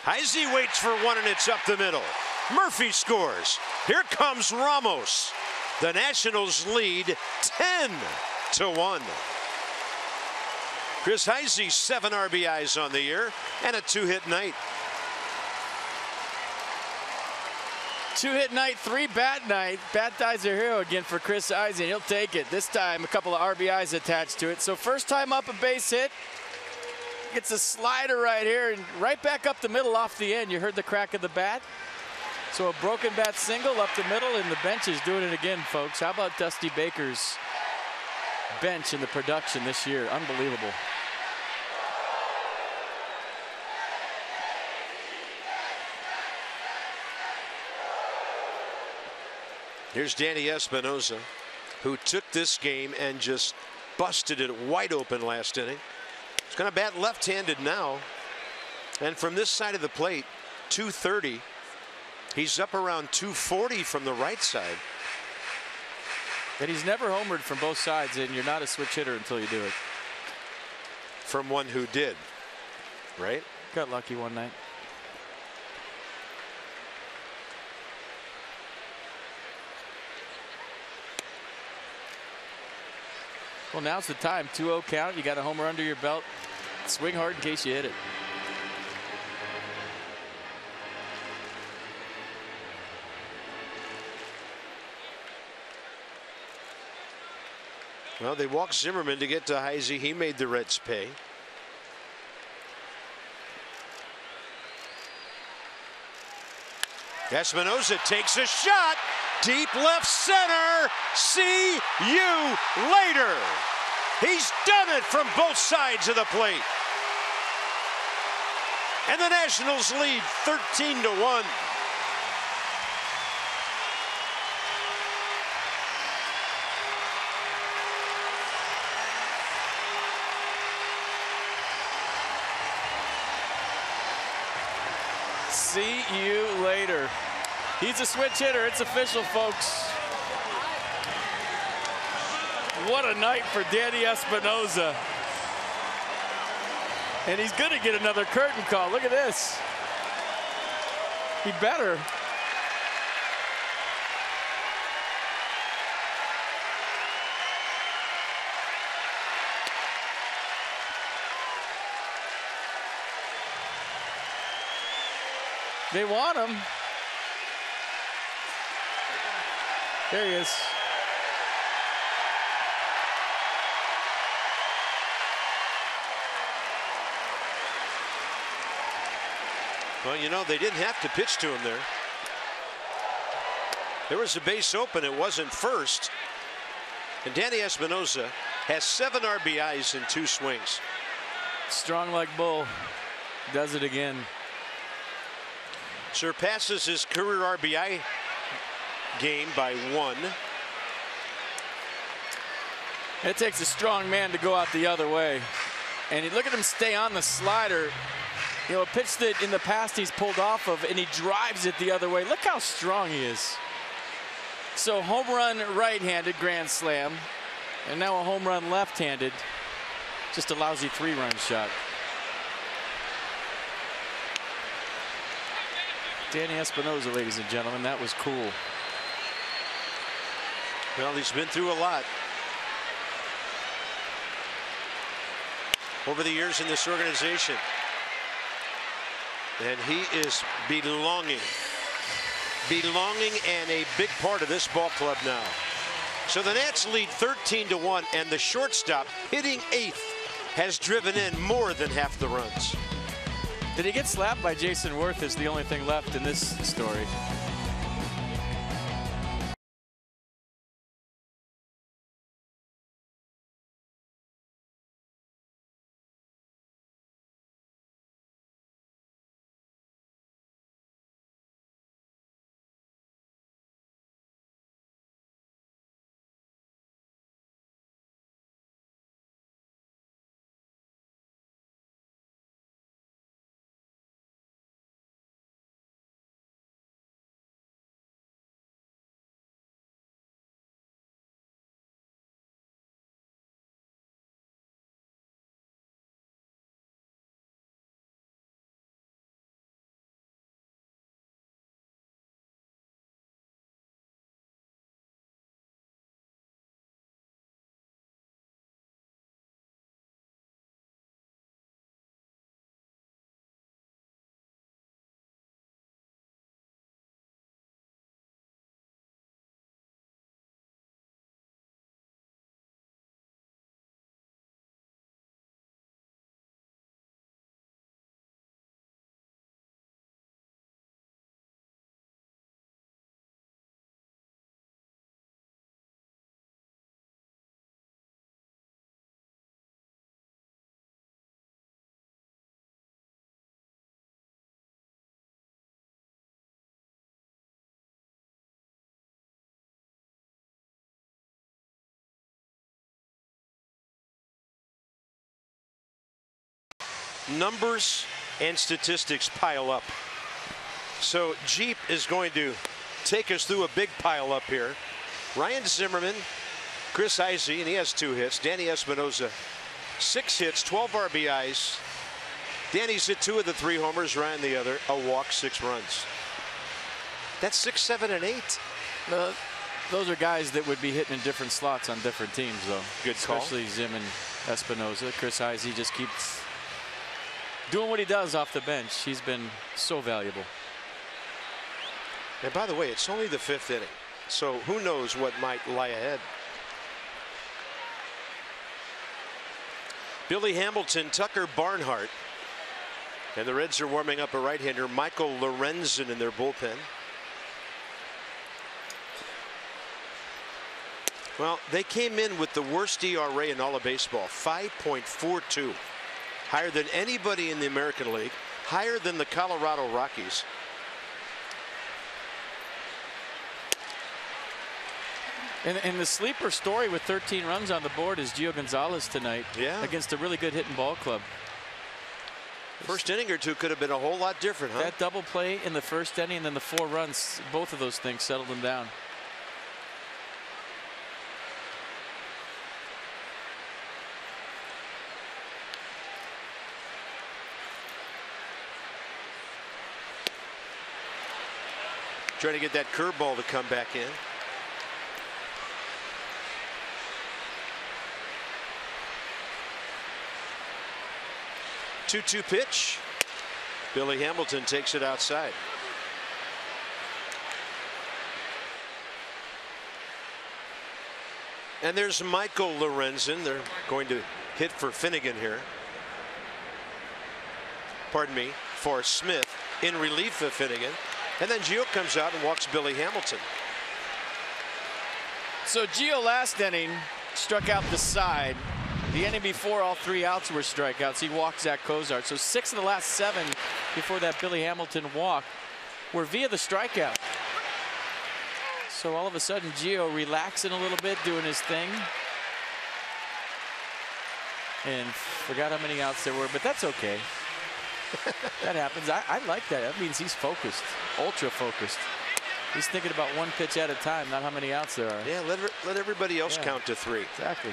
Heisey waits for one, and it's up the middle. Murphy scores. Here comes Ramos. The Nationals lead 10-1. Chris Heisey, 7 RBIs on the year and a 2-hit night. 2-hit night, 3-bat night. Bat dies a hero again for Chris Heisey, and he'll take it. This time, a couple of RBIs attached to it. So first time up a base hit. Gets a slider right here and right back up the middle off the end. You heard the crack of the bat. So a broken bat single up the middle, and the bench is doing it again, folks. How about Dusty Baker's bench in the production this year? Unbelievable. Here's Danny Espinosa, who took this game and just busted it wide open last inning. He's going to bat left-handed now. And from this side of the plate, 230. He's up around 240 from the right side. And he's never homered from both sides, and you're not a switch hitter until you do it. From one who did, right? Got lucky one night. Well, now's the time. 2-0 count. You got a homer under your belt. Swing hard in case you hit it. Well, they walked Zimmerman to get to Heisey. He made the Reds pay. Espinosa takes a shot. Deep left center. See you later. He's done it from both sides of the plate. And the Nationals lead 13-1. See you later. He's a switch hitter. It's official, folks. What a night for Danny Espinosa. And he's going to get another curtain call. Look at this. He better. They want him. There he is. Well, you know, they didn't have to pitch to him there. There was a base open. It wasn't first. And Danny Espinosa has 7 RBIs in 2 swings. Strong like bull. Does it again. Surpasses his career RBI game by 1. It takes a strong man to go out the other way. And look at him stay on the slider. You know, a pitch that in the past he's pulled off of, and he drives it the other way. Look how strong he is. So home run right-handed, grand slam. And now a home run left-handed. Just a lousy 3-run shot. Danny Espinosa, ladies and gentlemen, that was cool. Well, he's been through a lot over the years in this organization. And he is belonging and a big part of this ball club now. So the Nats lead 13-1, and the shortstop, hitting 8th, has driven in more than half the runs. Did he get slapped by Jason Worth is the only thing left in this story. Numbers and statistics pile up. So Jeep is going to take us through a big pile up here. Ryan Zimmerman, Chris Izey, and he has 2 hits. Danny Espinosa, 6 hits, 12 RBIs. Danny's hit 2 of the 3 homers, Ryan the other, a walk, 6 runs. That's 6, 7, and 8. Those are guys that would be hitting in different slots on different teams, though. Good call. Especially Zim and Espinosa. Chris Izey just keeps doing what he does off the bench. He's been so valuable. And by the way, it's only the 5th inning, so who knows what might lie ahead. Billy Hamilton, Tucker Barnhart, and the Reds are warming up a right-hander, Michael Lorenzen, in their bullpen. Well, they came in with the worst ERA in all of baseball, 5.42. Higher than anybody in the American League, higher than the Colorado Rockies. And the sleeper story with 13 runs on the board is Gio Gonzalez tonight. Yeah. Against a really good hitting ball club. First inning or two could have been a whole lot different, huh? That double play in the first inning and then the 4 runs, both of those things settled him down. Trying to get that curveball to come back in. Two-two pitch. Billy Hamilton takes it outside. And there's Michael Lorenzen. They're going to hit for Finnegan here. Pardon me, for Smith in relief of Finnegan. And then Gio comes out and walks Billy Hamilton. So Gio last inning struck out the side. The inning before, all 3 outs were strikeouts. He walked Zach Cozart. So 6 of the last 7 before that Billy Hamilton walk were via the strikeout. So all of a sudden Gio relaxing a little bit, doing his thing. And forgot how many outs there were, but that's okay. That happens. I like that. That means he's focused, ultra focused. He's thinking about one pitch at a time, not how many outs there are. Yeah, let everybody else count to 3. Exactly.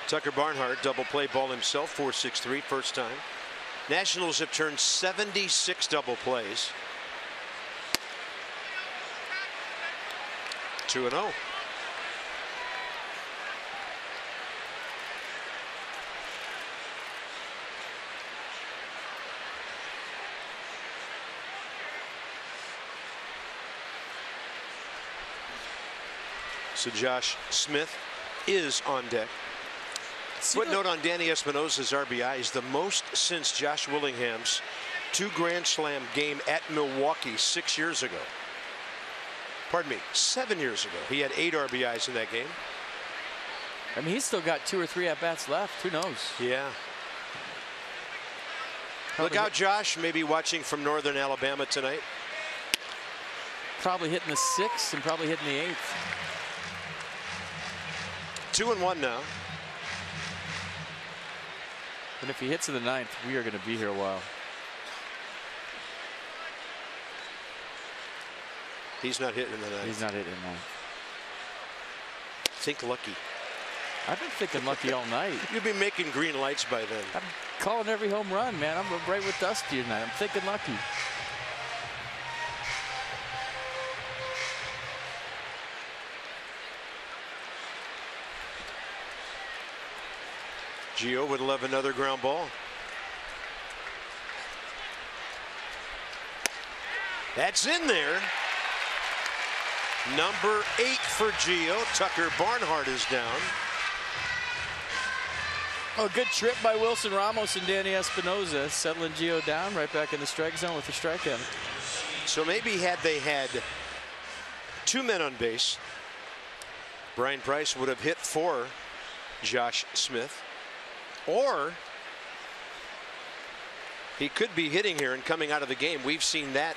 Tucker Barnhart, double play ball himself, 4-6-3, first time. Nationals have turned 76 double plays. 2-0. So Josh Smith is on deck. Footnote on Danny Espinosa's RBIs, the most since Josh Willingham's 2 Grand Slam game at Milwaukee 6 years ago. Pardon me, 7 years ago. He had 8 RBIs in that game. I mean, he's still got 2 or 3 at-bats left. Who knows? Yeah. Look out, Josh. Maybe watching from northern Alabama tonight. Probably hitting the 6th and probably hitting the 8th. 2-1 now. And if he hits in the 9th, we are going to be here a while. He's not hitting in the 9th. He's not hitting in the 9th. Think lucky. I've been thinking lucky all night. You'd be making green lights by then. I'm calling every home run, man. I'm right with Dusty tonight. I'm thinking lucky. Gio would love another ground ball. That's in there. Number 8 for Gio. Tucker Barnhart is down. Oh, good trip by Wilson Ramos and Danny Espinosa, settling Gio down right back in the strike zone with the strikeout. So maybe had they had 2 men on base, Brian Price would have hit for Josh Smith. Or he could be hitting here and coming out of the game. We've seen that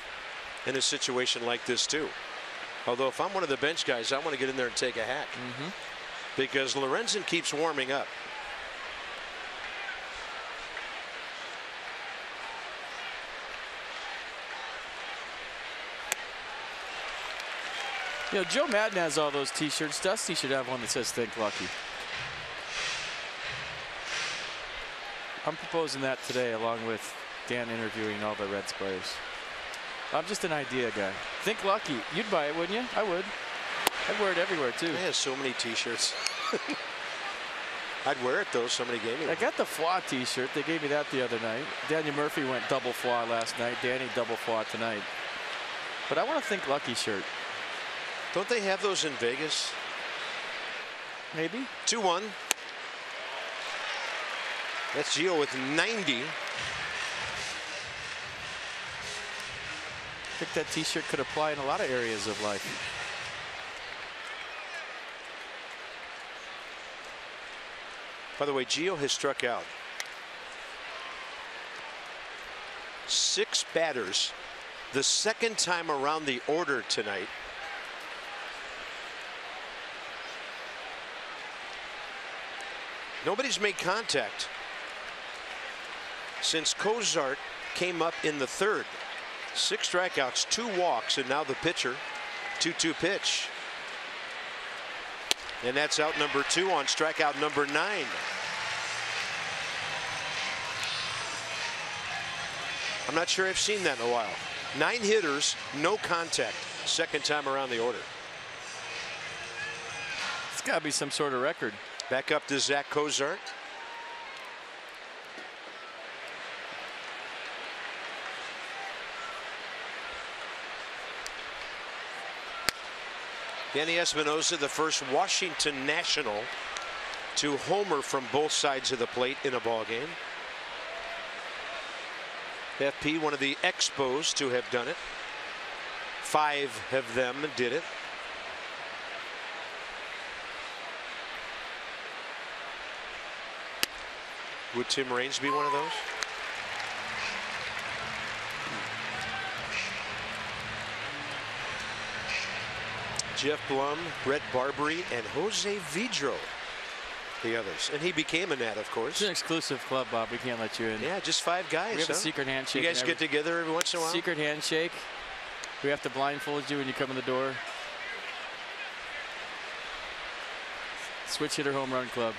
in a situation like this too. Although if I'm one of the bench guys, I want to get in there and take a hack. Because Lorenzen keeps warming up. You know, Joe Madden has all those T-shirts. Dusty should have one that says "Think Lucky." I'm proposing that today, along with Dan interviewing all the Reds players. I'm just an idea guy. Think lucky. You'd buy it, wouldn't you? I would. I'd wear it everywhere too. I have so many T-shirts. I'd wear it though. Somebody gave me one. I got the Flaw T-shirt. They gave me that the other night. Daniel Murphy went double Flaw last night. Danny double Flaw tonight. But I want a Think Lucky shirt. Don't they have those in Vegas? Maybe. 2-1. That's Gio with 90. I think that T-shirt could apply in a lot of areas of life. By the way, Gio has struck out 6 batters the second time around the order tonight. Nobody's made contact since Cozart came up in the 3rd. 6 strikeouts, 2 walks, and now the pitcher. 2-2 pitch. And that's out number 2 on strikeout number 9. I'm not sure I've seen that in a while. 9 hitters, no contact, second time around the order. It's got to be some sort of record. Back up to Zach Cozart. Danny Espinosa, the first Washington National to homer from both sides of the plate in a ball game. FP, one of the Expos to have done it. 5 of them did it. Would Tim Raines be one of those? Jeff Blum, Brett Barbary, and Jose Vidro the others. And he became a Nat, of course. It's an exclusive club, Bob. We can't let you in. Yeah, just 5 guys. We have a secret handshake. You guys get together every once in a while? Secret handshake. We have to blindfold you when you come in the door. Switch hitter home run club.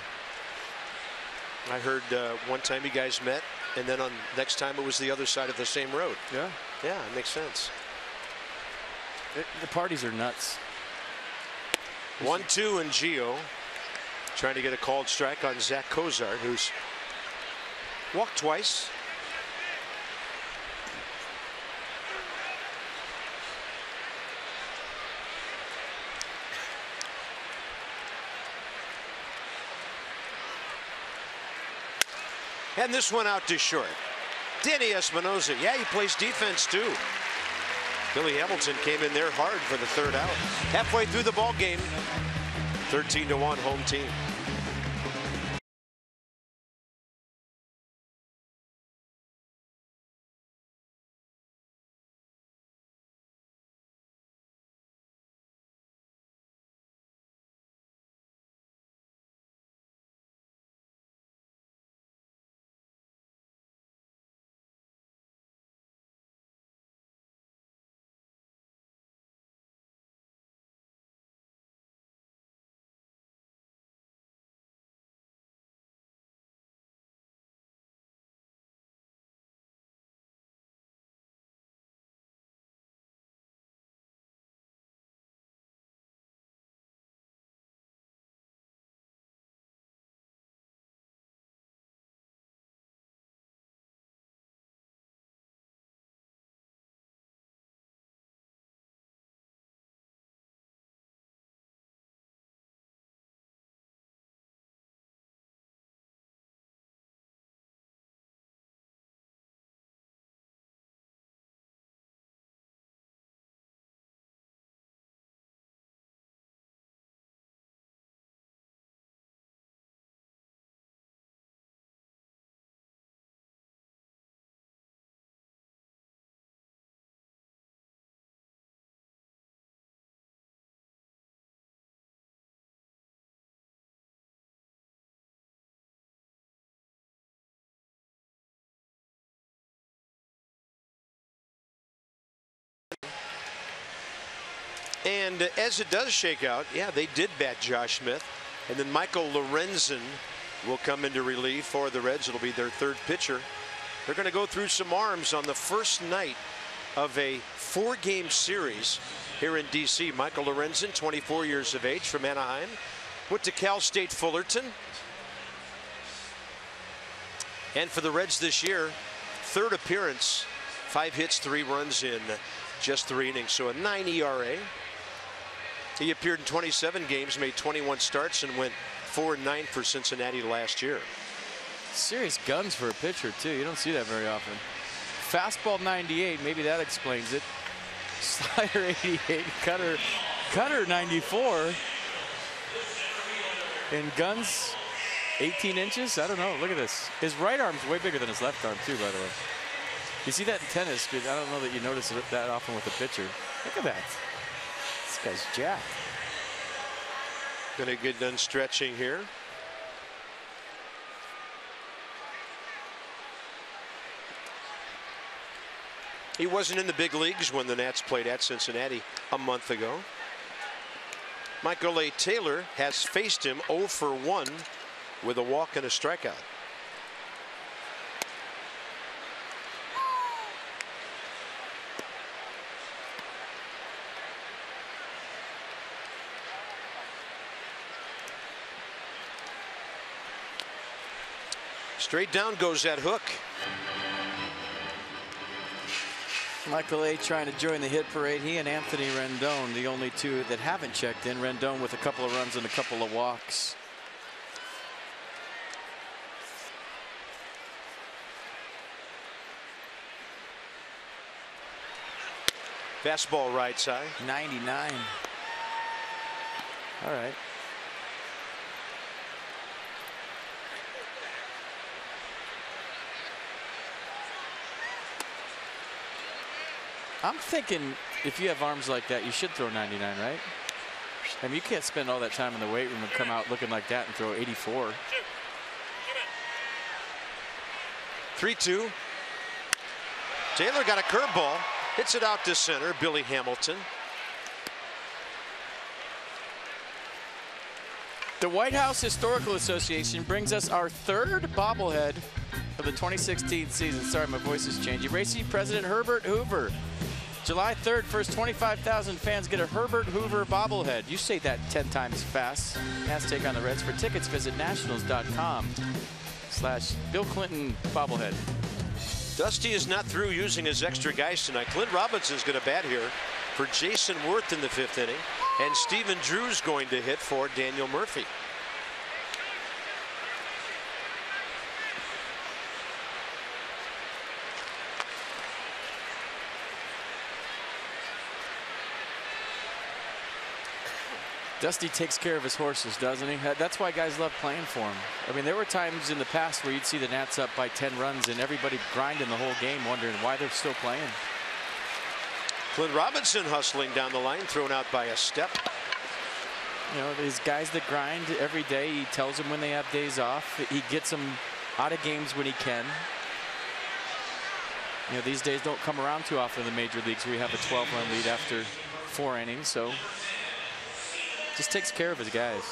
I heard one time you guys met, and then on next time it was the other side of the same road. Yeah. Yeah, it makes sense. The parties are nuts. 1-2 and Gio trying to get a called strike on Zach Cozart, who's walked twice. And this one out to short. Danny Espinosa. Yeah, he plays defense too. Billy Hamilton came in there hard for the 3rd out. Halfway through the ball game, 13-1 home team. And as it does shake out, yeah, they did bat Josh Smith. And then Michael Lorenzen will come into relief for the Reds. It'll be their 3rd pitcher. They're going to go through some arms on the first night of a 4-game series here in D.C. Michael Lorenzen, 24 years of age, from Anaheim. Went to Cal State Fullerton. And for the Reds this year, 3rd appearance, 5 hits, 3 runs in just 3 innings. So a 9 ERA. He appeared in 27 games, made 21 starts, and went 4-9 for Cincinnati last year. Serious guns for a pitcher, too. You don't see that very often. Fastball 98, maybe that explains it. Slider 88, cutter 94. And guns 18 inches? I don't know. Look at this. His right arm's way bigger than his left arm, too, by the way. You see that in tennis, but I don't know that you notice it that often with a pitcher. Look at that. This guy's jacked. Gonna get done stretching here. He wasn't in the big leagues when the Nats played at Cincinnati a month ago. Michael A. Taylor has faced him 0 for 1 with a walk and a strikeout. Straight down goes that hook. Michael A. trying to join the hit parade. He and Anthony Rendon, the only 2 that haven't checked in. Rendon with a couple of runs and a couple of walks. Fastball right side. 99. All right. I'm thinking if you have arms like that, you should throw 99, right? I mean, you can't spend all that time in the weight room and come out looking like that and throw 84. 3-2. Taylor got a curveball. Hits it out to center. Billy Hamilton. The White House Historical Association brings us our third bobblehead of the 2016 season. Sorry, my voice is changing. Racing President Herbert Hoover. July 3rd, first 25,000 fans get a Herbert Hoover bobblehead. You say that 10 times fast. Nats take on the Reds. For tickets, visit nationals.com/Bill Clinton bobblehead. Dusty is not through using his extra guys tonight. Clint Robinson's going to bat here for Jason Worth in the 5th inning. And Stephen Drew's going to hit for Daniel Murphy. Dusty takes care of his horses, doesn't he? That's why guys love playing for him. I mean, there were times in the past where you'd see the Nats up by 10 runs and everybody grinding the whole game, wondering why they're still playing. Clint Robinson hustling down the line, thrown out by a step. You know, these guys that grind every day, he tells them when they have days off. He gets them out of games when he can. You know, these days don't come around too often in the major leagues where you have a 12-run lead after 4 innings, so just takes care of his guys.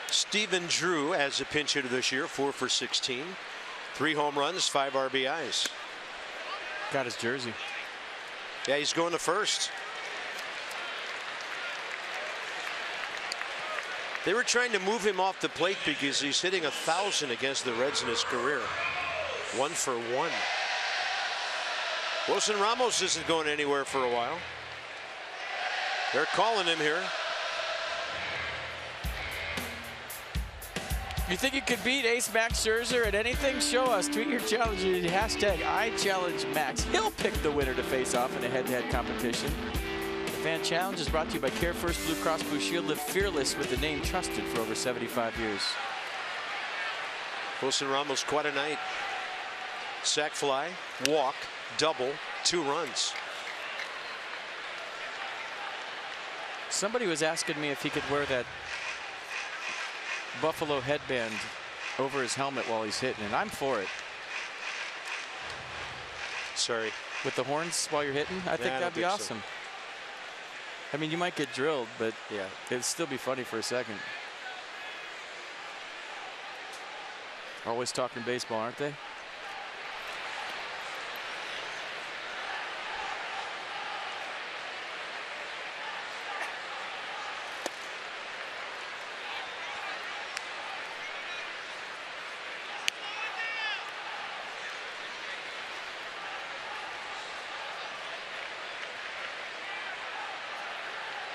Stephen Drew as a pinch hitter this year, 4 for 16, 3 home runs, 5 RBIs. Got his jersey. Yeah, he's going to first. They were trying to move him off the plate because he's hitting 1,000 against the Reds in his career. 1 for 1. Wilson Ramos isn't going anywhere for a while. They're calling him here. You think you could beat Ace Max Scherzer at anything? Show us. Tweet your challenge at #IChallengeMax. He'll pick the winner to face off in a head-to-head competition. The Fan Challenge is brought to you by Care First Blue Cross Blue Shield. Live fearless with the name trusted for over 75 years. Wilson Ramos, quite a night. Sac fly, walk, double, 2 runs. Somebody was asking me if he could wear that Buffalo headband over his helmet while he's hitting, and I'm for it. Sorry. With the horns while you're hitting, I think that'd be awesome. So. I mean, you might get drilled, but yeah, it'd still be funny for a second. Always talking baseball, aren't they?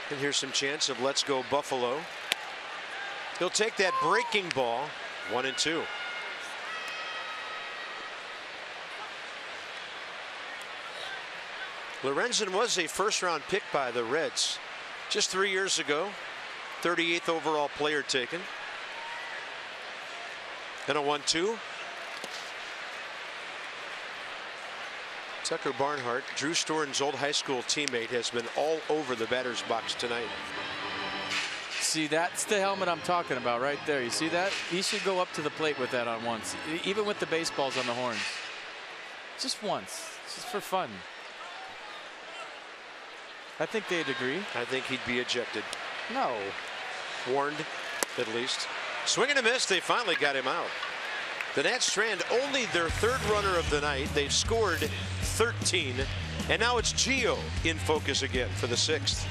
And here's some chance of let's go Buffalo. He'll take that breaking ball. 1-2. Lorenzen was a first-round pick by the Reds just 3 years ago. 38th overall player taken. And a 1-2. Tucker Barnhart, Drew Storen's old high school teammate, has been all over the batter's box tonight. See, that's the helmet I'm talking about right there. You see that? He should go up to the plate with that on once, even with the baseballs on the horns. Just once, just for fun. I think they'd agree. I think he'd be ejected. No. Warned, at least. Swing and a miss. They finally got him out. The Nats strand only their 3rd runner of the night. They've scored 13, and now it's Gio in focus again for the 6th.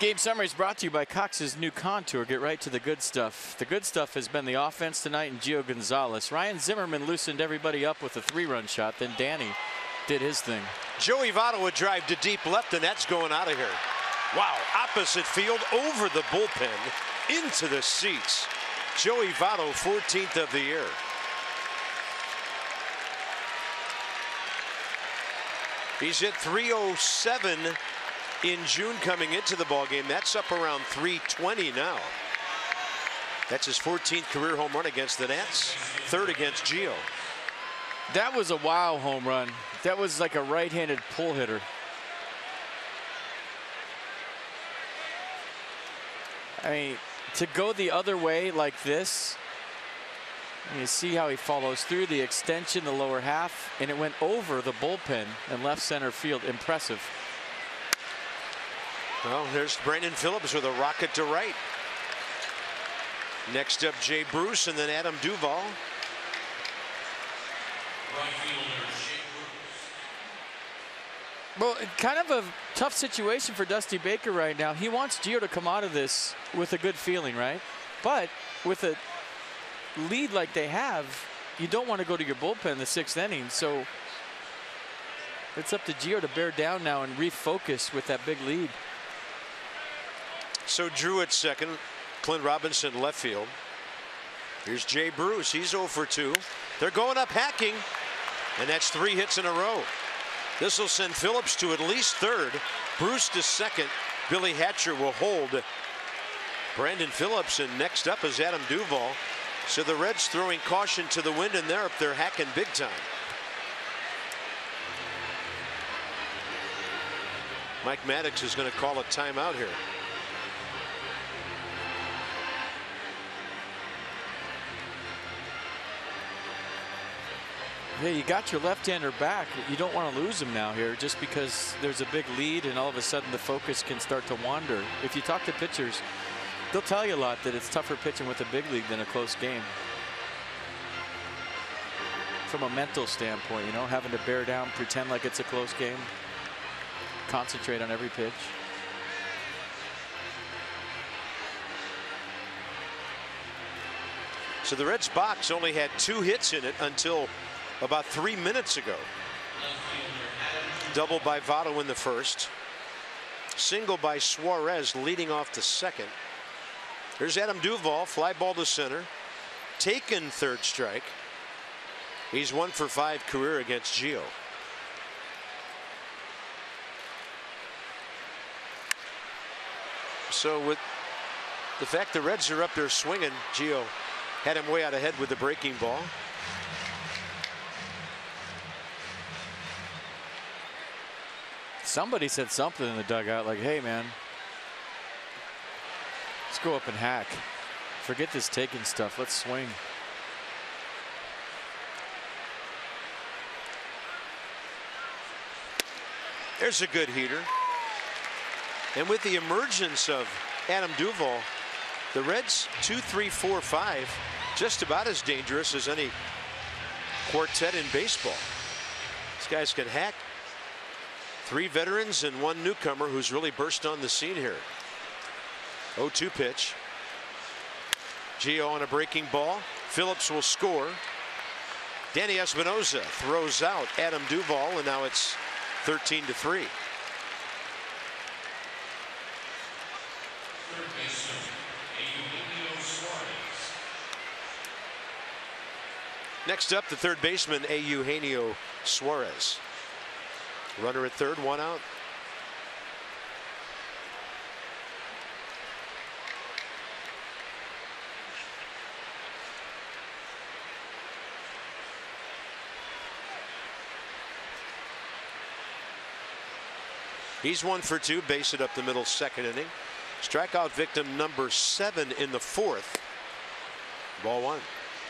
Game summary is brought to you by Cox's new Contour. Get right to the good stuff. The good stuff has been the offense tonight and Gio Gonzalez. Ryan Zimmerman loosened everybody up with a 3-run shot. Then Danny did his thing. Joey Votto would drive to deep left, and that's going out of here. Wow, opposite field, over the bullpen, into the seats. Joey Votto, 14th of the year. He's hit .307 in June coming into the ballgame. That's up around .320 now. That's his 14th career home run against the Nats, 3rd against Gio. That was a wow home run. That was like a right-handed pull hitter. I mean, to go the other way like this, you see how he follows through the extension, the lower half, and it went over the bullpen and left center field. Impressive. Well, there's Brandon Phillips with a rocket to right. Next up, Jay Bruce, and then Adam Duvall. Well, kind of a tough situation for Dusty Baker right now. He wants Gio to come out of this with a good feeling, right? But with a lead like they have, you don't want to go to your bullpen in the 6th inning. So it's up to Gio to bear down now and refocus with that big lead. So Drew at second, Clint Robinson left field. Here's Jay Bruce. He's 0 for 2. They're going up hacking, and that's 3 hits in a row. This will send Phillips to at least 3rd. Bruce to 2nd. Billy Hatcher will hold Brandon Phillips, and next up is Adam Duvall. So the Reds throwing caution to the wind, and they're up there hacking big time. Mike Maddox is going to call a timeout here. Yeah, you got your left-hander back. You don't want to lose him now here just because there's a big lead and all of a sudden the focus can start to wander. If you talk to pitchers, they'll tell you a lot that it's tougher pitching with a big league than a close game. From a mental standpoint, you know, having to bear down, pretend like it's a close game, concentrate on every pitch. So the Reds box only had 2 hits in it until about 3 minutes ago. Double by Votto in the 1st. Single by Suarez leading off the 2nd. There's Adam Duvall, fly ball to center. Taken 3rd strike. He's 1 for 5 career against Gio. So with the fact the Reds are up there swinging, Gio had him way out ahead with the breaking ball. Somebody said something in the dugout like, hey man, let's go up and hack. Forget this taking stuff. Let's swing. There's a good heater. And with the emergence of Adam Duvall, the Reds 2, 3, 4, 5, just about as dangerous as any quartet in baseball. These guys can hack. 3 veterans and 1 newcomer who's really burst on the scene here. 0-2 pitch. Gio on a breaking ball. Phillips will score. Danny Espinosa throws out Adam Duvall, and now it's 13-3. Next up, the 3rd baseman, Eugenio Suarez. Runner at 3rd, 1 out. He's 1 for 2, base it up the middle, 2nd inning. Strikeout victim number 7 in the 4th. Ball 1.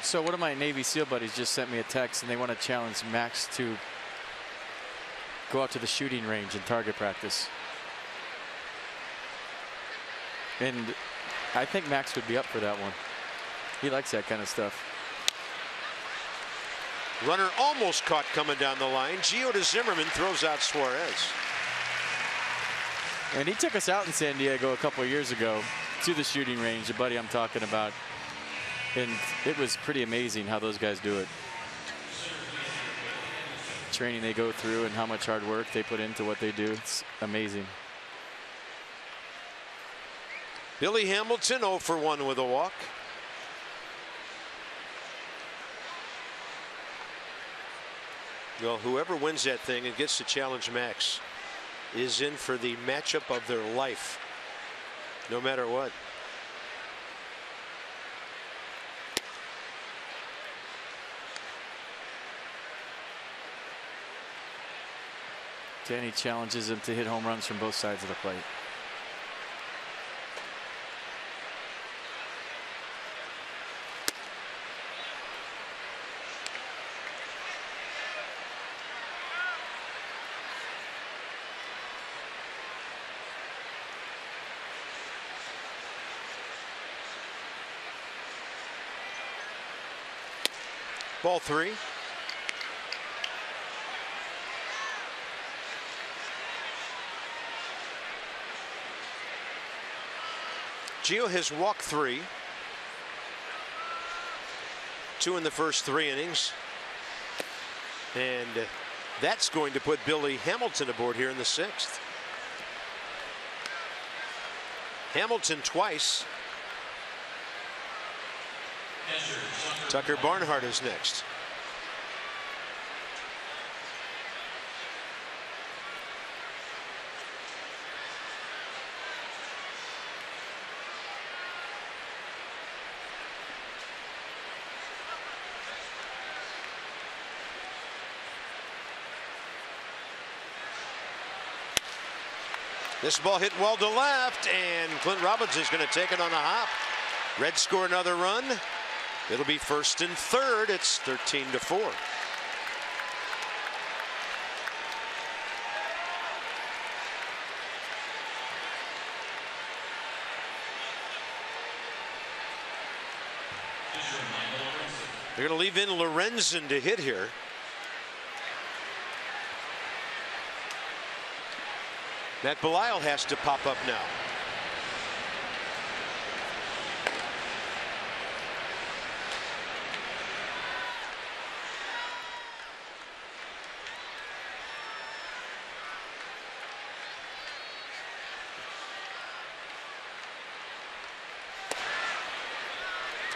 So one of my Navy SEAL buddies just sent me a text, and they want to challenge Max to go out to the shooting range and target practice. And I think Max would be up for that one. He likes that kind of stuff. Runner almost caught coming down the line. Gio to Zimmerman, throws out Suarez. And he took us out in San Diego a couple of years ago to the shooting range, the buddy I'm talking about. And it was pretty amazing how those guys do it. Training they go through and how much hard work they put into what they do. It's amazing. Billy Hamilton 0 for 1 with a walk. Well, whoever wins that thing and gets to challenge Max is in for the matchup of their life, no matter what. Danny challenges him to hit home runs from both sides of the plate. Ball 3. Gio has walked 3. 2 in the first 3 innings. And that's going to put Billy Hamilton aboard here in the 6th. Hamilton twice. Tucker Barnhart is next. This ball hit well to left, and Clint Robinson's going to take it on a hop. Reds score another run. It'll be 1st and 3rd. It's 13-4. They're going to leave in Lorenzen to hit here. Matt Belisle has to pop up now.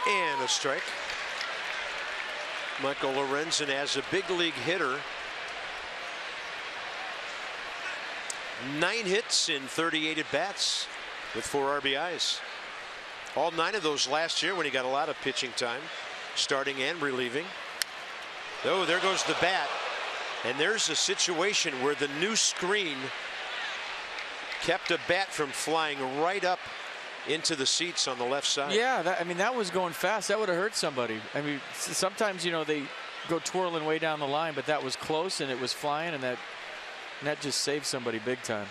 And a strike. Michael Lorenzen as a big league hitter. 9 hits in 38 at-bats with 4 RBIs. All 9 of those last year when he got a lot of pitching time, starting and relieving. Oh, there goes the bat. And there's a situation where the new screen kept a bat from flying right up into the seats on the left side. Yeah, I mean, that was going fast. That would have hurt somebody. I mean, sometimes, you know, they go twirling way down the line, but that was close and it was flying, and that just saved somebody big time.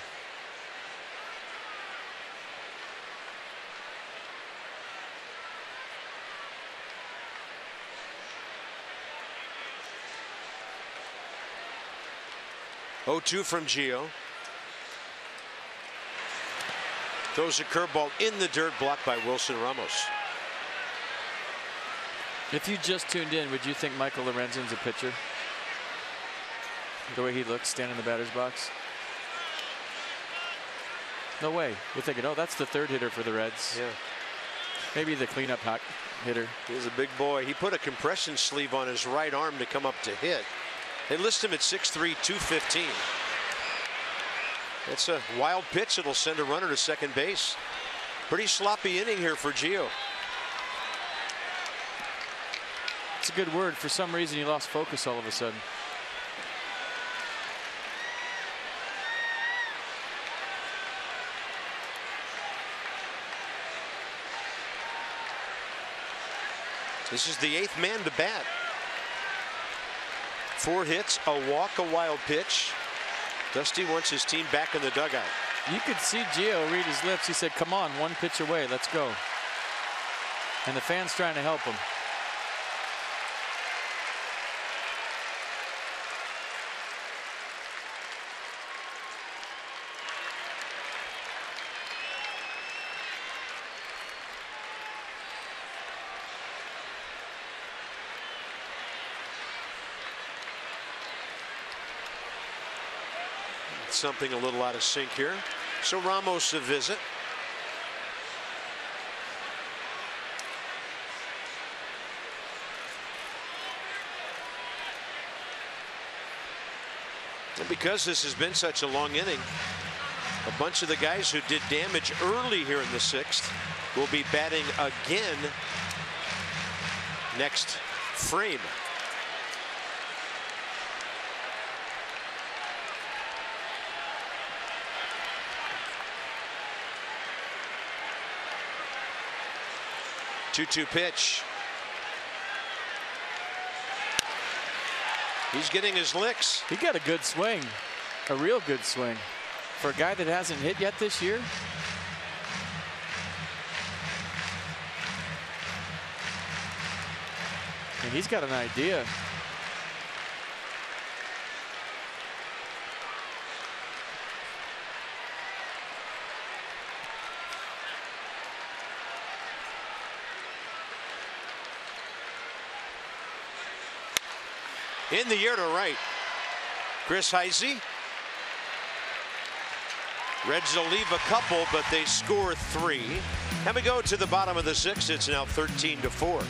Oh, 2 from Gio. Throws a curveball in the dirt, blocked by Wilson Ramos. If you just tuned in, would you think Michael Lorenzen's a pitcher? The way he looks standing in the batter's box? No way. You're thinking, oh, that's the 3rd hitter for the Reds. Yeah. Maybe the cleanup hot hitter. He's a big boy. He put a compression sleeve on his right arm to come up to hit. They list him at 6'3", 215. It's a wild pitch. It'll send a runner to second base. Pretty sloppy inning here for Gio. It's a good word. For some reason, he lost focus all of a sudden. This is the 8th man to bat. 4 hits, a walk, a wild pitch. Dusty wants his team back in the dugout. You could see Gio read his lips. He said, come on, 1 pitch away, let's go. And the fans trying to help him. something a little out of sync here. So Ramos a visit. And because this has been such a long inning, a bunch of the guys who did damage early here in the 6th will be batting again next frame. Two-two pitch. He's getting his licks. He got a good swing, a real good swing. For a guy that hasn't hit yet this year. And he's got an idea. In the air to right. Chris Heisey. Reds will leave a couple, but they score 3. And we go to the bottom of the 6th. It's now 13-4.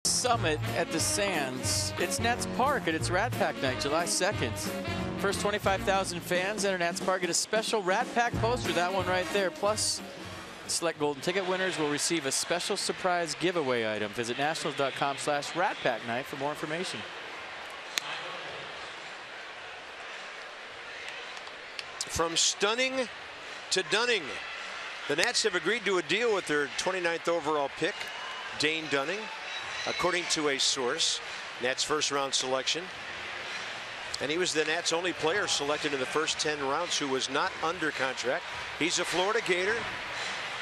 Summit at the Sands. It's Nats Park and it's Rat Pack Night, July 2nd. First 25,000 fans enter Nats Park. Get a special Rat Pack poster, that one right there. Plus, select golden ticket winners will receive a special surprise giveaway item. Visit nationals.com/ratpacknight for more information. From stunning to Dunning, the Nats have agreed to a deal with their 29th overall pick, Dane Dunning. According to a source, Nats first-round selection. And he was the Nats' only player selected in the first 10 rounds who was not under contract. He's a Florida Gator.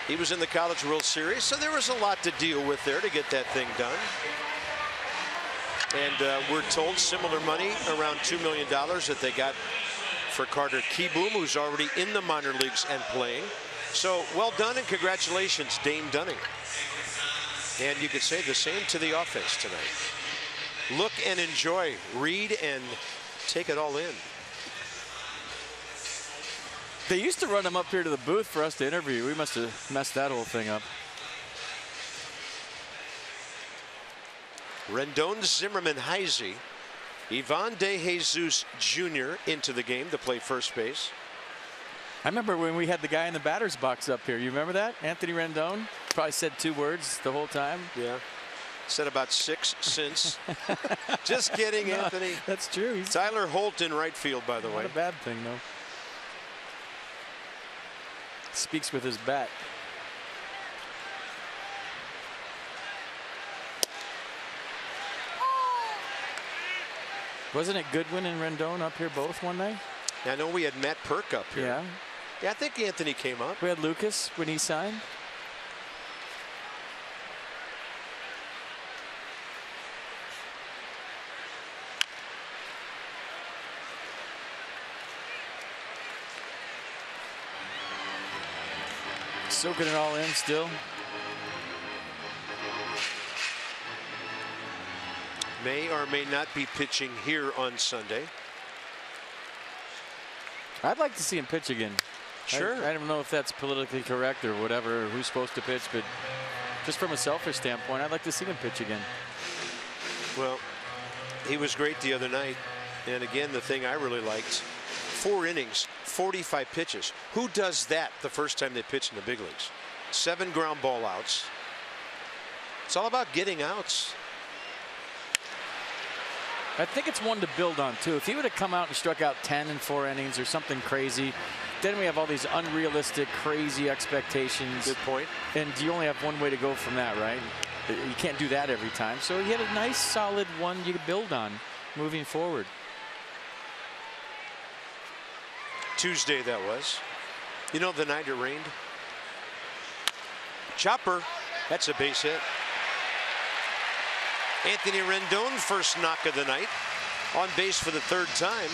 He was in the College World Series, so there was a lot to deal with there to get that thing done. And we're told similar money, around $2 million that they got for Carter Kieboom, who's already in the minor leagues and playing. So well done and congratulations, Dane Dunning. And you could say the same to the offense tonight. Look and enjoy, read and take it all in. They used to run him up here to the booth for us to interview. We must have messed that whole thing up. Rendon, Zimmerman, Heisey, Ivan De Jesus Jr. into the game to play first base. I remember when we had the guy in the batter's box up here. You remember that? Anthony Rendon probably said 2 words the whole time. Yeah. Said about 6 since. Just kidding, no, Anthony. That's true. He's Tyler Holt in right field, by the way. Not a bad thing, though. Speaks with his bat. Wasn't it Goodwin and Rendon up here both one night? I know we had Matt Perk up here. Yeah. Yeah, I think Anthony came up. We had Lucas when he signed. soaking it all in still. May or may not be pitching here on Sunday. I'd like to see him pitch again. Sure. I don't know if that's politically correct or whatever, or who's supposed to pitch, but just from a selfish standpoint, I'd like to see him pitch again. Well, he was great the other night. And again, the thing I really liked, 4 innings, 45 pitches. Who does that the first time they pitch in the big leagues? 7 ground ball outs. It's all about getting outs. I think it's one to build on, too. If he would have come out and struck out 10 in 4 innings or something crazy, then we have all these unrealistic, crazy expectations. Good point. And you only have one way to go from that, right? You can't do that every time. So he had a nice, solid one you could build on moving forward. Tuesday that was. You know, the night it rained. Chopper, that's a base hit. Anthony Rendon, first knock of the night, on base for the 3rd time.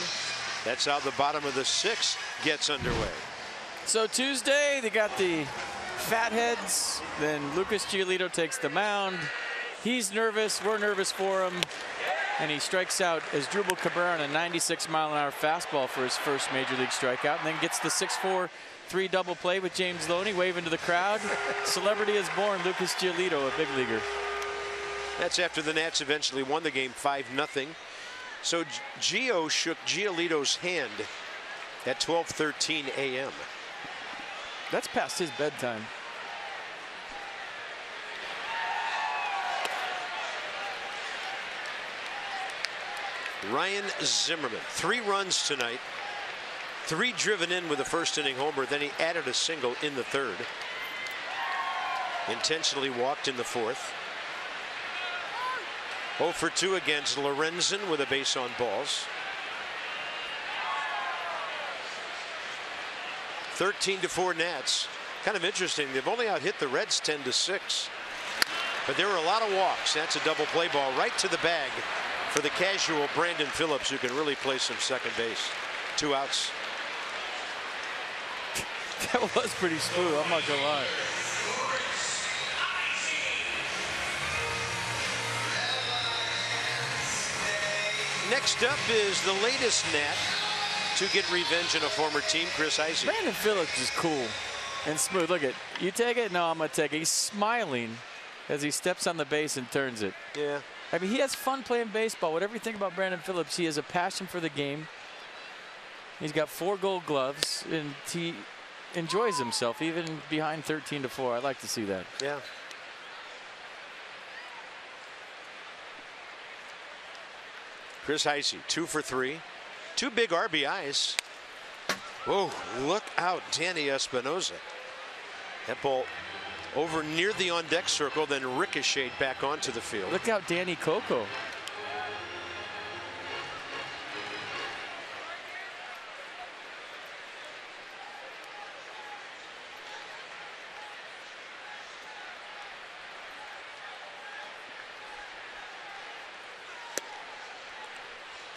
That's how the bottom of the 6th gets underway. So Tuesday, they got the Fatheads. Then Lucas Giolito takes the mound. He's nervous. We're nervous for him. And he strikes out Asdrubal Cabrera on a 96-mile-an-hour fastball for his first major league strikeout, and then gets the 6-4 3 double play with James Loney, waving to the crowd. Celebrity is born, Lucas Giolito, a big leaguer. That's after the Nats eventually won the game 5-0. So Gio shook Giolito's hand at 12:13 a.m. That's past his bedtime. Ryan Zimmerman, 3 runs tonight, 3 driven in with a first inning homer. Then he added a single in the 3rd. Intentionally walked in the 4th. 0 for 2 against Lorenzen with a base on balls. 13-4 Nats. Kind of interesting. They've only out hit the Reds 10-6. But there were a lot of walks. That's a double play ball right to the bag for the casual Brandon Phillips, who can really play some second base. 2 outs. That was pretty smooth, I'm not gonna lie. Next up is the latest Nat to get revenge on a former team, Chris Heisey. Brandon Phillips is cool and smooth. Look at, you take it? No, I'm gonna take it. He's smiling as he steps on the base and turns it. Yeah. I mean, he has fun playing baseball. Whatever you think about Brandon Phillips, he has a passion for the game. He's got 4 gold gloves, and he enjoys himself, even behind 13-4. I like to see that. Yeah. Chris Heisey, 2 for 3. 2 big RBIs. Whoa, look out, Danny Espinosa. That ball over near the on-deck circle, then ricocheted back onto the field. Look out, Danny Coco.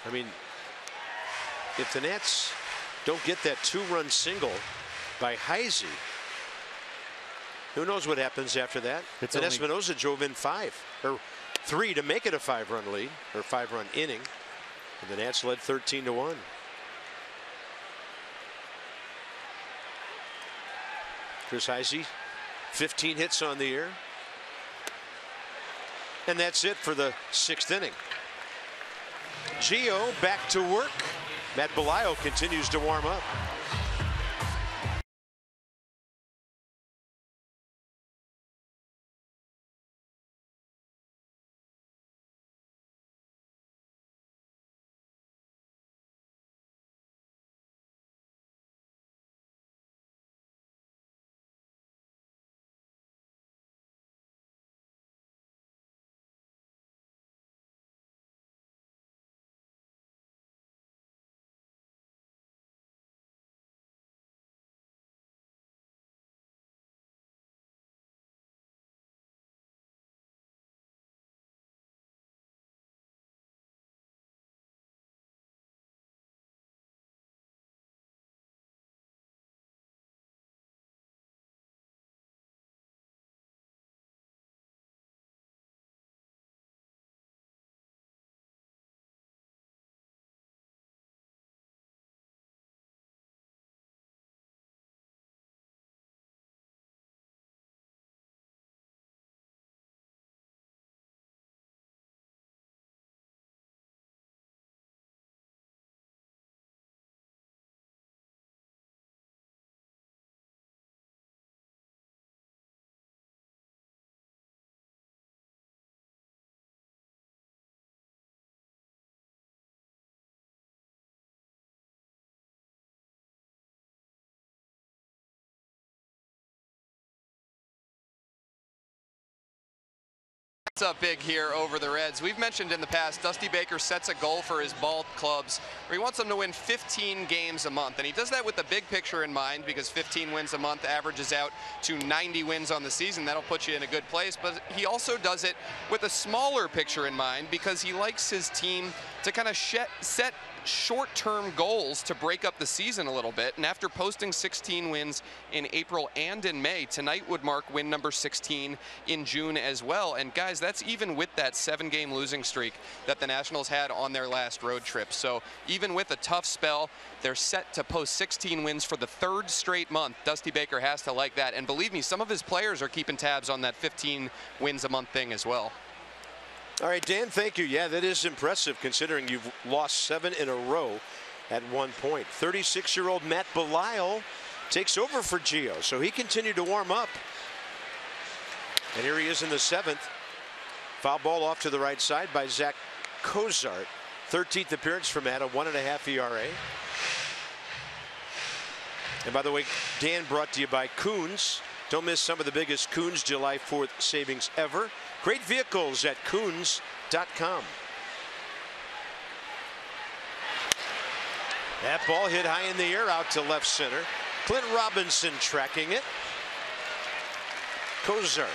I mean, if the Nats don't get that 2-run single by Heisey, who knows what happens after that? And Espinosa drove in 3 to make it a 5-run lead, or 5-run inning. And the Nats led 13-1. Chris Heisey, 15 hits on the year. And that's it for the 6th inning. Gio back to work. Matt Belisle continues to warm up. Up big here over the Reds. We've mentioned in the past, Dusty Baker sets a goal for his ball clubs where he wants them to win 15 games a month, and he does that with the big picture in mind, because 15 wins a month averages out to 90 wins on the season. That'll put you in a good place, but he also does it with a smaller picture in mind, because he likes his team to kind of set short-term goals to break up the season a little bit. And after posting 16 wins in April and in May, tonight would mark win number 16 in June as well. And guys, that's even with that 7-game losing streak that the Nationals had on their last road trip. So even with a tough spell, they're set to post 16 wins for the 3rd straight month. Dusty Baker has to like that. And believe me, some of his players are keeping tabs on that 15 wins a month thing as well. All right, Dan, thank you. Yeah, that is impressive considering you've lost 7 in a row at one point. 36-year-old Matt Belisle takes over for Gio, so he continued to warm up. And here he is in the 7th. Foul ball off to the right side by Zach Cozart. 13th appearance for Matt, a 1.5 ERA. And by the way, Dan, brought to you by Koons. Don't miss some of the biggest Koons July 4th savings ever. Great vehicles at Koons.com. That ball hit high in the air out to left center. Clint Robinson tracking it. Cozart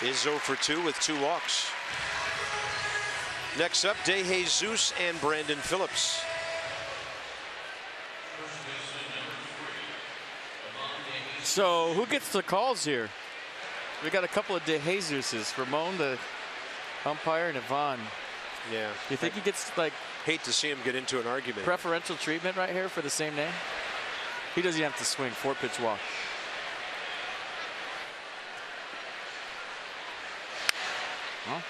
is 0 for 2 with 2 walks. Next up, DeJesus and Brandon Phillips. So who gets the calls here? We got a couple of DeJesuses. Ramon, the umpire, and Ivan. Yeah. You think he gets, like, hate to see him get into an argument. Preferential treatment right here for the same name? He doesn't have to swing. 4-pitch walk. Well,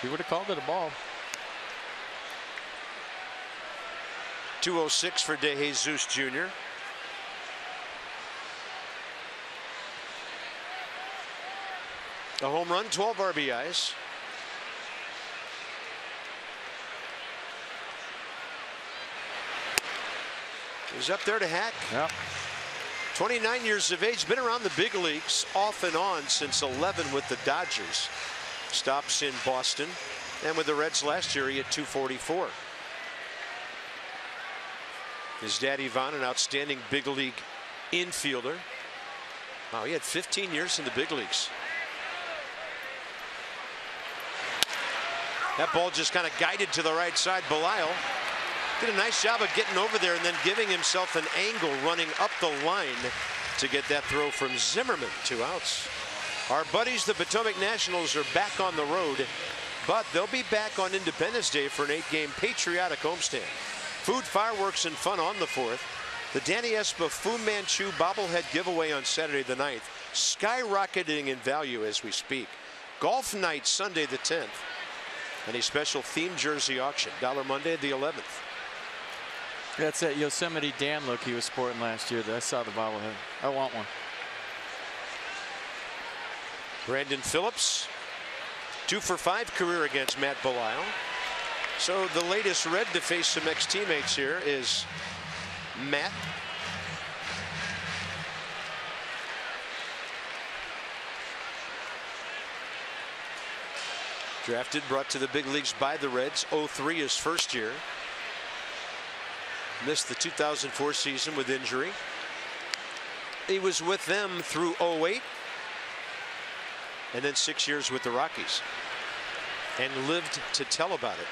he would have called it a ball. 206 for DeJesus Jr. A home run, 12 RBIs. He's up there to Hack. Yep. 29 years of age, been around the big leagues off and on since 11 with the Dodgers. Stops in Boston, and with the Reds last year he hit 244. His dad Ivan, an outstanding big league infielder. Wow, he had 15 years in the big leagues. That ball just kind of guided to the right side. Belisle did a nice job of getting over there and then giving himself an angle running up the line to get that throw from Zimmerman. 2 outs. Our buddies, the Potomac Nationals, are back on the road, but they'll be back on Independence Day for an 8-game patriotic homestand. Food, fireworks, and fun on the 4th. The Danny Espa Fu Manchu bobblehead giveaway on Saturday the 9th, skyrocketing in value as we speak. Golf night Sunday the 10th. And a special themed jersey auction, Dollar Monday the 11th. That's that Yosemite Dan look he was sporting last year. I saw the bobblehead. I want one. Brandon Phillips, 2 for 5 career against Matt Belisle. So the latest Red to face some ex-teammates here is Matt. Drafted, brought to the big leagues by the Reds. 03 his first year. Missed the 2004 season with injury. He was with them through 08. And then 6 years with the Rockies. And lived to tell about it.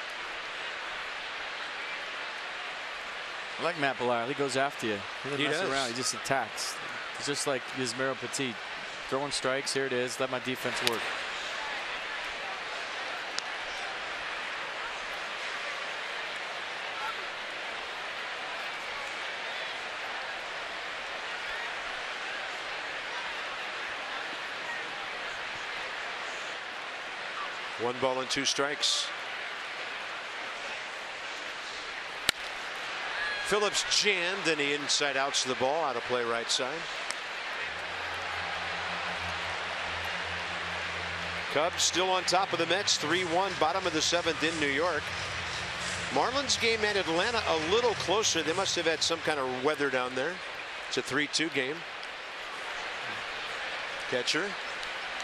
I like Matt Belisle. He goes after you. He doesn't mess does. around. He just attacks. It's just like Yusmeiro Petit. Throwing strikes. Here it is. Let my defense work. One ball and 2 strikes. Phillips jammed, and he inside outs the ball, out of play right side. Cubs still on top of the Mets, 3-1, bottom of the 7th in New York. Marlins game at Atlanta a little closer. They must have had some kind of weather down there. It's a 3-2 game. Catcher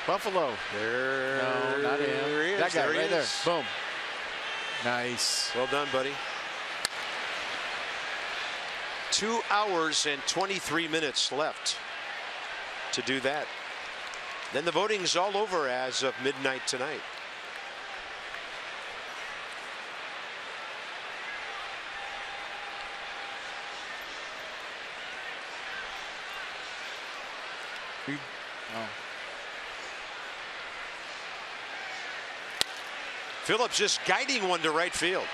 Buffalo. There. No, not him. There he is. That guy There he right there. is. Boom. Nice. Well done, buddy. 2 hours and 23 minutes left to do that. Then the voting's all over as of midnight tonight. Oh. Phillips just guiding one to right field.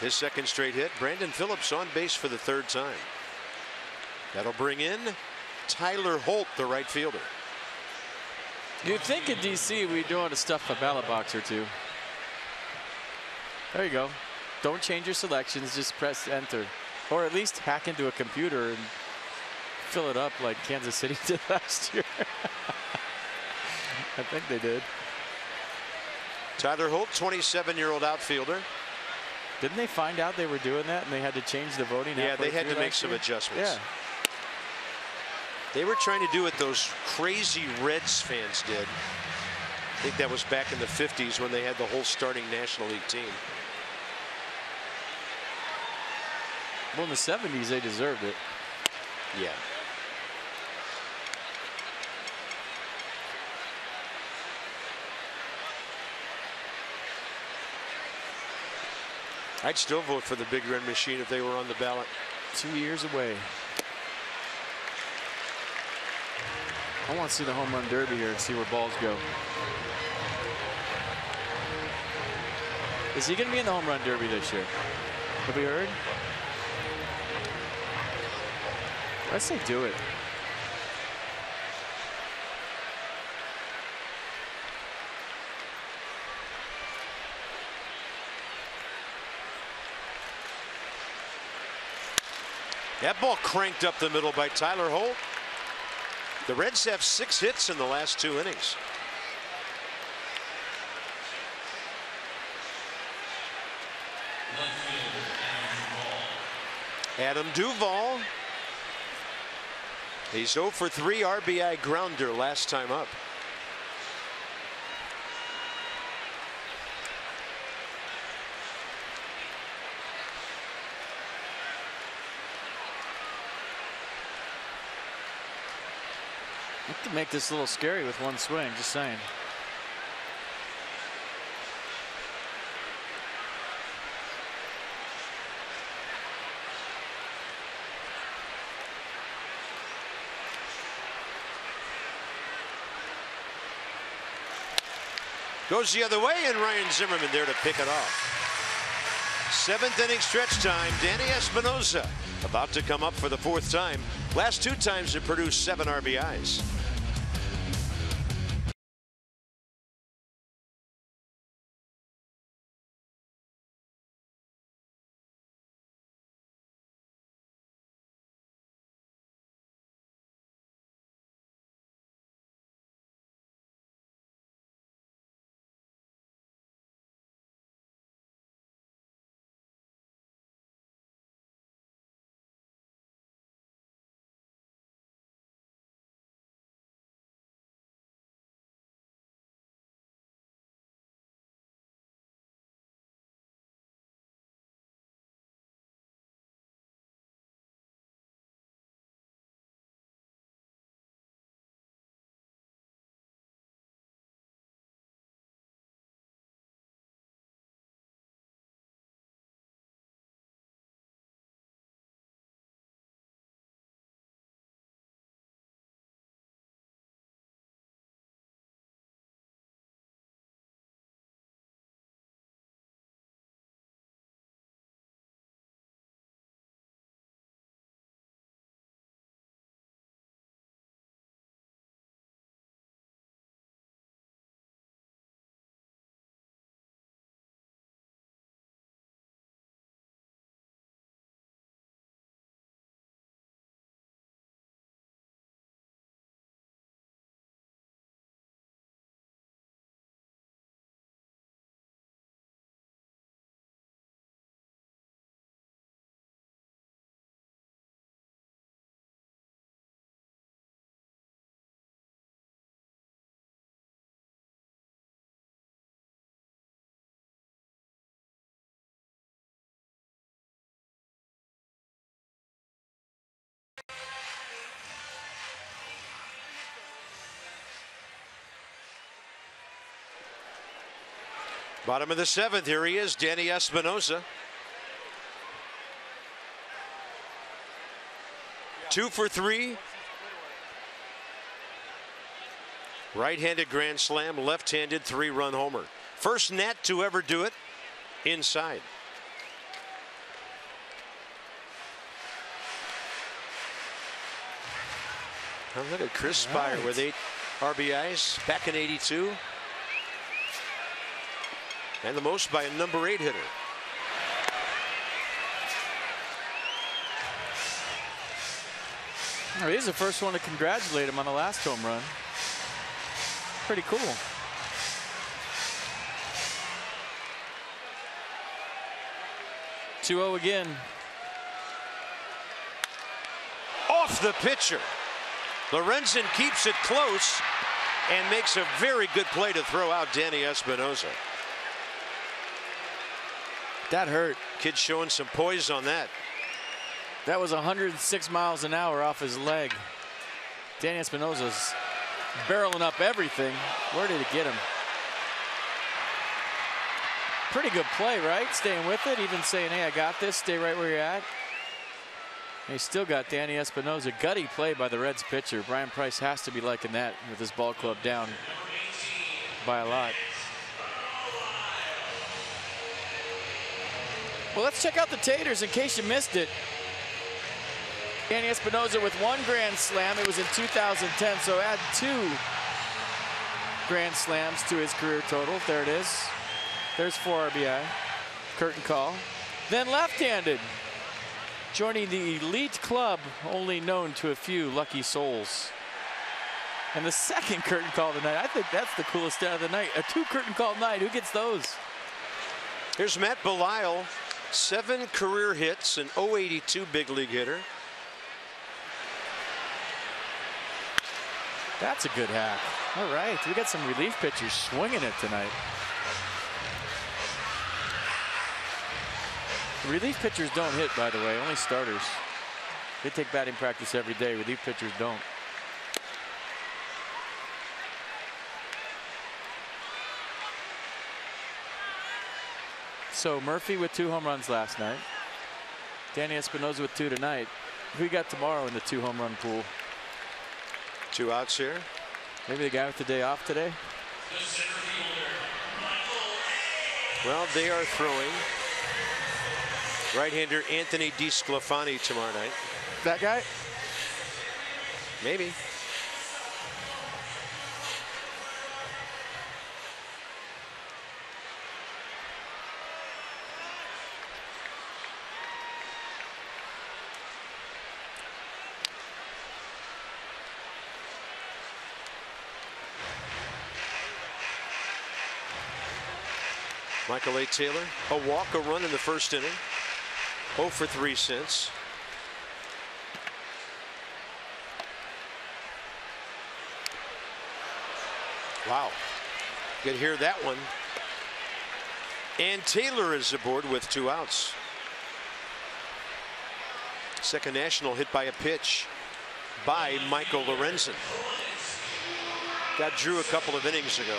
His second straight hit. Brandon Phillips on base for the third time. That'll bring in Tyler Holt, the right fielder. You'd think in DC we'd know how to stuff a ballot box or two. There you go. Don't change your selections, just press enter. Or at least hack into a computer and fill it up like Kansas City did last year. I think they did. Tyler Holt, 27-year-old outfielder. Didn't they find out they were doing that and they had to change the voting? Yeah, they had to make last some year? adjustments. Yeah. They were trying to do what those crazy Reds fans did. I think that was back in the 50s when they had the whole starting National League team. Well, in the 70s, they deserved it. Yeah. I'd still vote for the Big Red Machine if they were on the ballot. 2 years away. I want to see the home run derby here and see where balls go. Is he going to be in the home run derby this year? Have we heard? Let's say do it. That ball cranked up the middle by Tyler Holt. The Reds have 6 hits in the last 2 innings. Adam Duvall. He's 0 for 3 RBI grounder last time up. You can make this a little scary with one swing, just saying. Goes the other way, and Ryan Zimmerman there to pick it off. 7th inning stretch time. Danny Espinosa about to come up for the 4th time. Last 2 times it produced 7 RBIs. Bottom of the 7th, here he is, Danny Espinosa. 2 for 3. Right-handed grand slam, left-handed 3-run homer. First Nat to ever do it inside. Oh, look at Chris Spire with 8 RBIs back in '82. And the most by a number 8 hitter. Oh, he's the first one to congratulate him on the last home run. Pretty cool. (2-0) again. Off the pitcher. Lorenzen keeps it close and makes a very good play to throw out Danny Espinosa. That hurt. Kid showing some poise on that. That was 106 miles an hour off his leg. Danny Espinosa's barreling up everything. Where did it get him? Pretty good play, right? Staying with it, even saying, hey, I got this, stay right where you're at. And he still got Danny Espinosa. Gutty play by the Reds pitcher. Brian Price has to be liking that with his ball club down by a lot. Well, let's check out the Taters in case you missed it. Danny Espinosa with 1 grand slam. It was in 2010, so add 2 grand slams to his career total. There it is. There's 4 RBI. Curtain call. Then left-handed, joining the elite club only known to a few lucky souls. And the second curtain call of the night. I think that's the coolest stat of the night. A 2 curtain call night. Who gets those? Here's Matt Belisle, 7 career hits, an .082 big league hitter. That's a good hack. All right, we got some relief pitchers swinging it tonight. Relief pitchers don't hit, by the way, only starters. They take batting practice every day. Relief pitchers don't. So Murphy with 2 home runs last night. Danny Espinosa with 2 tonight. Who we got tomorrow in the 2 home run pool? 2 outs here. Maybe the guy with the day off today? Well, they are throwing right-hander Anthony DeSclafani tomorrow night. That guy? Maybe. Michael A. Taylor, a walk, a run in the first inning. 0 for 3 since. Wow. You can hear that one. And Taylor is aboard with 2 outs. Second National hit by a pitch by Michael Lorenzen. Got Drew a couple of innings ago.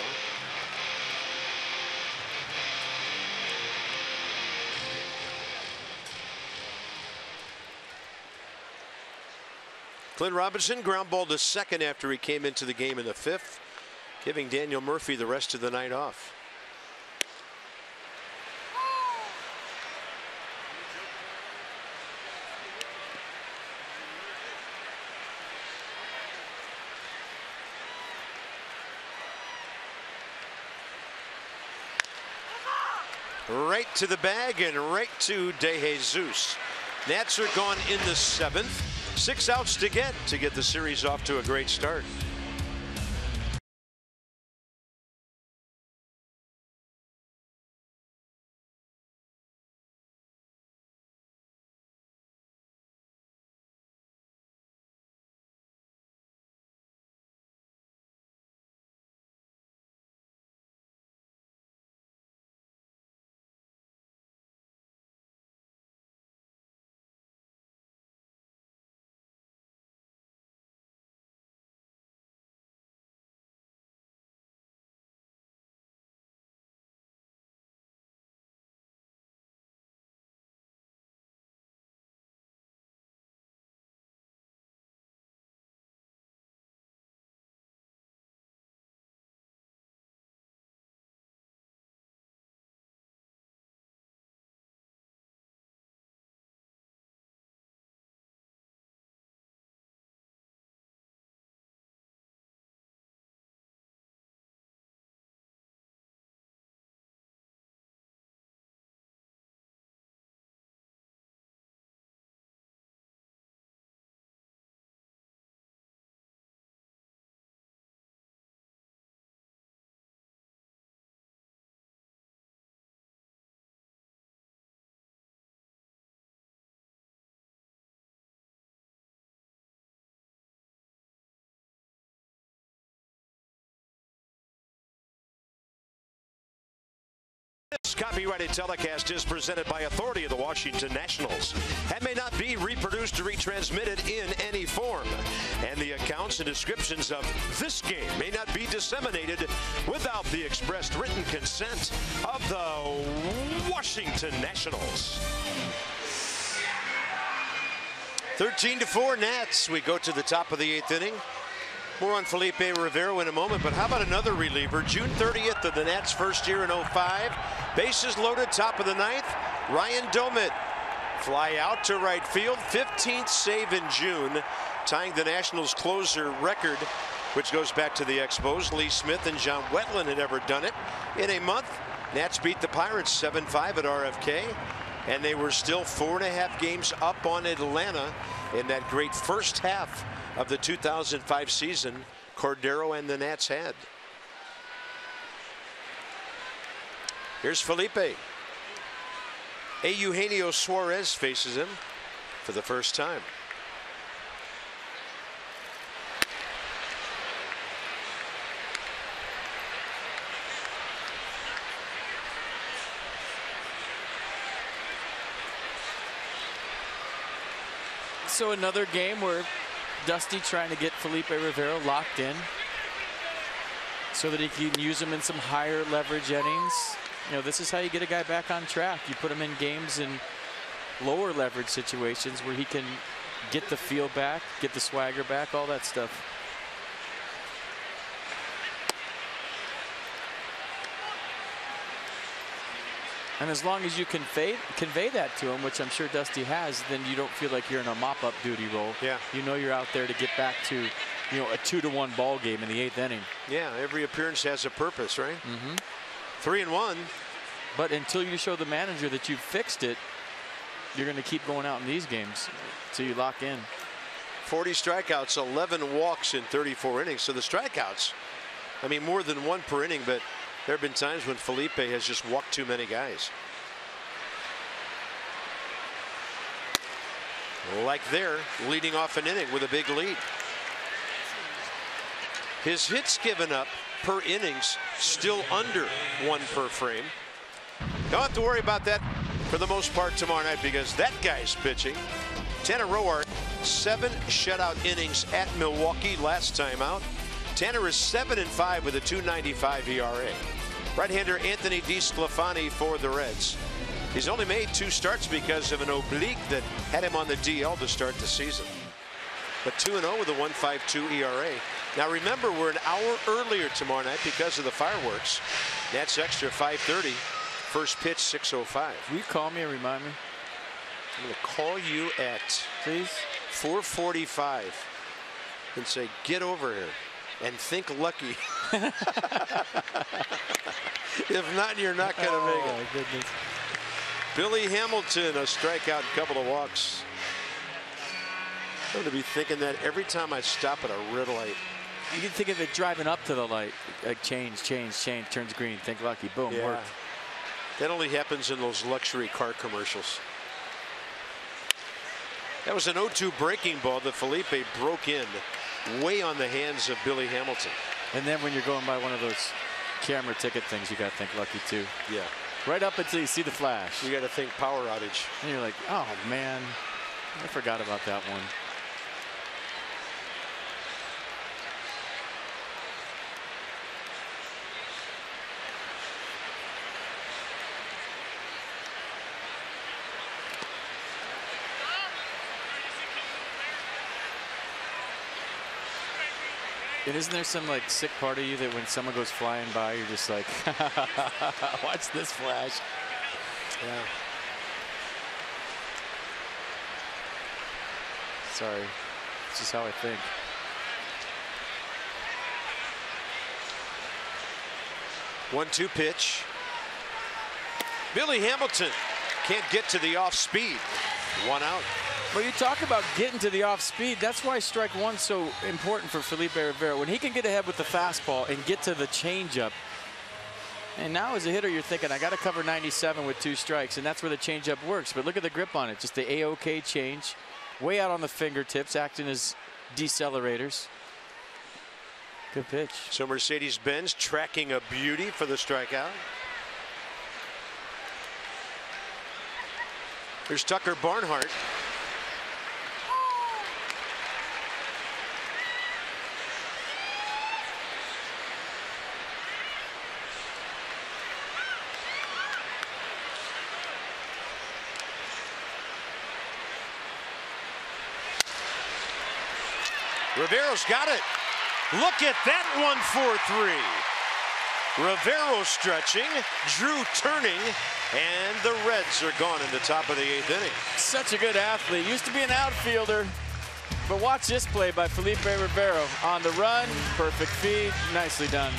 Clint Robinson ground ball to second after he came into the game in the 5th, giving Daniel Murphy the rest of the night off. Right to the bag and right to DeJesus. Nats are gone in the 7th. 6 outs to get the series off to a great start. copyrighted telecast is presented by authority of the Washington Nationals and may not be reproduced or retransmitted in any form. And the accounts and descriptions of this game may not be disseminated without the expressed written consent of the Washington Nationals. 13-4 Nats. We go to the top of the 8th inning. More on Felipe Rivero in a moment, but how about another reliever? June 30th of the Nats' first year in 05. Bases loaded, top of the 9th. Ryan Domit fly out to right field. 15th save in June, tying the Nationals closer record, which goes back to the Expos. Lee Smith and John Wetland had ever done it in a month. Nats beat the Pirates 7-5 at RFK, and they were still 4.5 games up on Atlanta in that great first half of the 2005 season Cordero and the Nats had. Here's Felipe. Eugenio Suarez faces him for the first time. So another game where Dusty trying to get Felipe Rivero locked in so that he can use him in some higher leverage innings. You know, this is how you get a guy back on track. You put him in games in lower leverage situations where he can get the feel back, get the swagger back, all that stuff. And as long as you can convey that to him, which I'm sure Dusty has, then you don't feel like you're in a mop-up duty role. Yeah. You know you're out there to get back to, you know, a 2-1 ball game in the 8th inning. Yeah, every appearance has a purpose, right? 3-1. But until you show the manager that you've fixed it, you're going to keep going out in these games until you lock in. 40 strikeouts, 11 walks in 34 innings. So the strikeouts, I mean, more than one per inning, but there have been times when Felipe has just walked too many guys. Like there, leading off an inning with a big lead. His hits given up per innings still under 1 per frame. Don't have to worry about that for the most part tomorrow night because that guy's pitching. Tanner Roark, 7 shutout innings at Milwaukee last time out. Tanner is 7-5 with a 2.95 ERA. Right-hander Anthony DeSclafani for the Reds. He's only made 2 starts because of an oblique that had him on the DL to start the season. But 2-0 with a 1.52 ERA. Now remember, we're an hour earlier tomorrow night because of the fireworks. Nats Extra 5:30. First pitch 6:05. Will you call me and remind me? I'm going to call you at please 4:45 and say, get over here and think lucky. If not, you're not going to make it. Oh, my goodness. Billy Hamilton, a strikeout and couple of walks. I'm going to be thinking that every time I stop at a red light. You can think of it driving up to the light. Like change, turns green. Think lucky. Boom, Yeah. worked. That only happens in those luxury car commercials. That was an 0-2 breaking ball that Felipe broke in way on the hands of Billy Hamilton. And then when you're going by one of those camera ticket things, you got to think lucky too. Yeah. Right up until you see the flash. You got to think power outage. And you're like, oh man, I forgot about that one. And isn't there some like sick part of you that when someone goes flying by, you're just like, watch this flash. Yeah. Sorry. It's just how I think. One-two pitch. Billy Hamilton can't get to the off speed. 1 out. Well, you talk about getting to the off speed. That's why strike one's so important for Felipe Rivero. When he can get ahead with the fastball and get to the changeup. And now as a hitter, you're thinking, I got to cover 97 with 2 strikes, and that's where the changeup works. But look at the grip on it. Just the A-OK change. Way out on the fingertips, acting as decelerators. Good pitch. So Mercedes-Benz tracking a beauty for the strikeout. Here's Tucker Barnhart. Rivero's got it. Look at that 1-4-3. Rivero stretching, Drew turning, and the Reds are gone in the top of the 8th inning. Such a good athlete. Used to be an outfielder. But watch this play by Felipe Rivero. On the run, perfect feed, nicely done.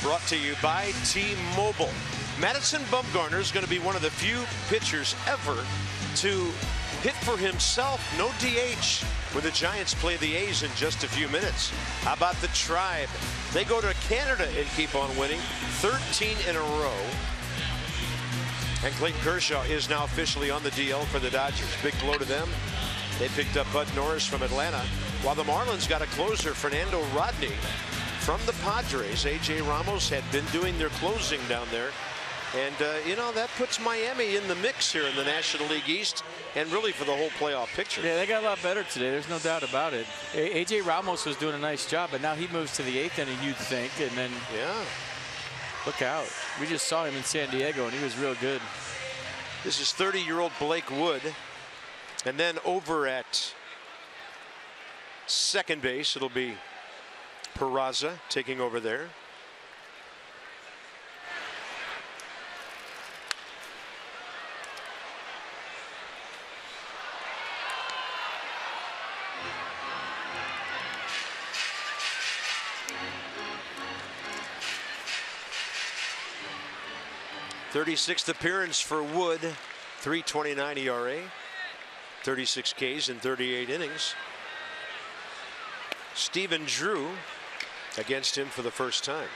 Brought to you by T-Mobile. Madison Bumgarner is going to be one of the few pitchers ever to hit for himself, no DH, when the Giants play the A's in just a few minutes. How about the Tribe? They go to Canada and keep on winning, 13 in a row. And Clayton Kershaw is now officially on the DL for the Dodgers. Big blow to them. They picked up Bud Norris from Atlanta, while the Marlins got a closer, Fernando Rodney, from the Padres. A.J. Ramos had been doing their closing down there. And, you know, that puts Miami in the mix here in the National League East and really for the whole playoff picture. Yeah, they got a lot better today. There's no doubt about it. A.J. Ramos was doing a nice job, but now he moves to the 8th inning, you'd think. And then, yeah, look out. We just saw him in San Diego, and he was real good. This is 30-year-old Blake Wood. And then over at second base, it'll be Peraza taking over there. .36th appearance for Wood, 3.29 ERA, 36 Ks in 38 innings. Stephen Drew against him for the first time.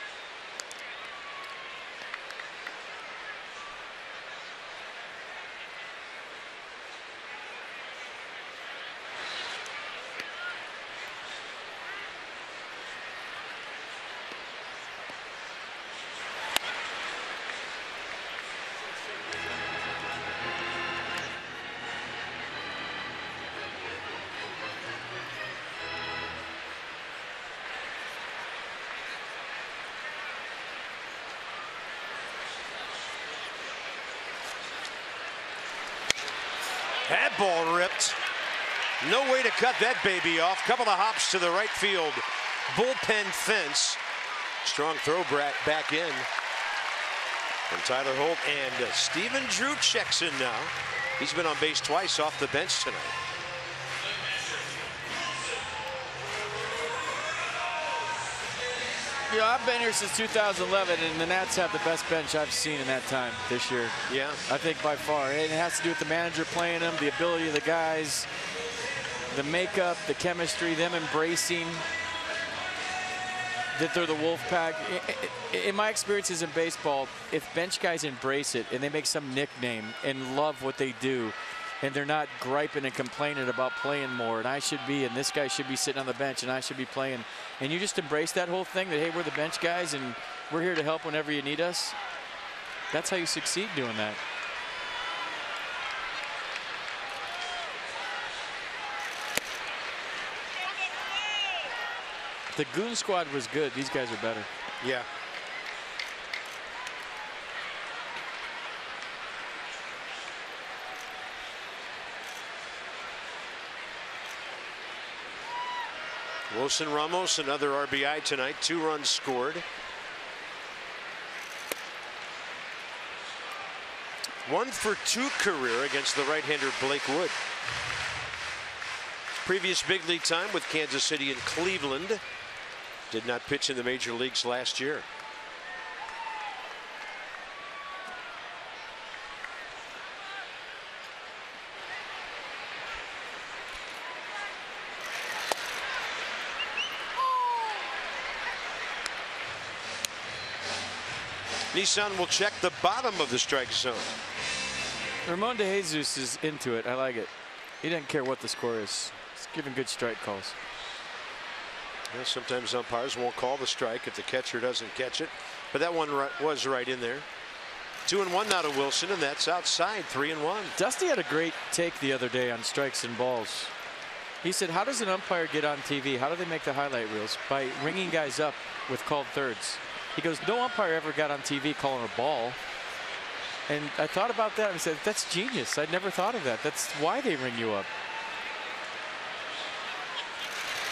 That ball ripped. No way to cut that baby off. Couple of hops to the right field bullpen fence. Strong throw back in from Tyler Holt, and Stephen Drew checks in now. He's been on base twice off the bench tonight. You know, I've been here since 2011, and the Nats have the best bench I've seen in that time this year. Yeah. I think by far. And it has to do with the manager playing them, the ability of the guys, the makeup, the chemistry, them embracing that they're the wolf pack. In my experiences in baseball, if bench guys embrace it and they make some nickname and love what they do, and they're not griping and complaining about playing more, and I should be, and this guy should be sitting on the bench, and I should be playing, and you just embrace that whole thing that, hey, we're the bench guys, and we're here to help whenever you need us, that's how you succeed doing that. The Goon Squad was good. These guys are better. Yeah. Wilson Ramos, another RBI tonight. 2 runs scored. 1 for 2 career against the right-hander Blake Wood. Previous big league time with Kansas City and Cleveland. Did not pitch in the major leagues last year. Nissan will check the bottom of the strike zone. Ramon De Jesus is into it. I like it. He doesn't care what the score is. He's giving good strike calls. Yeah, sometimes umpires won't call the strike if the catcher doesn't catch it, but that one was right in there. 2-1 now to Wilson, and that's outside. 3-1. Dusty had a great take the other day on strikes and balls. He said, how does an umpire get on TV? How do they make the highlight reels? By ringing guys up with called thirds. He goes, no umpire ever got on TV calling a ball. And I thought about that and I said, that's genius. I'd never thought of that. That's why they ring you up.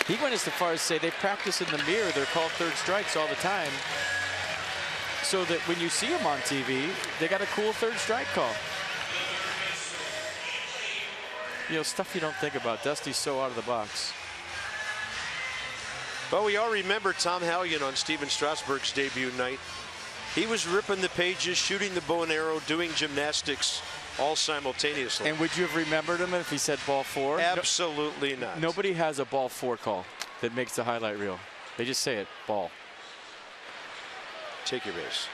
He went as far as to say they practice in the mirror. They're called third strikes all the time, so that when you see them on TV, they got a cool third strike call. You know, stuff you don't think about. Dusty's so out of the box. But we all remember Tom Hallion on Steven Strasburg's debut night. He was ripping the pages, shooting the bow and arrow, doing gymnastics all simultaneously. And would you have remembered him if he said ball 4? Absolutely not. Nobody has a ball 4 call that makes the highlight reel. They just say it, ball. Take your base.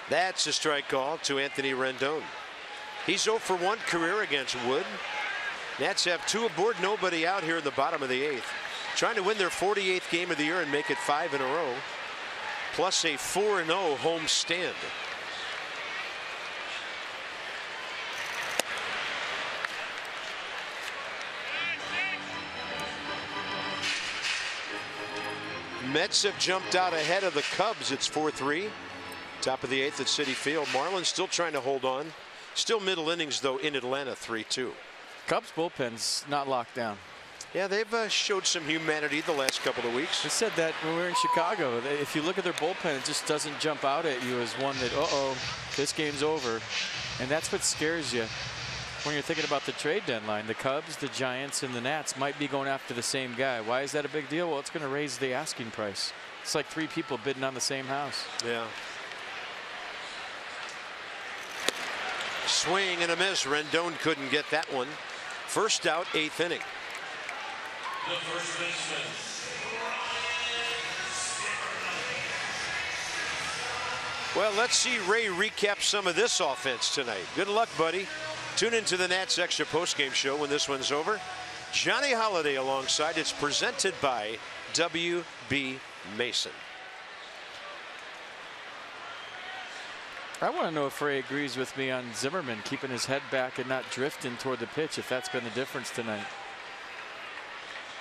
That's a strike call to Anthony Rendon. He's 0 for 1 career against Wood. Nats have 2 aboard, nobody out here in the bottom of the 8th. Trying to win their 48th game of the year and make it 5 in a row. Plus a 4-0 home stand. Mets have jumped out ahead of the Cubs. It's 4-3. Top of the 8th at Citi Field. Marlins still trying to hold on. Still middle innings, though, in Atlanta, 3-2. Cubs bullpen's not locked down. Yeah, they've showed some humanity the last couple of weeks. I said that when we were in Chicago. If you look at their bullpen, it just doesn't jump out at you as one that, uh-oh, this game's over. And that's what scares you when you're thinking about the trade deadline. The Cubs, the Giants, and the Nats might be going after the same guy. Why is that a big deal? Well, it's going to raise the asking price. It's like 3 people bidding on the same house. Yeah. Swing and a miss. Rendon couldn't get that one. First out, 8th inning. The first baseman. Well, let's see Ray recap some of this offense tonight. Good luck, buddy. Tune into the Nats Extra postgame show when this one's over. Johnny Holiday alongside. It's presented by W.B. Mason. I want to know if Ray agrees with me on Zimmerman keeping his head back and not drifting toward the pitch, if that's been the difference tonight.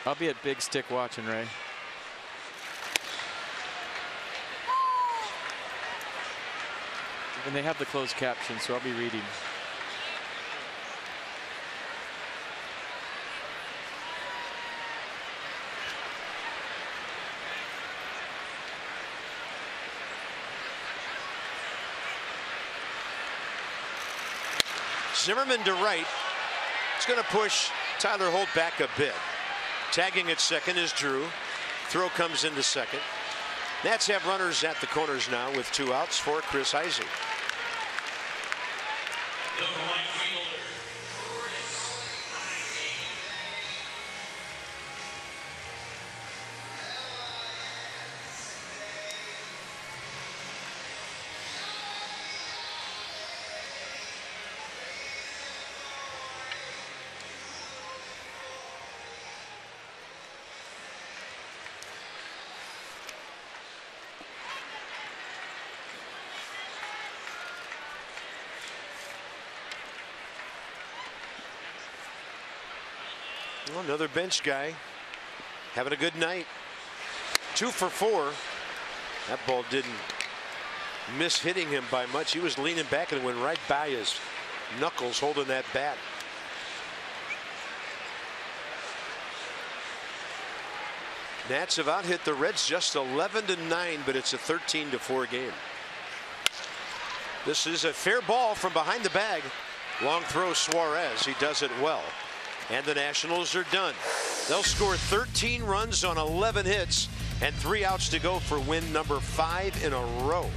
I'll be at Big Stick watching, Ray. And they have the closed caption, so I'll be reading. Zimmerman to right. It's going to push Tyler Holt back a bit. Tagging at second is Drew. Throw comes into second. Nats have runners at the corners now with 2 outs for Chris Heisey. Well, another bench guy having a good night. 2 for 4. That ball didn't miss hitting him by much. He was leaning back and went right by his knuckles holding that bat. Nats have out hit the Reds just 11-9, but it's a 13-4 game. This is a fair ball from behind the bag. Long throw, Suarez. He does it well. And the Nationals are done. They'll score 13 runs on 11 hits and 3 outs to go for win number 5 in a row.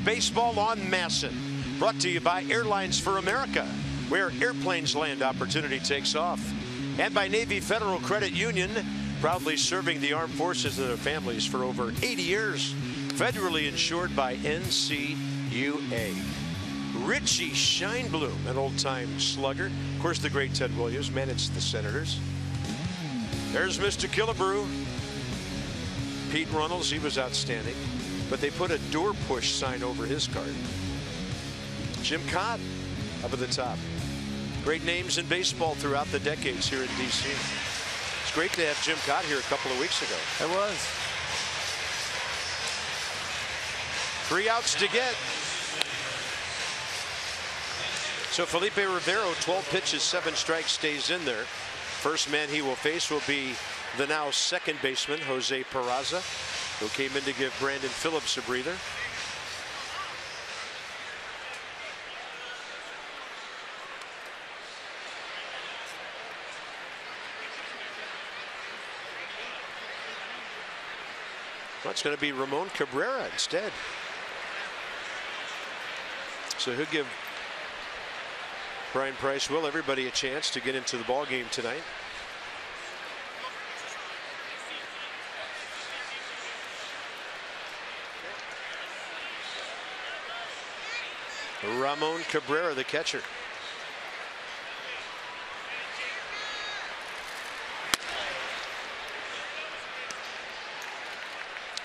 Baseball on Masson, brought to you by Airlines for America, where airplanes land, opportunity takes off. And by Navy Federal Credit Union, proudly serving the armed forces and their families for over 80 years. Federally insured by NCUA. Richie Scheinblum, an old-time slugger. Of course, the great Ted Williams managed the Senators. There's Mr. Killebrew. Pete Runnels, he was outstanding. But they put a door push sign over his card. Jim Kaat up at the top. Great names in baseball throughout the decades here in D.C. It's great to have Jim Kaat here a couple of weeks ago. It was. 3 outs to get. So Felipe Rivero, 12 pitches, 7 strikes, stays in there. First man he will face will be the now second baseman, Jose Peraza, who came in to give Brandon Phillips a breather. Well, it's going to be Ramon Cabrera instead. So he'll give Brian Price, will everybody a chance to get into the ball game tonight. Ramon Cabrera, the catcher.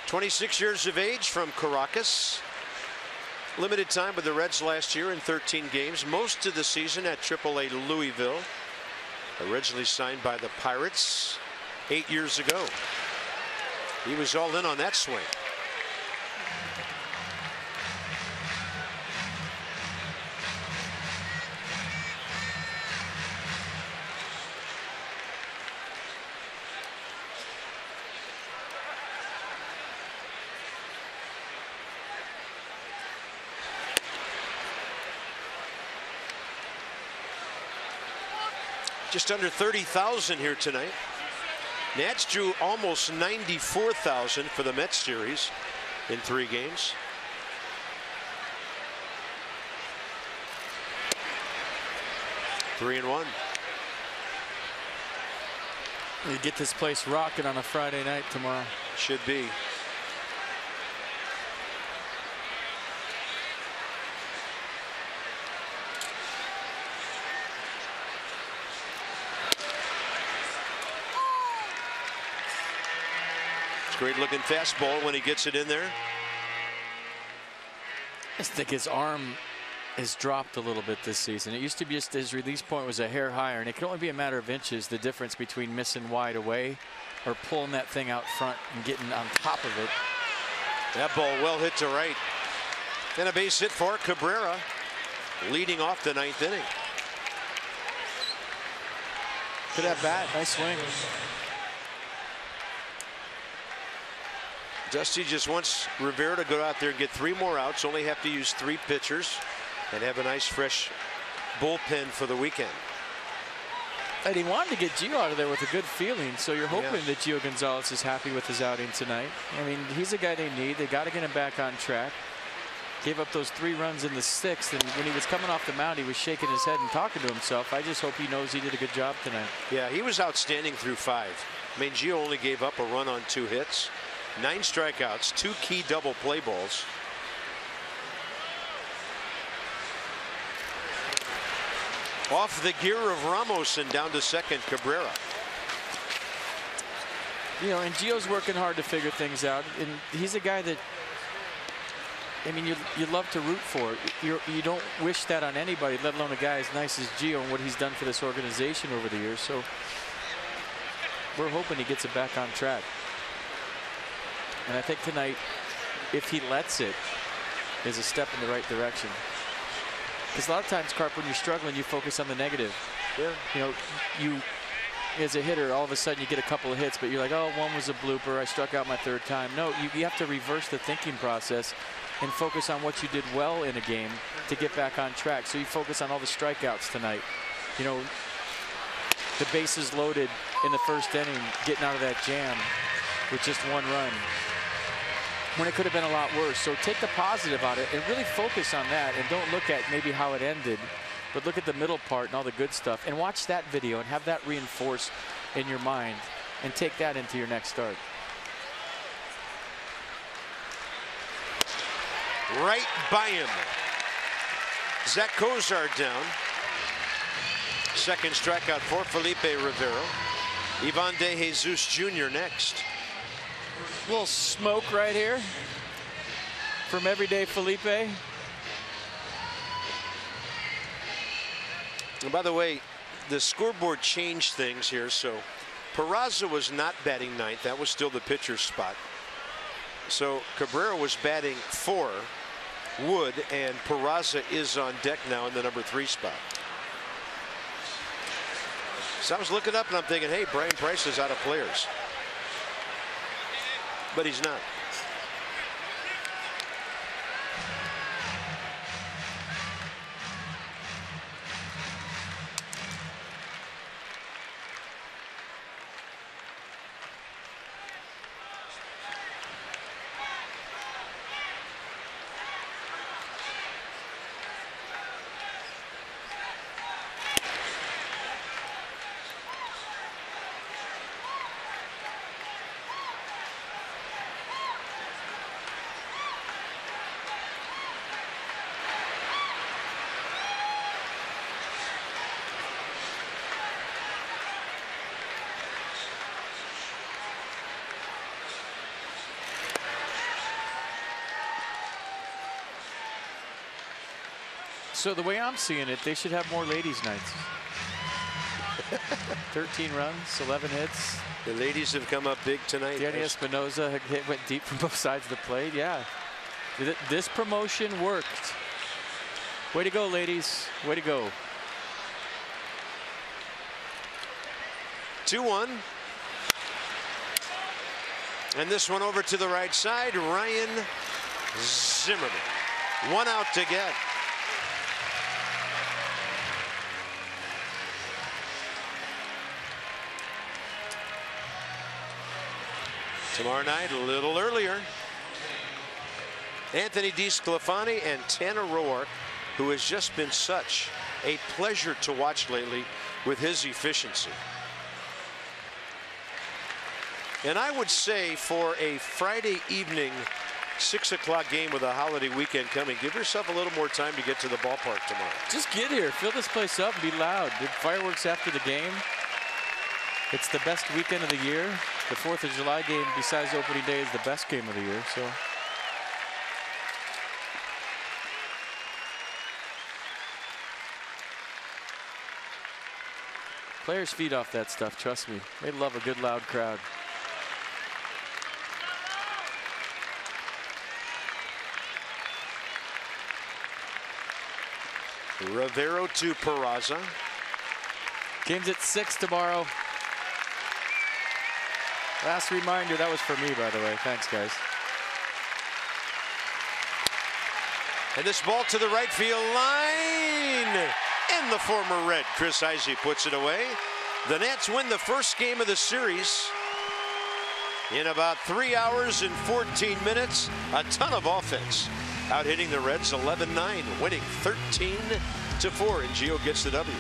"26 years of age from Caracas. Limited time with the Reds last year in 13 games. Most of the season at AAA Louisville. Originally signed by the Pirates 8 years ago. He was all in on that swing. Just under 30,000 here tonight. Nats drew almost 94,000 for the Mets series in 3 games. Three and one. You get this place rocking on a Friday night tomorrow. Should be. Great looking fastball when he gets it in there. I think his arm has dropped a little bit this season. It used to be just his release point was a hair higher, and it can only be a matter of inches, the difference between missing wide away or pulling that thing out front and getting on top of it. That ball well hit to right. And a base hit for Cabrera, leading off the 9th inning. Good at bat, nice swing. Dusty just wants Rivera to go out there and get 3 more outs, only have to use 3 pitchers, and have a nice fresh bullpen for the weekend. And he wanted to get Gio out of there with a good feeling, so you're hoping that Gio Gonzalez is happy with his outing tonight. I mean, he's a guy they need. They got to get him back on track. Gave up those 3 runs in the 6th, and when he was coming off the mound, he was shaking his head and talking to himself. I just hope he knows he did a good job tonight. Yeah, he was outstanding through 5. I mean, Gio only gave up a run on 2 hits, 9 strikeouts, 2 key double play balls. Off the gear of Ramos and down to second, Cabrera. You know, and Gio's working hard to figure things out, and he's a guy that, I mean, you love to root for. You don't wish that on anybody, let alone a guy as nice as Gio and what he's done for this organization over the years. So we're hoping he gets it back on track. And I think tonight, if he lets it, is a step in the right direction. Because a lot of times, Carp, when you're struggling, you focus on the negative. Yeah. You know, you as a hitter, all of a sudden you get a couple of hits, but you're like, oh, one was a blooper. I struck out my 3rd time. No, you have to reverse the thinking process and focus on what you did well in a game to get back on track. So you focus on all the strikeouts tonight. You know, the bases loaded in the 1st inning, getting out of that jam with just 1 run, when it could have been a lot worse. So take the positive out of it and really focus on that, and don't look at maybe how it ended, but look at the middle part and all the good stuff, and watch that video and have that reinforced in your mind and take that into your next start. Right by him. Zach Cozart down. 2nd strikeout for Felipe Rivera. Ivan De Jesus Jr. next. A little smoke right here from everyday Felipe. And by the way, the scoreboard changed things here. So Peraza was not batting 9th. That was still the pitcher's spot. So Cabrera was batting 4. Wood, and Peraza is on deck now in the number 3 spot. So I was looking up and I'm thinking, hey, Brian Price is out of players. But he's not. So the way I'm seeing it, they should have more ladies' nights. 13 runs, 11 hits. The ladies have come up big tonight. Danny Espinosa went deep from both sides of the plate. Yeah, this promotion worked. Way to go, ladies. Way to go. 2-1. And this one over to the right side, Ryan Zimmerman. 1 out to get. Tomorrow night, a little earlier, Anthony DeSclafani and Tanner Roark, who has just been such a pleasure to watch lately with his efficiency. And I would say for a Friday evening 6 o'clock game with a holiday weekend coming, give yourself a little more time to get to the ballpark tomorrow. Just get here, fill this place up, and be loud. Did fireworks after the game. It's the best weekend of the year. The 4th of July game, besides opening day, is the best game of the year. So. Players feed off that stuff, trust me. They love a good loud crowd. Rivero to Peraza. Game's at 6 tomorrow. Last reminder, that was for me, by the way. Thanks, guys. And this ball to the right field line. And the former Red, Chris Heisey, puts it away. The Nats win the first game of the series in about 3 hours and 14 minutes. A ton of offense. Out hitting the Reds 11-9, winning 13-4, and Gio gets the W.